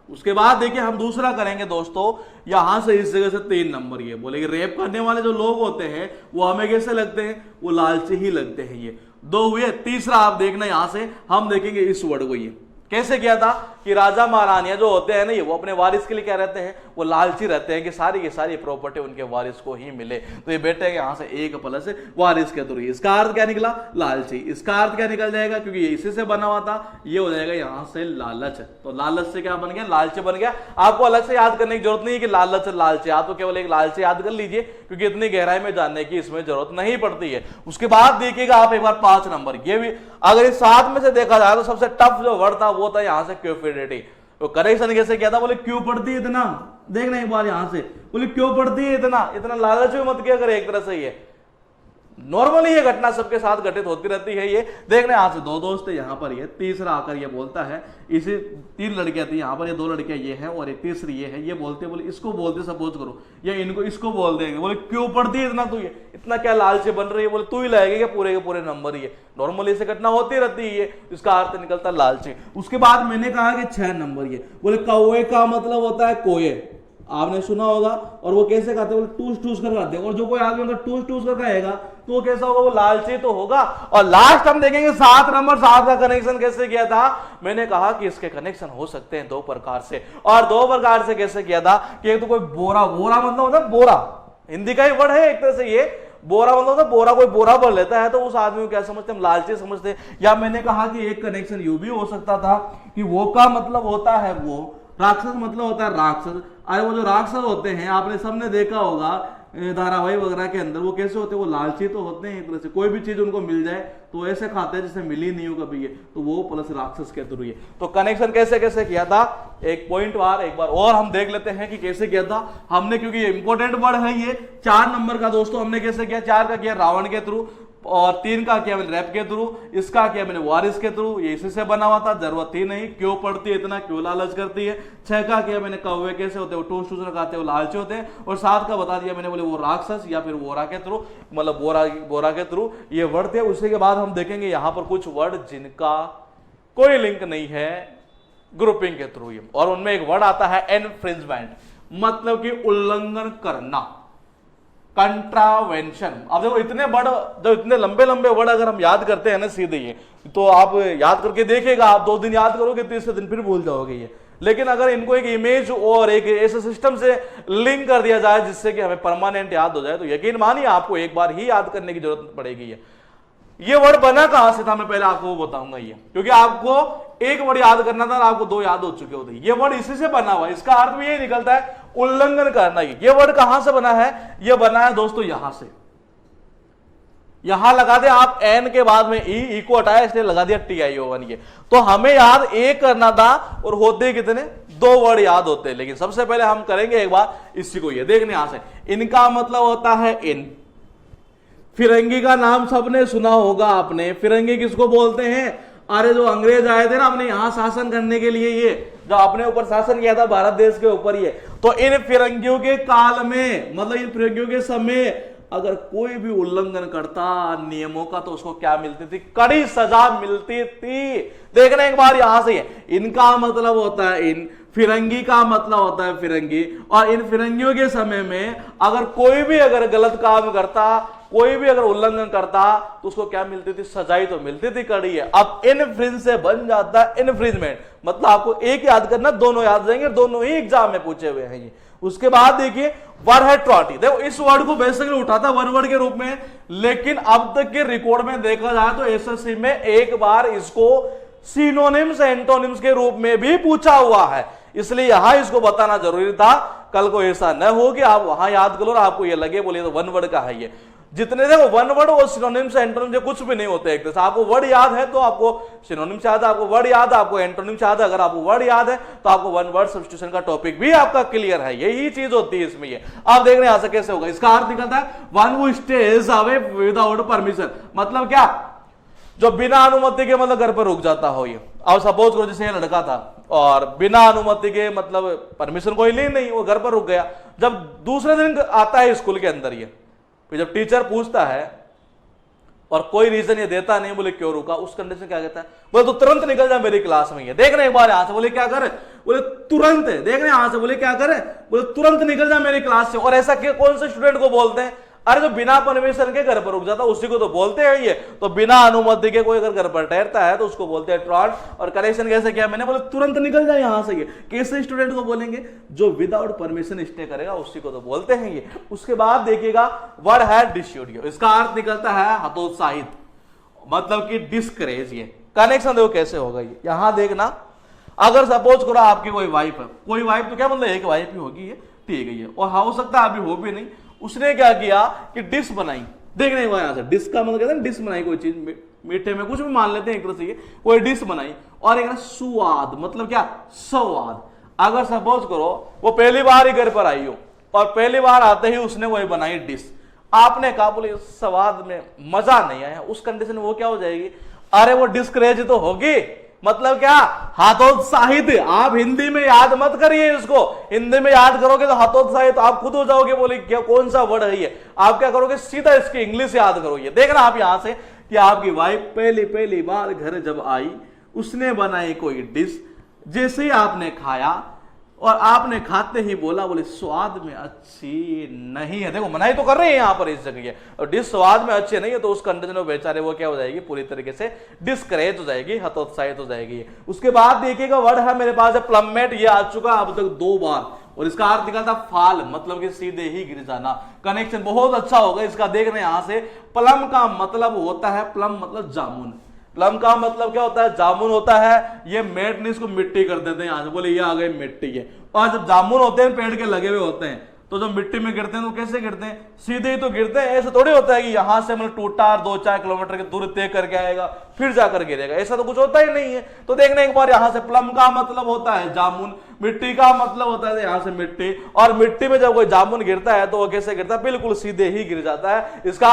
उसके बाद देखिए हम दूसरा करेंगे दोस्तों, यहां से इस जगह से 3 नंबर, ये बोले कि रेप करने वाले जो लोग होते हैं वो हमें कैसे लगते हैं, वो लालची ही लगते हैं। ये 2 हुए। तीसरा आप देखना यहां से हम देखेंगे इस वर्ड को, ये कैसे किया था कि राजा महारानियां जो होते हैं ना, ये वो अपने वारिस के लिए क्या रहते हैं, वो लालची रहते हैं कि सारी की सारी प्रॉपर्टी उनके वारिस को ही मिले। तो ये बेटे यहां से एक प्लस वारिस के थ्रू, इसका अर्थ क्या निकला, लालची। इसका अर्थ क्या निकल जाएगा, क्योंकि ये इसी से बना हुआ था, ये हो जाएगा यहां से लालच। तो लालच से क्या बन गया, लालच बन गया। आपको अलग से याद करने की जरूरत नहीं है कि लालच लालची, आप तो केवल एक लालची याद कर लीजिए, क्योंकि इतनी गहराई में जानने की इसमें जरूरत नहीं पड़ती है। उसके बाद देखिएगा आप एक बार 5 नंबर, ये भी अगर इस 7 में से देखा जाए तो सबसे टफ जो वर्ड था वो था यहां से क्यूपिडिटी। तो करेक्शन कैसे किया था, बोले क्यों पढ़ती है इतना, देखना एक बार यहां से, बोले क्यों पढ़ती है इतना, इतना लालच में मत किया कर। एक तरह से ये नॉर्मली ये घटना सबके साथ घटित होती रहती है। ये देखने यहां से 2 दोस्त है, यहां पर ये तीसरा आकर ये बोलता है, इसे 3 लड़कियां थी यहां पर, ये 2 लड़कियां ये है और एक तीसरी ये है। ये बोलते बोले इसको बोलते सपोज करो, या इनको इसको बोल देंगे, बोले क्यों पढ़ती है इतना, तू ये इतना क्या लालची बन रही है, बोले तू ही लाएगी क्या पूरे के पूरे नंबर। ये नॉर्मली ऐसे घटना होती रहती है, इसका अर्थ निकलता लालची। उसके बाद मैंने कहा कि 6 नंबर, ये बोले कौवे का मतलब होता है कोये, आपने सुना होगा। और वो कैसे खाते हैं, बोले टूस टूस कर खाते हैं। और जो कोई आदमी अगर टूस टूस कर खाएगा तो वो कैसा होगा, वो लालची तो होगा। और लास्ट हम देखेंगे 7 नंबर, 7 का कनेक्शन कैसे किया था। मैंने कहा कि इसके कनेक्शन हो सकते हैं 2 प्रकार से, और 2 प्रकार से कैसे किया था कि एक तो कोई बोरा, बोरा मतलब होता है बोरा, हिंदी का ही वर्ड है एक तरह से। ये बोरा मतलब होता है बोरा, कोई बोरा भर लेता है तो उस आदमी को क्या समझते हैं, लालची समझते हैं। या मैंने कहा कि एक कनेक्शन यू भी हो सकता था कि वो का मतलब होता है वो, राक्षस मतलब होता है राक्षस। अरे वो जो राक्षस होते हैं आपने सबने देखा होगा धारावाहिक वगैरह के अंदर, वो कैसे होते हैं, वो लालची तो होते हैं एक तरह से। कोई भी चीज उनको मिल जाए तो ऐसे खाते हैं जैसे मिली नहीं हो कभी, ये तो वो प्लस राक्षस के थ्रू। तो कनेक्शन कैसे कैसे किया था, एक पॉइंट बार एक बार और हम देख लेते हैं कि कैसे किया था हमने, क्योंकि ये इंपॉर्टेंट वर्ड है। ये 4 नंबर का दोस्तों हमने कैसे किया, 4 का किया रावण के थ्रू, और 3 का किया मैंने रैप के थ्रू, इसका किया मैंने वारिस के थ्रू, ये इसी से बना हुआ था, जरूरत ही नहीं, क्यों पढ़ती है इतना, क्यों लालच करती है। 6 का किया मैंने कौवे कैसे होते हैं, वो टूस टूस खाते हैं, वो लालची होते हैं। और 7 का बता दिया मैंने, बोले वो राक्षस या फिर बोरा के थ्रू, मतलब बोरा के थ्रू ये वर्ड थे। उसके बाद हम देखेंगे यहां पर कुछ वर्ड जिनका कोई लिंक नहीं है ग्रुपिंग के थ्रू, और उनमें एक वर्ड आता है एनफ्रिंजमेंट, मतलब कि उल्लंघन करना। कंट्रावेंशन। अब देखो इतने वर्ड, जो इतने लंबे लंबे वर्ड अगर हम याद करते हैं ना सीधे ये, तो आप याद करके देखिएगा, आप 2 दिन याद करोगे, तीसरे दिन फिर भूल जाओगे ये। लेकिन अगर इनको एक इमेज और एक ऐसे सिस्टम से लिंक कर दिया जाए जिससे कि हमें परमानेंट याद हो जाए, तो यकीन मानिए आपको एक बार ही याद करने की जरूरत पड़ेगी। ये वर्ड बना कहां से था मैं पहले आपको वो बताऊंगा ये, क्योंकि आपको एक वर्ड याद करना था और आपको 2 याद हो चुके होते। ये वर्ड इसी से बना हुआ है, इसका अर्थ भी यही निकलता है उल्लंघन करना। ये वर्ड कहां से बना है? ये बना है दोस्तों यहां से। यहां लगा दे आप एन के बाद में ई को हटाया इसलिए लगा दिया TION। ये तो हमें याद एक करना था और होते कितने? 2 वर्ड याद होते हैं। लेकिन सबसे पहले हम करेंगे एक बार इसी को, ये देखने यहां से, इनका मतलब होता है इन। फिरंगी का नाम सबने सुना होगा आपने। फिरंगी किसको बोलते हैं? अरे जो अंग्रेज आए थे ना अपने यहां शासन करने के लिए, ये जो अपने ऊपर शासन किया था भारत देश के ऊपर, ये तो इन फिरंगियों के काल में, मतलब इन फिरंगियों के समय अगर कोई भी उल्लंघन करता नियमों का तो उसको क्या मिलती थी? कड़ी सजा मिलती थी। देखना एक बार यहां से, इनका मतलब होता है इन, फिरंगी का मतलब होता है फिरंगी, और इन फिरंगियों के समय में अगर कोई भी अगर गलत काम करता, कोई भी अगर उल्लंघन करता तो उसको क्या मिलती थी? सजाई तो मिलती थी कड़ी है। अब इनफ्रिंज से बन जाता है इनफ्रिंजमेंट, मतलब आपको एक याद करना, दोनों याद जाएंगे, दोनों ही एग्जाम में पूछे हुए हैं ये। उसके बाद देखिए वर्ड है ट्रॉटी। देखो इस वर्ड को बेसिकली उठाता वन वर्ड के रूप में, लेकिन अब तक के रिकॉर्ड में देखा जाए तो एसएससी में एक बार इसको सिनोनिम्स एंटोनिम्स के रूप में भी पूछा हुआ है, इसलिए यहां इसको बताना जरूरी था। कल को ऐसा न हो कि आप वहां याद करो और आपको ये लगे बोलिए तो वन वर्ड का है ये। जितने देखो वन वर्ड और सिनोनिम्स एंटोनिम्स कुछ भी नहीं होते एक तरह से। आपको वर्ड याद है तो आपको सिनोनिम्स याद है, आपको वर्ड याद है आपको एंटोनिम्स याद है। अगर आपको वर्ड याद है तो आपको वन वर्ड सब्स्टिट्यूशन का टॉपिक भी आपका क्लियर है। यही चीज होती है इसमें। ये आप देख रहे हैं यहां से कैसे होगा। इसका अर्थ निकलता है one who stays away without permission. मतलब क्या? जो बिना अनुमति के मतलब घर पर रुक जाता हो। ये अब सपोज करो जैसे ये लड़का था और बिना अनुमति के मतलब परमिशन कोई ली नहीं, वो घर पर रुक गया। जब दूसरे दिन आता है स्कूल के अंदर ये, फिर जब टीचर पूछता है और कोई रीजन ये देता नहीं, बोले क्यों रुका, उस कंडीशन क्या कहता है? बोले तो तुरंत निकल जा मेरी क्लास में। ये देख रहे एक बार यहां से, बोले क्या करे? बोले तुरंत। देख रहे यहां से, बोले क्या करे? बोले तुरंत निकल जा मेरी क्लास से। और ऐसा कौन से स्टूडेंट को बोलते हैं? अरे जो बिना परमिशन के घर पर रुक जाता उसी को तो बोलते हैं ये। तो बिना अनुमति के कोई अगर घर पर ठहरता है तो उसको बोलते हैं ट्रॉट। और करेक्शन कैसे किया मैंने? बोले तुरंत निकल जाए यहां से। ये कैसे स्टूडेंट को बोलेंगे? जो विदाउट परमिशन स्टे करेगा उसी को तो बोलते हैं ये। उसके बाद देखिएगा वर्ड है डिस्यूडियो। इसका अर्थ निकलता है हतोत्साहित, मतलब कि डिस्करेज। ये कनेक्शन देखो कैसे होगा ये। यहां देखना, अगर सपोज करो आपकी कोई वाइफ है, कोई वाइफ तो क्या मतलब एक वाइफ ही होगी ये, ठीक है ये, और हो सकता है अभी हो भी नहीं। उसने क्या किया कि डिश बनाई। देख रहे हैं यहां से, डिश का मतलब कहते हैं डिश बनाई, कोई चीज मीठे में कुछ भी मान लेते हैं एक तरह से। कोई डिश बनाई और एक सुआद, मतलब क्या? स्वाद। अगर सपोज करो वो पहली बार ही घर पर आई हो और पहली बार आते ही उसने वही बनाई डिश, आपने कहा बोले स्वाद में मजा नहीं आया, उस कंडीशन में वो क्या हो जाएगी? अरे वो डिस्करेज तो होगी। मतलब क्या? हतोत्साहित। आप हिंदी में याद मत करिए इसको, हिंदी में याद करोगे तो हतोत्साहित आप खुद हो जाओगे। बोले क्या कौन सा वर्ड है ये? आप क्या करोगे? सीधा इसकी इंग्लिश याद करोगे। देखना आप यहां से कि आपकी वाइफ पहली बार घर जब आई, उसने बनाई कोई डिश, जैसे ही आपने खाया और आपने खाते ही बोला, बोले स्वाद में अच्छी नहीं है। देखो मनाही तो कर रहे हैं यहां पर इस जगह, और डिश स्वाद में अच्छी नहीं है, तो उस कंडीशन में बेचारे वो क्या हो जाएगी? पूरी तरीके से डिस्करेज हो जाएगी, हतोत्साहित हो जाएगी। उसके बाद देखिएगा वर्ड है मेरे पास है प्लम्मेट। ये आ चुका अब तक 2 बार, और इसका अर्थ निकलता फाल, मतलब कि सीधे ही गिर जाना। कनेक्शन बहुत अच्छा होगा इसका। देख रहे हैं यहां से, प्लम का मतलब होता है, प्लम मतलब जामुन। प्लम का मतलब क्या होता है? जामुन होता है। ये मेट ने इसको मिट्टी कर देते हैं यहां से, बोले ये आ गई मिट्टी है। और जब जामुन होते हैं पेड़ के लगे हुए होते हैं, तो जब मिट्टी में गिरते हैं तो कैसे गिरते हैं? सीधे ही तो गिरते हैं। ऐसा थोड़ी होता है कि यहां से मतलब टूटा 2-4 किलोमीटर की दूर तय करके आएगा फिर जाकर गिरेगा, ऐसा तो कुछ होता ही नहीं है। तो देखने एक बार यहां से, प्लम का मतलब होता है जामुन, मिट्टी का मतलब होता है यहां से मिट्टी, और मिट्टी में जब कोई जामुन गिरता है तो वो कैसे गिरता है? बिल्कुल सीधे ही गिर जाता है। इसका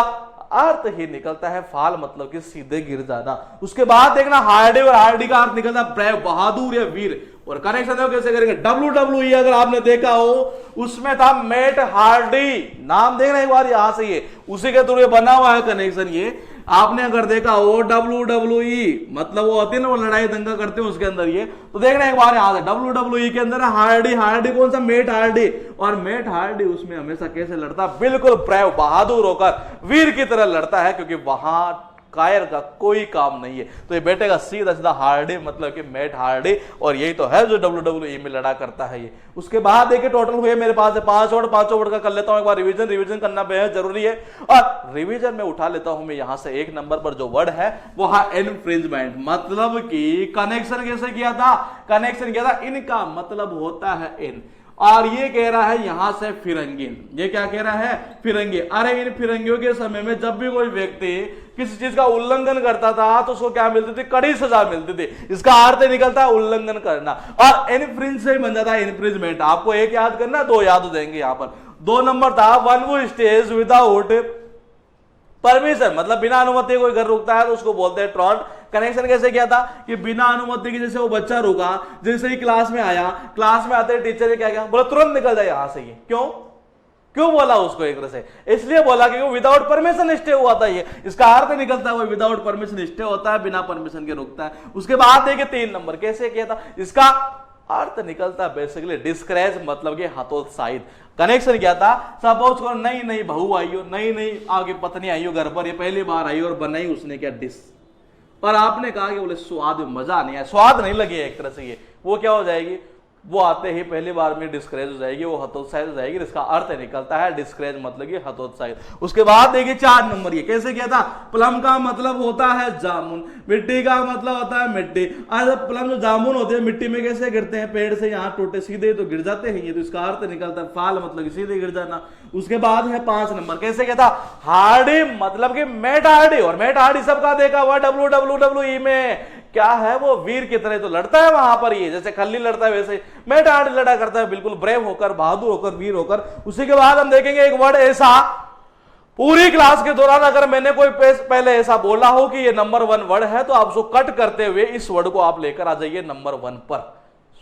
अर्थ ही निकलता है फाल, मतलब कि सीधे गिर जाना। उसके बाद देखना हार्डी, और हार्डी का अर्थ निकलता है ब्रेव, बहादुर या वीर। और कनेक्शन देखो कैसे करेंगे? WWE अगर आपने देखा हो उसमें था मैट हार्डी, नाम देखना एक बार यहां से, ये उसी के थ्रू बना हुआ है कनेक्शन। ये आपने अगर देखा हो WWE, मतलब वो होती है ना, वो लड़ाई दंगा करते हैं उसके अंदर ये, तो देखना एक बार याद है WWE के अंदर हार्डी कौन सा, मेट हार्डी, और मेट हार्डी उसमें हमेशा कैसे लड़ता, बिल्कुल ब्रेव, बहादुर होकर वीर की तरह लड़ता है, क्योंकि वहां कायर का कोई काम नहीं है। तो ये बेटे का सीधा सीधा हार्डी मतलब कि मेट हार्डी, और यही तो है जो WWE में लड़ा करता है ये। उसके बाद देखिए टोटल हुए मेरे पास है 5 वर्ड, 5 वर्ड का कर लेता हूं एक बार रिवीजन करना बेहद जरूरी है। और रिवीजन में उठा लेता हूं मैं यहां से 1 नंबर पर जो वर्ड है वो है इनफ्रिंजमेंट, मतलब कि कनेक्शन कैसे किया था, कनेक्शन किया था, इनका मतलब होता है इन, और ये कह रहा है यहां से फिरंगी, ये क्या कह रहा है, फिरंगी। अरे इन फिरंगियों के समय में जब भी कोई व्यक्ति किसी चीज का उल्लंघन करता था तो उसको क्या मिलती थी, कड़ी सजा मिलती थी। इसका अर्थ निकलता है उल्लंघन करना, और इनफ्रिंज से बन जाता है इनफ्रिंजमेंट। आपको एक याद करना, 2 याद हो जाएंगे यहां पर। 2 नंबर था वन वो स्टेज विदाउट परमिशन, मतलब बिना अनुमति कोई घर रुकता है तो उसको बोलते हैं ट्रॉन्ट। कनेक्शन कैसे किया था कि बिना अनुमति की, जैसे वो बच्चा रुका, जैसे ही क्लास में आया, क्लास में आते टीचर ने क्या किया, बोला तुरंत निकल जाए यहां से। ये क्यों बोला उसको एक तरह से, इसलिए बोला कि वो विदाउट परमिशन स्टे हुआ था। ये इसका अर्थ निकलता है वो विदाउट परमिशन स्टे होता है, बिना परमिशन के रुकता है। उसके बाद देखिए 3 नंबर कैसे किया था, इसका अर्थ निकलता है बेसिकली डिस्करेज, मतलब कि हतोत्साहित। कनेक्शन क्या था, सपोज करो नई बहू आई हो, नई आगे पत्नी आई हो घर पर, ये पहली बार आई और बनाई उसने क्या डिश, और आपने कहा कि बोले स्वाद में मजा नहीं आया, स्वाद नहीं लगी एक तरह से, ये वो क्या हो जाएगी, वो आते ही पहली बार में डिस्करेज हो जाएगी, वो हतोत्साहित हो जाएगी। इसका अर्थ निकलता है डिस्करेज, मतलब कि हतोत्साहित। उसके बाद देखिए 4 नंबर ये कैसे किया था, प्लम का मतलब होता है जामुन, मिट्टी का मतलब होता है मिट्टी। आज प्लम जो जामुन होते हैं मिट्टी में कैसे गिरते हैं, पेड़ से यहाँ टूटे सीधे तो गिर जाते हैं ये, तो इसका अर्थ निकलता है फाल, मतलब सीधे गिर जाना। उसके बाद है 5 नंबर कैसे किया था, हार्डी मतलब कि मेट हार्डी, और मेट हार्डी सबका देखा हुआ WWE में क्या है, वो वीर की तरह तो लड़ता है वहां पर, ये जैसे खल्ली लड़ता है वैसे मेट हार्डी लड़ा करता है, बिल्कुल ब्रेव होकर, बहादुर होकर, वीर होकर। उसी के बाद हम देखेंगे एक वर्ड ऐसा, पूरी क्लास के दौरान अगर मैंने कोई पहले ऐसा बोला हो कि ये नंबर 1 वर्ड है, तो आप उसको कट करते हुए इस वर्ड को आप लेकर आ जाइए नंबर 1 पर।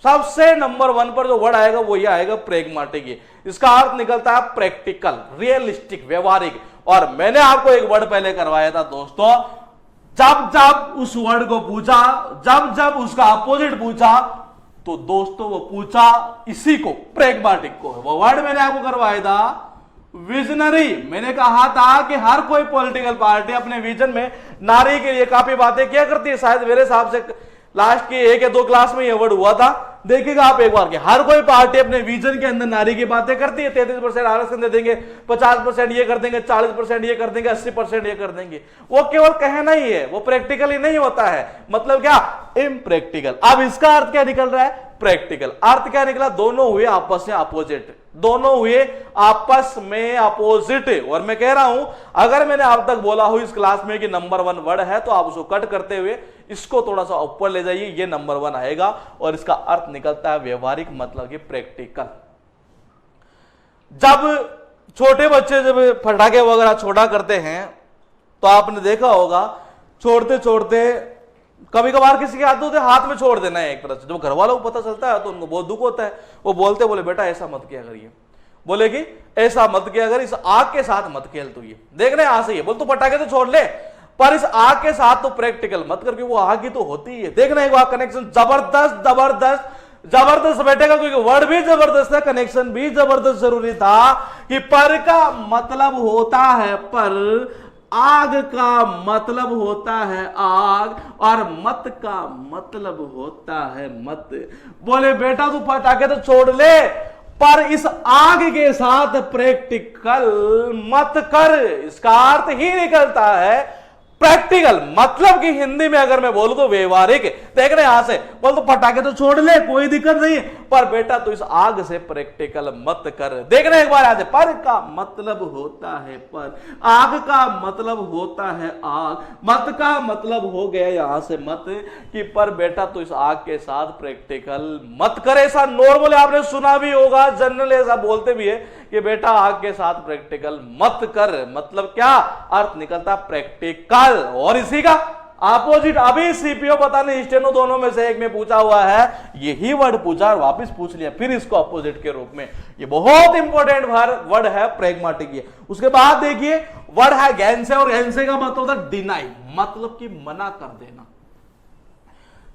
सबसे नंबर 1 पर जो वर्ड आएगा वो ये आएगा प्रेगमाटिक। इसका अर्थ निकलता है प्रैक्टिकल, रियलिस्टिक, व्यवहारिक। और मैंने आपको एक वर्ड पहले करवाया था दोस्तों, जब उस वर्ड को पूछा, जब उसका अपोजिट पूछा, तो दोस्तों वो पूछा इसी को, प्रेगमाटिक को। वो वर्ड मैंने आपको करवाया था विजनरी। मैंने कहा था कि हर कोई पॉलिटिकल पार्टी अपने विजन में नारी के लिए काफी बातें क्या करती है, शायद मेरे हिसाब से लास्ट की 1 या 2 क्लास में यह वर्ड हुआ था, देखिएगा आप एक बार के, हर कोई पार्टी अपने विजन के अंदर नारी की बातें करती है। 33% आरक्षण दे देंगे, 50% ये कर देंगे, 40% ये कर देंगे, 80% ये कर देंगे। वो केवल कहना ही है, वो प्रैक्टिकली नहीं होता है। मतलब क्या, इम्प्रैक्टिकल। अब इसका अर्थ क्या निकल रहा है, प्रैक्टिकल। अर्थ क्या निकला, दोनों हुए आपस में अपोजिट, दोनों हुए आपस में अपोजिट। और मैं कह रहा हूं अगर मैंने अब तक बोला हो इस क्लास में कि नंबर 1 वर्ड है, तो आप उसको कट करते हुए इसको थोड़ा सा ऊपर ले जाइए, ये नंबर 1 आएगा, और इसका अर्थ निकलता है व्यवहारिक, मतलब कि प्रैक्टिकल। जब छोटे बच्चे जब पटाखे वगैरह छोड़ा करते हैं तो आपने देखा होगा, छोड़ते छोड़ते कभी कभार किसी की आदत होती है हाथ में छोड़ देना है एक तरह से। जब घर वालों को पता चलता है तो उनको बहुत दुख होता है, वो बोलते बोले बेटा ऐसा मत किया करिए, बोले कि ऐसा मत किया अगर इस आग के साथ मत खेल, तू ये देखना यहां से, ये बोल तू पटाखे तो छोड़ ले पर इस आग के साथ तो प्रैक्टिकल मत करके, वो आग ही तो होती है। देखना एक बार कनेक्शन जबरदस्त जबरदस्त जबरदस्त बैठेगा, क्योंकि वर्ड भी जबरदस्त है, कनेक्शन भी जबरदस्त जरूरी था कि पर का मतलब होता है पर, आग का मतलब होता है आग, और मत का मतलब होता है मत। बोले बेटा तू पटाखे तो छोड़ ले पर इस आग के साथ प्रैक्टिकल मत कर। इसका अर्थ ही निकलता है प्रैक्टिकल, मतलब कि हिंदी में अगर मैं बोलूं तो व्यवहारिक। देख रहे यहां से बोल तो पटाखे तो छोड़ ले, कोई दिक्कत नहीं, पर बेटा तो इस आग से प्रैक्टिकल मत कर। देख रहे एक बार यहां से, पर का मतलब होता है पर, आग का मतलब होता है आग, मत का मतलब हो गया यहां से मत, कि पर बेटा तो इस आग के साथ प्रैक्टिकल मत कर। ऐसा नॉर्मली आपने सुना भी होगा, जनरल ऐसा बोलते भी है कि बेटा आग के साथ प्रैक्टिकल मत कर। मतलब क्या अर्थ निकलता प्रैक्टिकल। और इसी का अपोजिट अभी सीपीओ पता नहीं स्टेनो दोनों में से एक में पूछा हुआ है, यही वर्ड पूछा और वापस पूछ लिया फिर इसको अपोजिट के रूप में। ये बहुत इंपॉर्टेंट वर्ड है, प्रेगमाटिक। उसके बाद देखिए वर्ड है गैंसे, और गैंसे का मतलब होता है डिनाई, मतलब कि मना कर देना।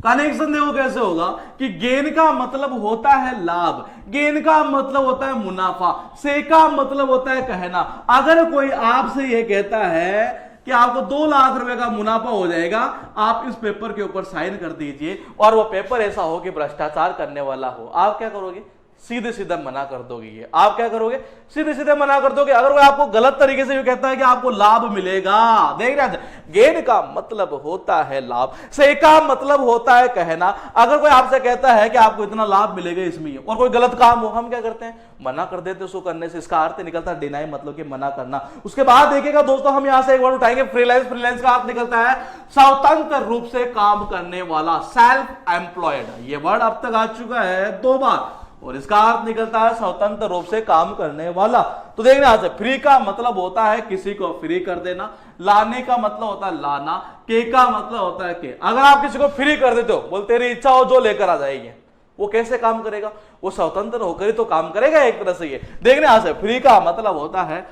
कनेक्शन देखो कैसे होगा कि गेन का मतलब होता है लाभ, गेन का मतलब होता है मुनाफा, से का मतलब होता है कहना। अगर कोई आपसे ये कहता है कि आपको 2 लाख रुपए का मुनाफा हो जाएगा, आप इस पेपर के ऊपर साइन कर दीजिए, और वो पेपर ऐसा हो कि भ्रष्टाचार करने वाला हो, आप क्या करोगे? सीधे सीधे मना कर दोगे। ये आप क्या करोगे? सीधे सीधे मना कर दोगे। अगर वो आपको गलत तरीके से ये कहता है कि आपको लाभ मिलेगा, देख रहे हैं, गेन का मतलब होता है लाभ, से का मतलब होता है कहना। अगर कोई आपसे कहता है कि आपको इतना लाभ मिलेगा इसमें, और कोई गलत काम हो, हम क्या करते हैं? मना कर देते उसको करने से। इसका अर्थ निकलता है डिनाई, मतलब कि मना करना। उसके बाद देखिएगा दोस्तों, हम यहां से एक बार उठाएंगे फ्रीलांस। फ्रीलांस का अर्थ निकलता है स्वतंत्र रूप से काम करने वाला, सेल्फ एम्प्लॉयड। ये वर्ड अब तक आ चुका है 2 बार, और इसका अर्थ निकलता है स्वतंत्र रूप से काम करने वाला। तो देखना यहां से, फ्री का मतलब होता है किसी को फ्री कर देना, लाने का मतलब होता है लाना, के का मतलब होता है के। अगर आप किसी को फ्री कर देते हो, बोल तेरी इच्छा हो जो लेकर आ जाएगी, वो कैसे काम करेगा? वो स्वतंत्र होकर ही तो काम करेगा एक तरह से। ये देखने यहां से, फ्री का मतलब होता है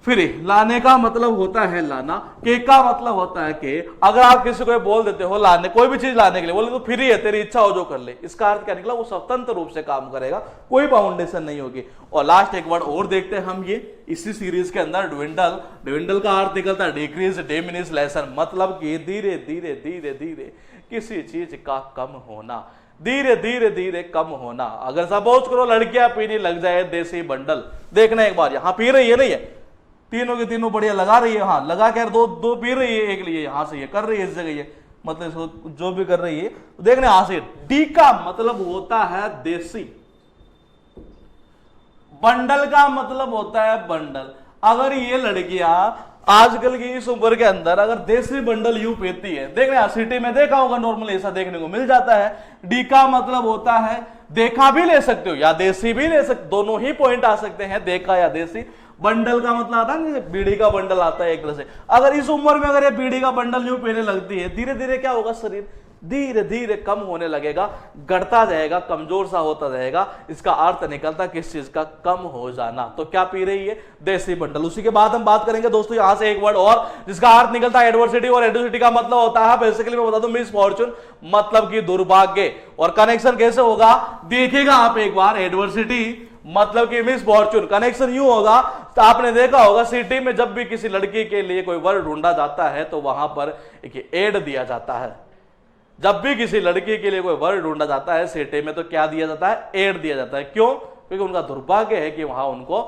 फ्री, लाने का मतलब होता है लाना, के का मतलब होता है के। अगर आप किसी को बोल देते हो लाने, कोई भी चीज लाने के लिए बोले तो फ्री है, तेरी इच्छा हो जो कर ले, इसका अर्थ क्या निकला? वो स्वतंत्र रूप से काम करेगा, कोई बाउंडेशन नहीं होगी। और लास्ट एक वर्ड और देखते हैं हम, ये इसी सीरीज के अंदर, ड्विंडल। ड्विंडल का अर्थ निकलता है डिक्रीज, डिमिनिश, लेसन, मतलब कि धीरे धीरे धीरे धीरे किसी चीज का कम होना, धीरे धीरे धीरे कम होना। अगर सपोज करो लड़कियां पीने लग जाए देसी बंडल, देखना एक बार, यहां पी रही है, नहीं है, तीनों के तीनों बढ़िया लगा रही है, हाँ लगा कर दो पी रही है, एक लिए यहां से ये कर रही है, इस जगह ये, मतलब इसको जो भी कर रही है। तो देखने यहां से, डी का मतलब होता है देसी, बंडल का मतलब होता है बंडल। अगर ये लड़कियां आजकल की इस उम्र के अंदर अगर देसी बंडल यूं पीती है, देख रहे हैं सिटी में देखा होगा, नॉर्मली ऐसा देखने को मिल जाता है। डी का मतलब होता है देखा भी ले सकते हो या देसी भी ले सकते, दोनों ही पॉइंट आ सकते हैं, देखा या देसी। बंडल का मतलब आता है बीड़ी का बंडल आता है एक तरह से। अगर इस उम्र में अगर ये बीड़ी का बंडल यूं पीने लगती है, धीरे धीरे क्या होगा? शरीर धीरे धीरे कम होने लगेगा, गड़ता जाएगा, कमजोर सा होता जाएगा। इसका अर्थ निकलता किस चीज का? कम हो जाना। तो क्या पी रही है? देसी बंडल। उसी के बाद हम बात करेंगे दोस्तों यहां से एक वर्ड और, जिसका अर्थ निकलता है एडवर्सिटी, और एडवर्सिटी का मतलब होता है, बेसिकली मैं बता दूं, मिस फॉर्चून, मतलब कि दुर्भाग्य। और कनेक्शन कैसे होगा देखिएगा आप एक बार, एडवर्सिटी मतलब कि मिस फॉर्चून, कनेक्शन यूं होगा, तो आपने देखा होगा सिटी में जब भी किसी लड़की के लिए कोई वर ढूंढा जाता है तो वहां पर एक एड दिया जाता है। जब भी किसी लड़की के लिए कोई वर ढूंढा जाता है सिटी में तो क्या दिया जाता है? एड दिया जाता है। क्यों? क्योंकि उनका दुर्भाग्य है कि वहां उनको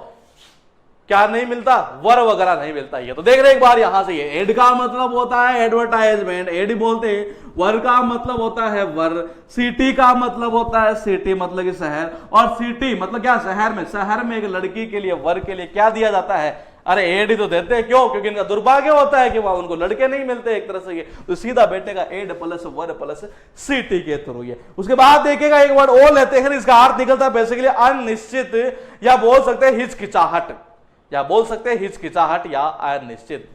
क्या नहीं मिलता? वर वगैरह नहीं मिलता। ये तो देख रहे एक बार यहां से, ये एड का मतलब होता है एडवर्टाइजमेंट, एड बोलते हैं। वर का मतलब होता है वर, सिटी का मतलब होता है सिटी मतलब कि शहर, और सिटी मतलब क्या? शहर में। शहर में एक लड़की के लिए, वर के लिए क्या दिया जाता है? अरे एड ही तो देते हैं। क्यों? क्योंकि इनका दुर्भाग्य होता है कि वहां उनको लड़के नहीं मिलते एक तरह से। ये तो सीधा बैठेगा एड प्लस वर प्लस सिटी के थ्रू। ये उसके बाद देखेगा एक वर्ड और लेते हैं, इसका अर्थ निकलता है बेसिकली अनिश्चित, या बोल सकते हैं हिचकिचाहट, या बोल सकते हैं हिचकिचाहट या अनिश्चित।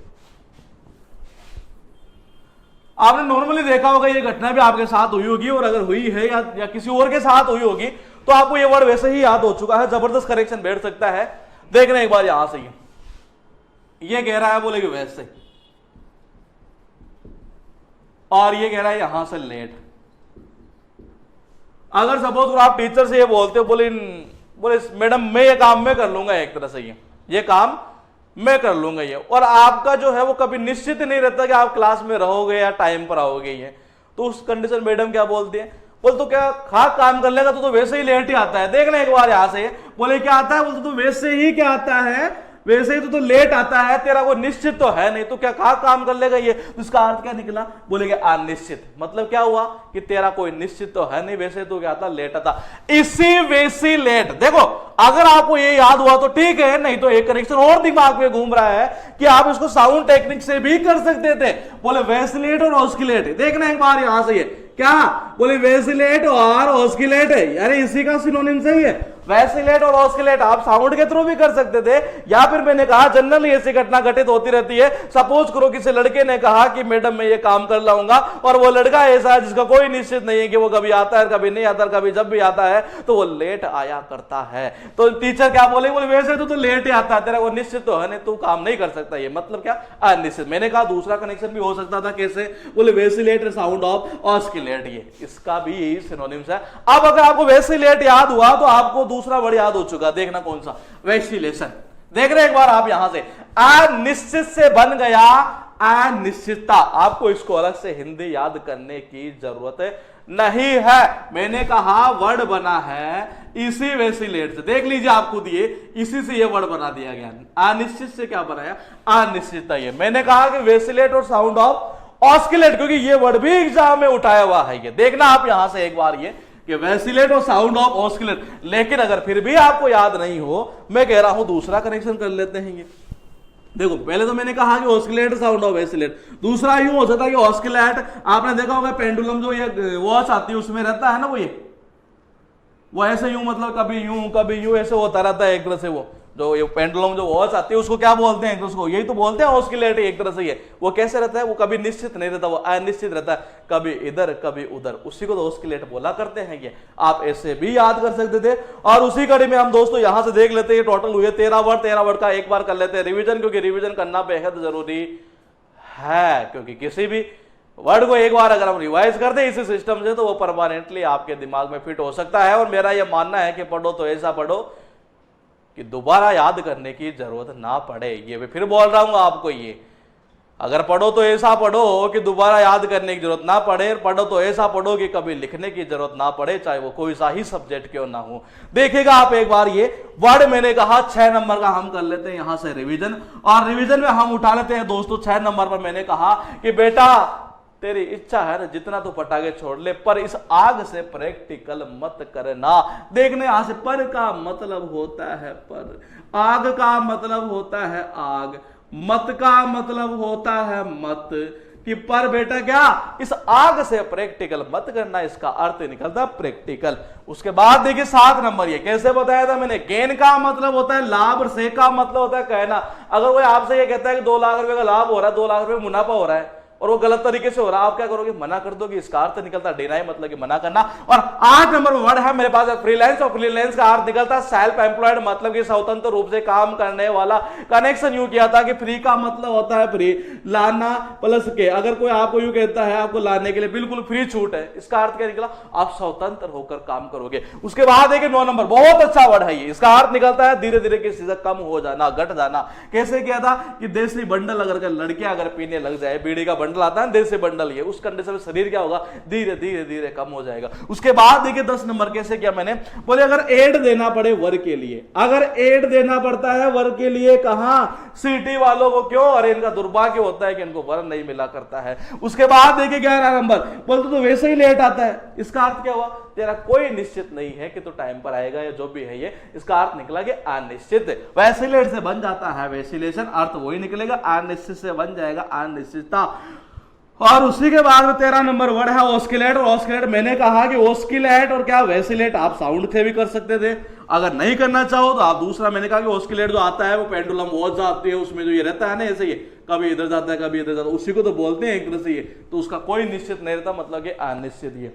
आपने नॉर्मली देखा होगा ये घटना भी आपके साथ हुई होगी, और अगर हुई है या किसी और के साथ हुई होगी तो आपको ये वर्ड वैसे ही याद हो चुका है। जबरदस्त करेक्शन बैठ सकता है। देखना एक बार यहां से, ये कह रहा है बोले कि वैसे, और ये कह रहा है यहां से लेट। अगर सपोज आप टीचर से ये बोलते हो, बोले मैडम मैं ये काम मैं कर लूंगा, एक तरह से ये काम मैं कर लूंगा ये, और आपका जो है वो कभी निश्चित नहीं रहता कि आप क्लास में रहोगे या टाइम पर आओगे ये, तो उस कंडीशन मैडम क्या बोलती है? बोल तो क्या खाक काम कर लेगा तो वैसे ही लेट ही आता है। देखना एक बार यहां से, बोले क्या आता है? बोलते तो वैसे ही क्या आता है? वैसे ही तो लेट आता है, तेरा कोई निश्चित तो है नहीं, तो क्या खाक काम कर लेगा ये? तो इसका अर्थ क्या निकला? बोलेगे अनिश्चित। मतलब क्या हुआ कि तेरा कोई निश्चित तो है नहीं, वैसे तो क्या था? लेट आता। इसी वैसी लेट। देखो अगर आपको ये याद हुआ तो ठीक है, नहीं तो एक कनेक्शन और दिमाग में घूम रहा है कि आप इसको साउंड टेक्निक से भी कर सकते थे। बोले वैसलेट और ऑस्किलेट। देखना एक बार यहां से, ये क्या बोले वेसिलेट और ऑस्किलेट है, यार इसी का सिनोनिम सही है, वेसिलेट और ऑस्किलेट। आप साउंड के थ्रू भी कर सकते थे, या फिर मैंने कहा जनरली ऐसी घटना घटित होती रहती है। सपोज करो किसी लड़के ने कहा कि मैडम मैं ये काम कर लाऊंगा, और वो लड़का ऐसा है जिसका कोई निश्चित नहीं है कि वो कभी आता है कभी नहीं आता, कभी जब भी आता है तो वो लेट आया करता है। तो टीचर क्या बोले, बोले वैसे तो लेट ही आता है, तेरा वो निश्चित तो है नहीं, तू काम नहीं कर सकता। ये मतलब क्या, अनिश्चित। मैंने कहा दूसरा कनेक्शन भी हो सकता था, कैसे, बोले वेसिलेट साउंड ऑफ ऑस्किलेट, ये इसका भी यही सिनोनिम्स है। अब अगर आपको वेसिलेट याद हुआ तो आपको दूसरा वर्ड याद हो चुका, देखना कौन सा, वेसिलेशन। देख रहे एक बार आप यहां से, अनिश्चित से बन गया अनिश्चितता। आपको इसको अलग से हिंदी याद करने की जरूरत नहीं है। मैंने कहा वर्ड बना है इसी वेसिलेट से, देख लीजिए आप खुद, ये इसी से ये वर्ड बना दिया गया। अनिश्चित से क्या बनाया, अनिश्चितता। ये मैंने कहा कि वेसिलेट और साउंड ऑफ ऑस्किलेट, क्योंकि ये वर्ड भी एग्जाम में उठाया हुआ है। ये देखना आप यहां से एक बार, ये कि वेसिलेट और साउंड ऑफ ऑस्किलेट। लेकिन अगर फिर भी आपको याद नहीं हो, मैं कह रहा हूं दूसरा कनेक्शन कर लेते हैं। ये देखो, पहले तो मैंने कहा कि ऑस्किलेट साउंड ऑफ वेसिलेट, दूसरा यूं हो सकता है कि ऑस्किलेट, आपने देखा होगा पेंडुलम जो ये वॉच आती है उसमें रहता है ना, वो ऐसे यूं, मतलब कभी यूं ऐसे होता रहता है एक तरह से। वो जो ये पेंडुलम जो वॉच आती है उसको क्या बोलते हैं, उसको यही तो बोलते हैं ऑस्किलेट एक तरह से। ये वो कैसे रहता है, वो कभी निश्चित नहीं रहता, वो अनिश्चित रहता है, कभी इधर कभी उधर, उसी को तो ऑस्किलेट बोला करते हैं। ये आप ऐसे भी याद कर सकते थे। और उसी कड़ी में हम दोस्तों यहां से देख लेते हैं, टोटल हुए 13 वर्ड का एक बार कर लेते हैं रिवीजन, क्योंकि रिवीजन करना बेहद जरूरी है। क्योंकि किसी भी वर्ड को एक बार अगर हम रिवाइज कर दे इसी सिस्टम से, तो वो परमानेंटली आपके दिमाग में फिट हो सकता है। और मेरा यह मानना है कि पढ़ो तो ऐसा पढ़ो कि दोबारा याद करने की जरूरत ना पड़े। ये मैं फिर बोल रहा हूं आपको, ये अगर पढ़ो तो ऐसा पढ़ो कि दोबारा याद करने की जरूरत ना पड़े, पढ़ो तो ऐसा पढ़ो कि कभी लिखने की जरूरत ना पड़े, चाहे वो कोई सा ही सब्जेक्ट क्यों ना हो। देखिएगा आप एक बार, ये वर्ड मैंने कहा 6 नंबर का हम कर लेते हैं यहां से रिवीजन। और रिवीजन में हम उठा लेते हैं दोस्तों 6 नंबर पर मैंने कहा कि बेटा तेरी इच्छा है ना जितना तो पटाखे छोड़ ले, पर इस आग से प्रैक्टिकल मत करना। देखने यहां से, पर का मतलब होता है पर, आग का मतलब होता है आग, मत का मतलब होता है मत, कि पर बेटा क्या, इस आग से प्रैक्टिकल मत करना, इसका अर्थ निकलता प्रैक्टिकल। उसके बाद देखिए 7 नंबर, ये कैसे बताया था मैंने, गेन का मतलब होता है लाभ, से का मतलब होता है कहना। अगर कोई आपसे ये कहता है कि 2 लाख रुपए का लाभ हो रहा है, 2 लाख रुपए मुनाफा हो रहा है, और वो गलत तरीके से हो रहा है, आप क्या करोगे, मना कर दोगे। इसका अर्थ निकलता डिनाई, मतलब कि मना करना। और 8 नंबर वर्ड है मेरे पास फ्रीलांस, और फ्रीलांस का अर्थ निकलता सेल्फ एम्प्लॉयड, मतलब कि स्वतंत्र रूप से काम करने वाला। कनेक्शन यूं किया था कि फ्री का मतलब होता है फ्री, लाना प्लस के। अगर कोई आपको यूं कहता है आपको लाने के लिए बिल्कुल फ्री छूट है, इसका अर्थ क्या निकला, आप स्वतंत्र होकर काम करोगे। उसके बाद देखिए 9 नंबर, बहुत अच्छा वर्ड है ये, इसका अर्थ निकलता है धीरे धीरे किसी से कम हो जाना, घट जाना। कैसे किया था कि देसी बंडल अगर लड़कियां अगर पीने लग जाए, बीड़ी का बंडल आता है देसी बंडल, ये उस कंडीशन में शरीर क्या होगा, धीरे धीरे धीरे कम हो जाएगा। उसके बाद देखिए 10 नंबर कैसे किया मैंने, बोले अगर एड देना पड़े वर के लिए, अगर एड देना पड़ता है वर के लिए, कहां, सिटी वालों को। क्यों, अरे इनका दुर्भाग्य होता है कि इनको वर नहीं मिला करता है। उसके बाद देखिए 11 नंबर, बोलते तो वैसे ही लेट आता है, इसका अर्थ क्या हुआ, तेरा कोई निश्चित नहीं है कि तो टाइम पर आएगा या जो भी है ये, इसका अर्थ निकला कि अनिश्चित। वैसिलेट से बन जाता है वैसिलेशन, अर्थ वही निकलेगा, अनिश्चित से बन जाएगा अनिश्चितता। और उसी के बाद में 13 नंबर वर्ड है ऑस्किलेट। और ऑस्किलेट मैंने कहा कि ऑस्किलेट और क्या वैसिलेट आप साउंड थे भी कर सकते थे, अगर नहीं करना चाहो तो आप दूसरा, मैंने कहा कि ऑस्किलेट जो आता है वो पेंडुलम वॉच आती है, उसमें जो ये रहता है ना ऐसे, ये कभी इधर जाता है कभी इधर जाता है, उसी को तो बोलते हैं एक तरह से ये, तो उसका कोई निश्चित नहीं रहता, मतलब कि अनिश्चित ये।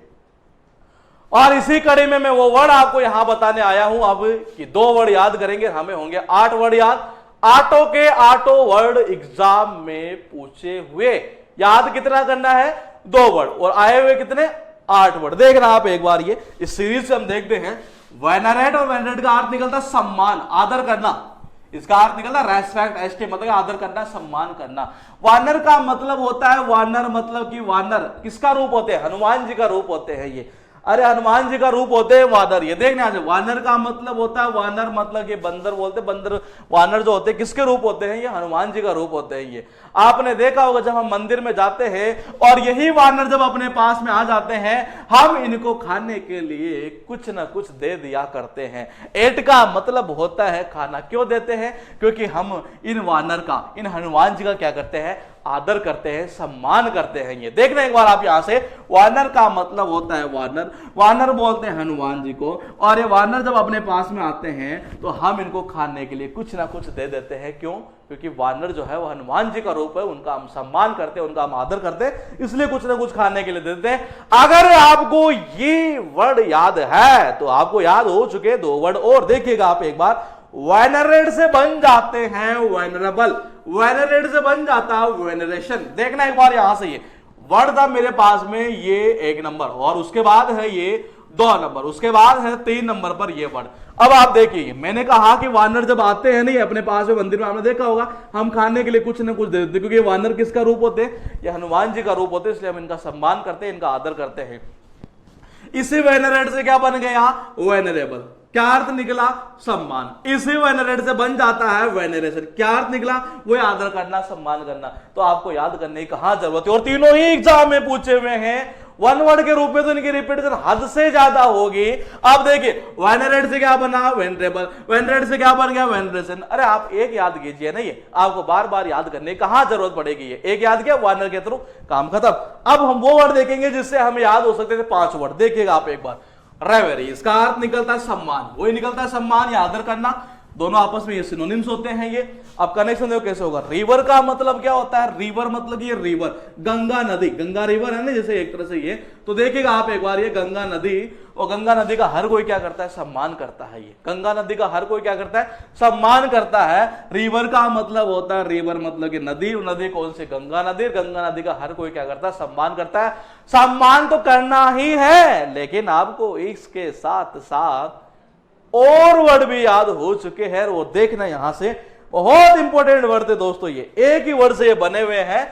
और इसी कड़ी में मैं वो वर्ड आपको यहां बताने आया हूं अब, कि 2 वर्ड याद करेंगे, हमें होंगे 8 वर्ड याद। आठों के 8 वर्ड एग्जाम में पूछे हुए, याद कितना करना है, 2 वर्ड, और आए हुए कितने, 8 वर्ड। देख रहा आप एक बार, ये इस सीरीज से हम देखते हैं, वेनरेट और वेनरेट का अर्थ निकलता सम्मान, आदर करना, इसका अर्थ निकलता रेस्पेक्ट, एस्टीम मतलब आदर करना, सम्मान करना। वानर का मतलब होता है, वानर मतलब कि वानर किसका रूप होते हैं, हनुमान जी का रूप होते हैं ये, अरे हनुमान जी का रूप होते हैं वानर। ये देखने आज वानर का मतलब होता है, वानर मतलब कि बंदर बोलते, बंदर वानर जो होते हैं किसके रूप होते हैं, ये हनुमान जी का रूप होते हैं। ये आपने देखा होगा जब हम मंदिर में जाते हैं और यही वानर जब अपने पास में आ जाते हैं, हम इनको खाने के लिए कुछ ना कुछ दे दिया करते हैं। एट का मतलब होता है खाना। क्यों देते हैं, क्योंकि हम इन वानर का, इन हनुमान जी का क्या करते हैं, आदर करते हैं, सम्मान करते हैं। ये देखना एक बार आप यहां से, वानर का मतलब होता है वानर, वानर बोलते हैं हनुमान जी को। और ये वानर जब अपने पास में आते हैं तो हम इनको खाने के लिए कुछ ना कुछ दे देते हैं। क्यों? क्योंकि वानर जो है वो हनुमान जी का रूप है, उनका हम सम्मान करते हैं, उनका हम आदर करते हैं, इसलिए कुछ ना कुछ खाने के लिए दे देते हैं। अगर आपको ये वर्ड याद है तो आपको याद हो चुके दो वर्ड और, देखिएगा आप एक बार। वेनरेट से बन जाते हैं वेनरेबल, वेनरेट से बन जाता है वेनरेशन। देखना एक बार यहां से, ये वर्ड था मेरे पास में ये 1 नंबर, और उसके बाद है ये 2 नंबर, उसके बाद है 3 नंबर पर ये वर्ड। अब आप देखिए, मैंने कहा कि वानर जब आते हैं नहीं अपने पास में मंदिर में, आपने देखा होगा हम खाने के लिए कुछ ना कुछ दे देते, क्योंकि वानर किसका रूप होते हैं? ये हनुमान जी का रूप होते हैं, इसलिए हम इनका सम्मान करते हैं, इनका आदर करते हैं। इसी वेनरेट से क्या बन गया? वेनरेबल। क्या अर्थ निकला? सम्मान। इसी वेनरेट से बन जाता है वेनरेशन। क्या अर्थ निकला? वो आदर करना, सम्मान करना। तो आपको याद करने की कहां जरूरत है, और तीनों ही एग्जाम में पूछे हुए हैं। वन वर्ड के रूप में तो इनकी रिपीटेशन हद से ज्यादा होगी। अब देखिए, वेनरेट से क्या बना? वेनरेबल। वेनरेट से क्या बन गया? वेनरेशन। अरे आप एक याद कीजिए ना, ये आपको बार बार याद करने की कहां जरूरत पड़ेगी? ये एक याद किया, वानर के थ्रू काम खत्म। अब हम वो वर्ड देखेंगे जिससे हमें याद हो सकते थे 5 वर्ड। देखिएगा आप एक बार। रेवरी, इसका अर्थ निकलता है सम्मान, वही निकलता है सम्मान या आदर करना, दोनों आपस में ये सिनोनिम्स होते हैं। ये अब कनेक्शन देखो कैसे होगा। रिवर का मतलब क्या होता है? रिवर मतलब ये रिवर, गंगा नदी, गंगा रिवर है ना, जैसे एक तरह से ये। तो देखिएगा आप एक बार, ये गंगा नदी, और गंगा नदी का हर कोई क्या करता है? सम्मान करता है। ये गंगा नदी का हर कोई क्या करता है? सम्मान करता है। रिवर का मतलब होता है, रिवर मतलब कि नदी, नदी कौन सी? गंगा नदी। गंगा नदी का हर कोई क्या करता है? सम्मान करता है। सम्मान तो करना ही है, लेकिन आपको इसके साथ साथ और वर्ड भी याद हो चुके हैं, वो देखना यहां से। बहुत इंपॉर्टेंट वर्ड थे दोस्तों, ये एक ही वर्ड से ये बने हुए हैं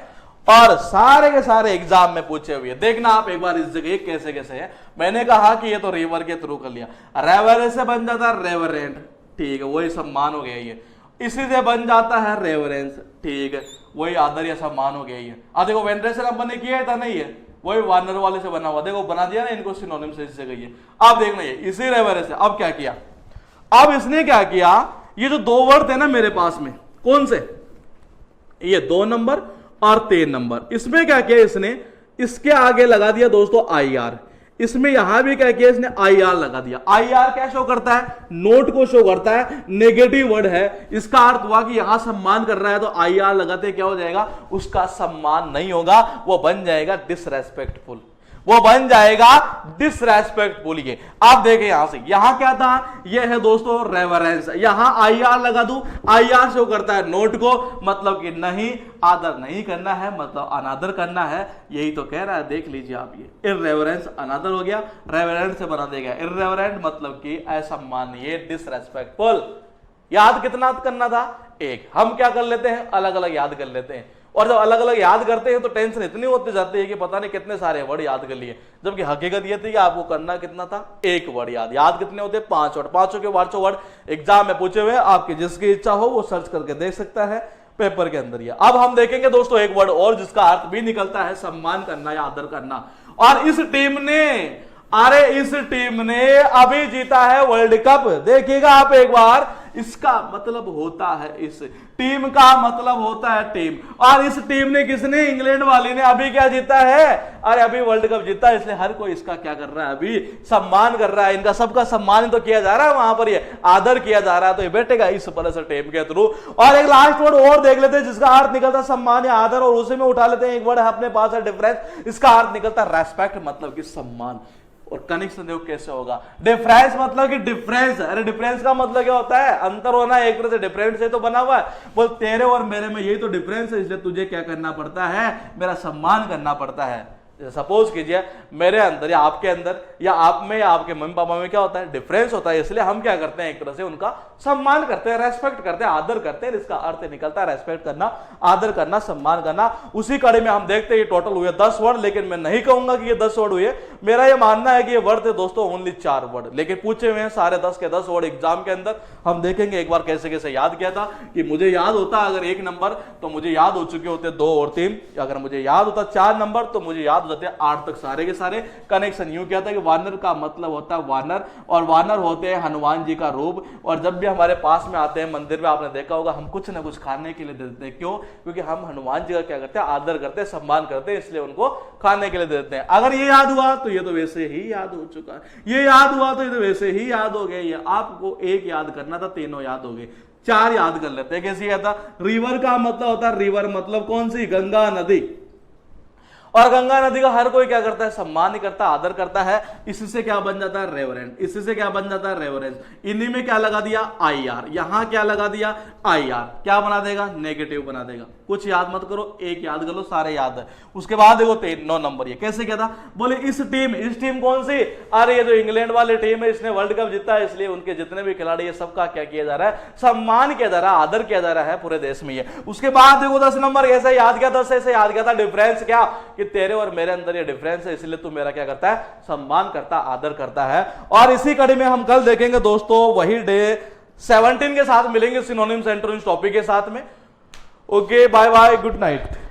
और सारे के सारे एग्जाम में पूछे हुए। देखना आप एक बार इस जगह कैसे कैसे है। मैंने कहा कि ये तो रिवर के थ्रू कर लिया, रेवर से बन जाता है रेवरेंट, ठीक है, वही सम्मान हो गया। ये इसी से बन जाता है रेवरेंस, ठीक है, वही आदर या सम्मान हो गया। ये देखो वेनरेशन अपन ने किया था नहीं है, वही वानर वाले से बना हुआ, देखो बना दिया ना इनको सिनोनिम से इससे गई है। अब देखना ये इसी रेवरेंस से अब क्या किया, अब इसने क्या किया, ये जो 2 वर्ड थे ना मेरे पास में, कौन से? ये 2 नंबर और 3 नंबर, इसमें क्या किया इसने? इसके आगे लगा दिया दोस्तों IR। इसमें यहां भी क्या किया इसने? IR लगा दिया। IR क्या शो करता है? नोट को शो करता है, नेगेटिव वर्ड है। इसका अर्थ हुआ कि यहां सम्मान कर रहा है तो IR लगाते क्या हो जाएगा? उसका सम्मान नहीं होगा, वो बन जाएगा डिसरेस्पेक्टफुल, वो बन जाएगा डिसरेस्पेक्टफुल। ये आप देखें यहां से, यहां क्या था? ये है दोस्तों रेवरेंस, यहां IR लगा दूं, IR शो करता है नोट को, मतलब कि नहीं, आदर नहीं करना है, मतलब अनादर करना है, यही तो कह रहा है। देख लीजिए आप, ये इररेवरेंस अनादर हो गया, रेवरेंट से बना देगा इररेवरेंट, मतलब कि असम्मानीय, डिसरेस्पेक्टफुल। याद कितना करना था? 1। हम क्या कर लेते हैं? अलग अलग याद कर लेते हैं, और जब अलग अलग याद करते हैं तो टेंशन इतनी होती जाती है कि पता नहीं कितने सारे वर्ड याद कर लिए, जबकि हकीकत ये थी कि आपको करना कितना था? 1 वर्ड याद। याद कितने होते? 5 वर्ड। 5 के 5 वर्ड एग्जाम में पूछे हुए, आपकी जिसकी इच्छा हो वो सर्च करके देख सकता है पेपर के अंदर। अब हम देखेंगे दोस्तों एक वर्ड और जिसका अर्थ भी निकलता है सम्मान करना या आदर करना। और इस टीम ने अभी जीता है वर्ल्ड कप। देखिएगा आप एक बार, इसका मतलब होता है, इस टीम का मतलब होता है टीम। और इस टीम ने, किसने? इंग्लैंड वाली ने अभी क्या जीता है? अरे अभी वर्ल्ड कप जीता है, इसलिए हर कोई इसका क्या कर रहा है? अभी सम्मान कर रहा है। इनका सबका सम्मान तो किया जा रहा है, वहां पर ये आदर किया जा रहा है, तो ये बैठेगा इस तरह से टीम के थ्रू। और एक लास्ट वर्ड और देख लेते हैं जिसका अर्थ निकलता है सम्मान या आदर, और उसी में उठा लेते हैं एक वर्ड अपने पास है डिफरेंस। इसका अर्थ निकलता है रेस्पेक्ट, मतलब कि सम्मान। और कनेक्शन देखो कैसे होगा। डिफरेंस मतलब कि डिफरेंस, अरे डिफरेंस का मतलब क्या होता है? अंतर होना, एक तरह से डिफरेंस से तो बना हुआ है। बोल तेरे और मेरे में यही तो डिफरेंस है, इसलिए तुझे क्या करना पड़ता है? मेरा सम्मान करना पड़ता है। सपोज कीजिए मेरे अंदर या आपके अंदर या आप में या आपके मम्मी पापा में क्या होता है? डिफरेंस होता है, इसलिए हम क्या करते हैं? एक तरह से उनका सम्मान करते हैं, रेस्पेक्ट करते हैं, आदर करते हैं। इसका अर्थ निकलता है रेस्पेक्ट करना, आदर करना, सम्मान करना। उसी कड़ी में हम देखते हैं टोटल हुए 10 वर्ड, लेकिन मैं नहीं कहूंगा कि ये 10 वर्ड हुए। मेरा ये मानना है कि ये वर्ड थे दोस्तों ओनली 4 वर्ड, लेकिन पूछे हुए हैं सारे 10 के 10 वर्ड एग्जाम के अंदर। हम देखेंगे एक बार कैसे कैसे याद किया था, कि मुझे याद होता अगर 1 नंबर तो मुझे याद हो चुके होते 2 और 3, अगर मुझे याद होता 4 नंबर तो मुझे याद हो जाते हैं 8 तक सारे के सारे। कनेक्शन यूं क्या था कि वानर का मतलब होता है वानर, और वानर होते हैं हनुमान जी का रूप। और जब भी हमारे पास में आते हैं मंदिर में, आपने देखा होगा हम कुछ ना कुछ खाने के लिए दे देते हैं। क्यों? क्योंकि हम हनुमान जी का क्या करते हैं, आदर करते हैं, सम्मान करते हैं, इसलिए उनको खाने के लिए दे देते हैं। अगर ये याद हुआ तो ये तो वैसे ही याद हो चुका है, ये याद हुआ तो ये तो वैसे ही याद हो गया। ये आपको एक याद करना था, तीनों याद हो गए। 4 याद कर लेते हैं। कैसे याद था? रिवर का मतलब होता है, रिवर मतलब कौन सी? गंगा नदी। और गंगा नदी का हर कोई क्या करता है? सम्मान करता है, आदर करता है। इसी से क्या बन जाता है? रेवरेंस। इसी से क्या बन जाता है? रेवरेंस। इन्हीं में क्या लगा दिया? IR। यहां क्या लगा दिया? IR। क्या बना देगा? नेगेटिव बना देगा। कुछ याद मत करो, एक याद कर लो, सारे याद है। उसके बाद देखो 9 नंबर। ये कैसे क्या था? बोले इस टीम कौन सी? अरे ये जो इंग्लैंड वाली टीम है, इसने वर्ल्ड कप जीता है, इसलिए उनके जितने भी खिलाड़ी है सबका क्या किया जा रहा है? सम्मान किया जा रहा है, आदर किया जा रहा है पूरे देश में। ये उसके बाद देखो 10 नंबर। कैसे याद किया? 10 ऐसे याद किया था। डिफरेंस क्या? कि तेरे और मेरे अंदर ये डिफरेंस है, इसलिए तू मेरा क्या करता है? सम्मान करता, आदर करता है। और इसी कड़ी में हम कल देखेंगे दोस्तों, वही डे 17 के साथ मिलेंगे, सिनोनिम्स एंटोनिम्स टॉपिक के साथ में। Okay, bye bye, good night.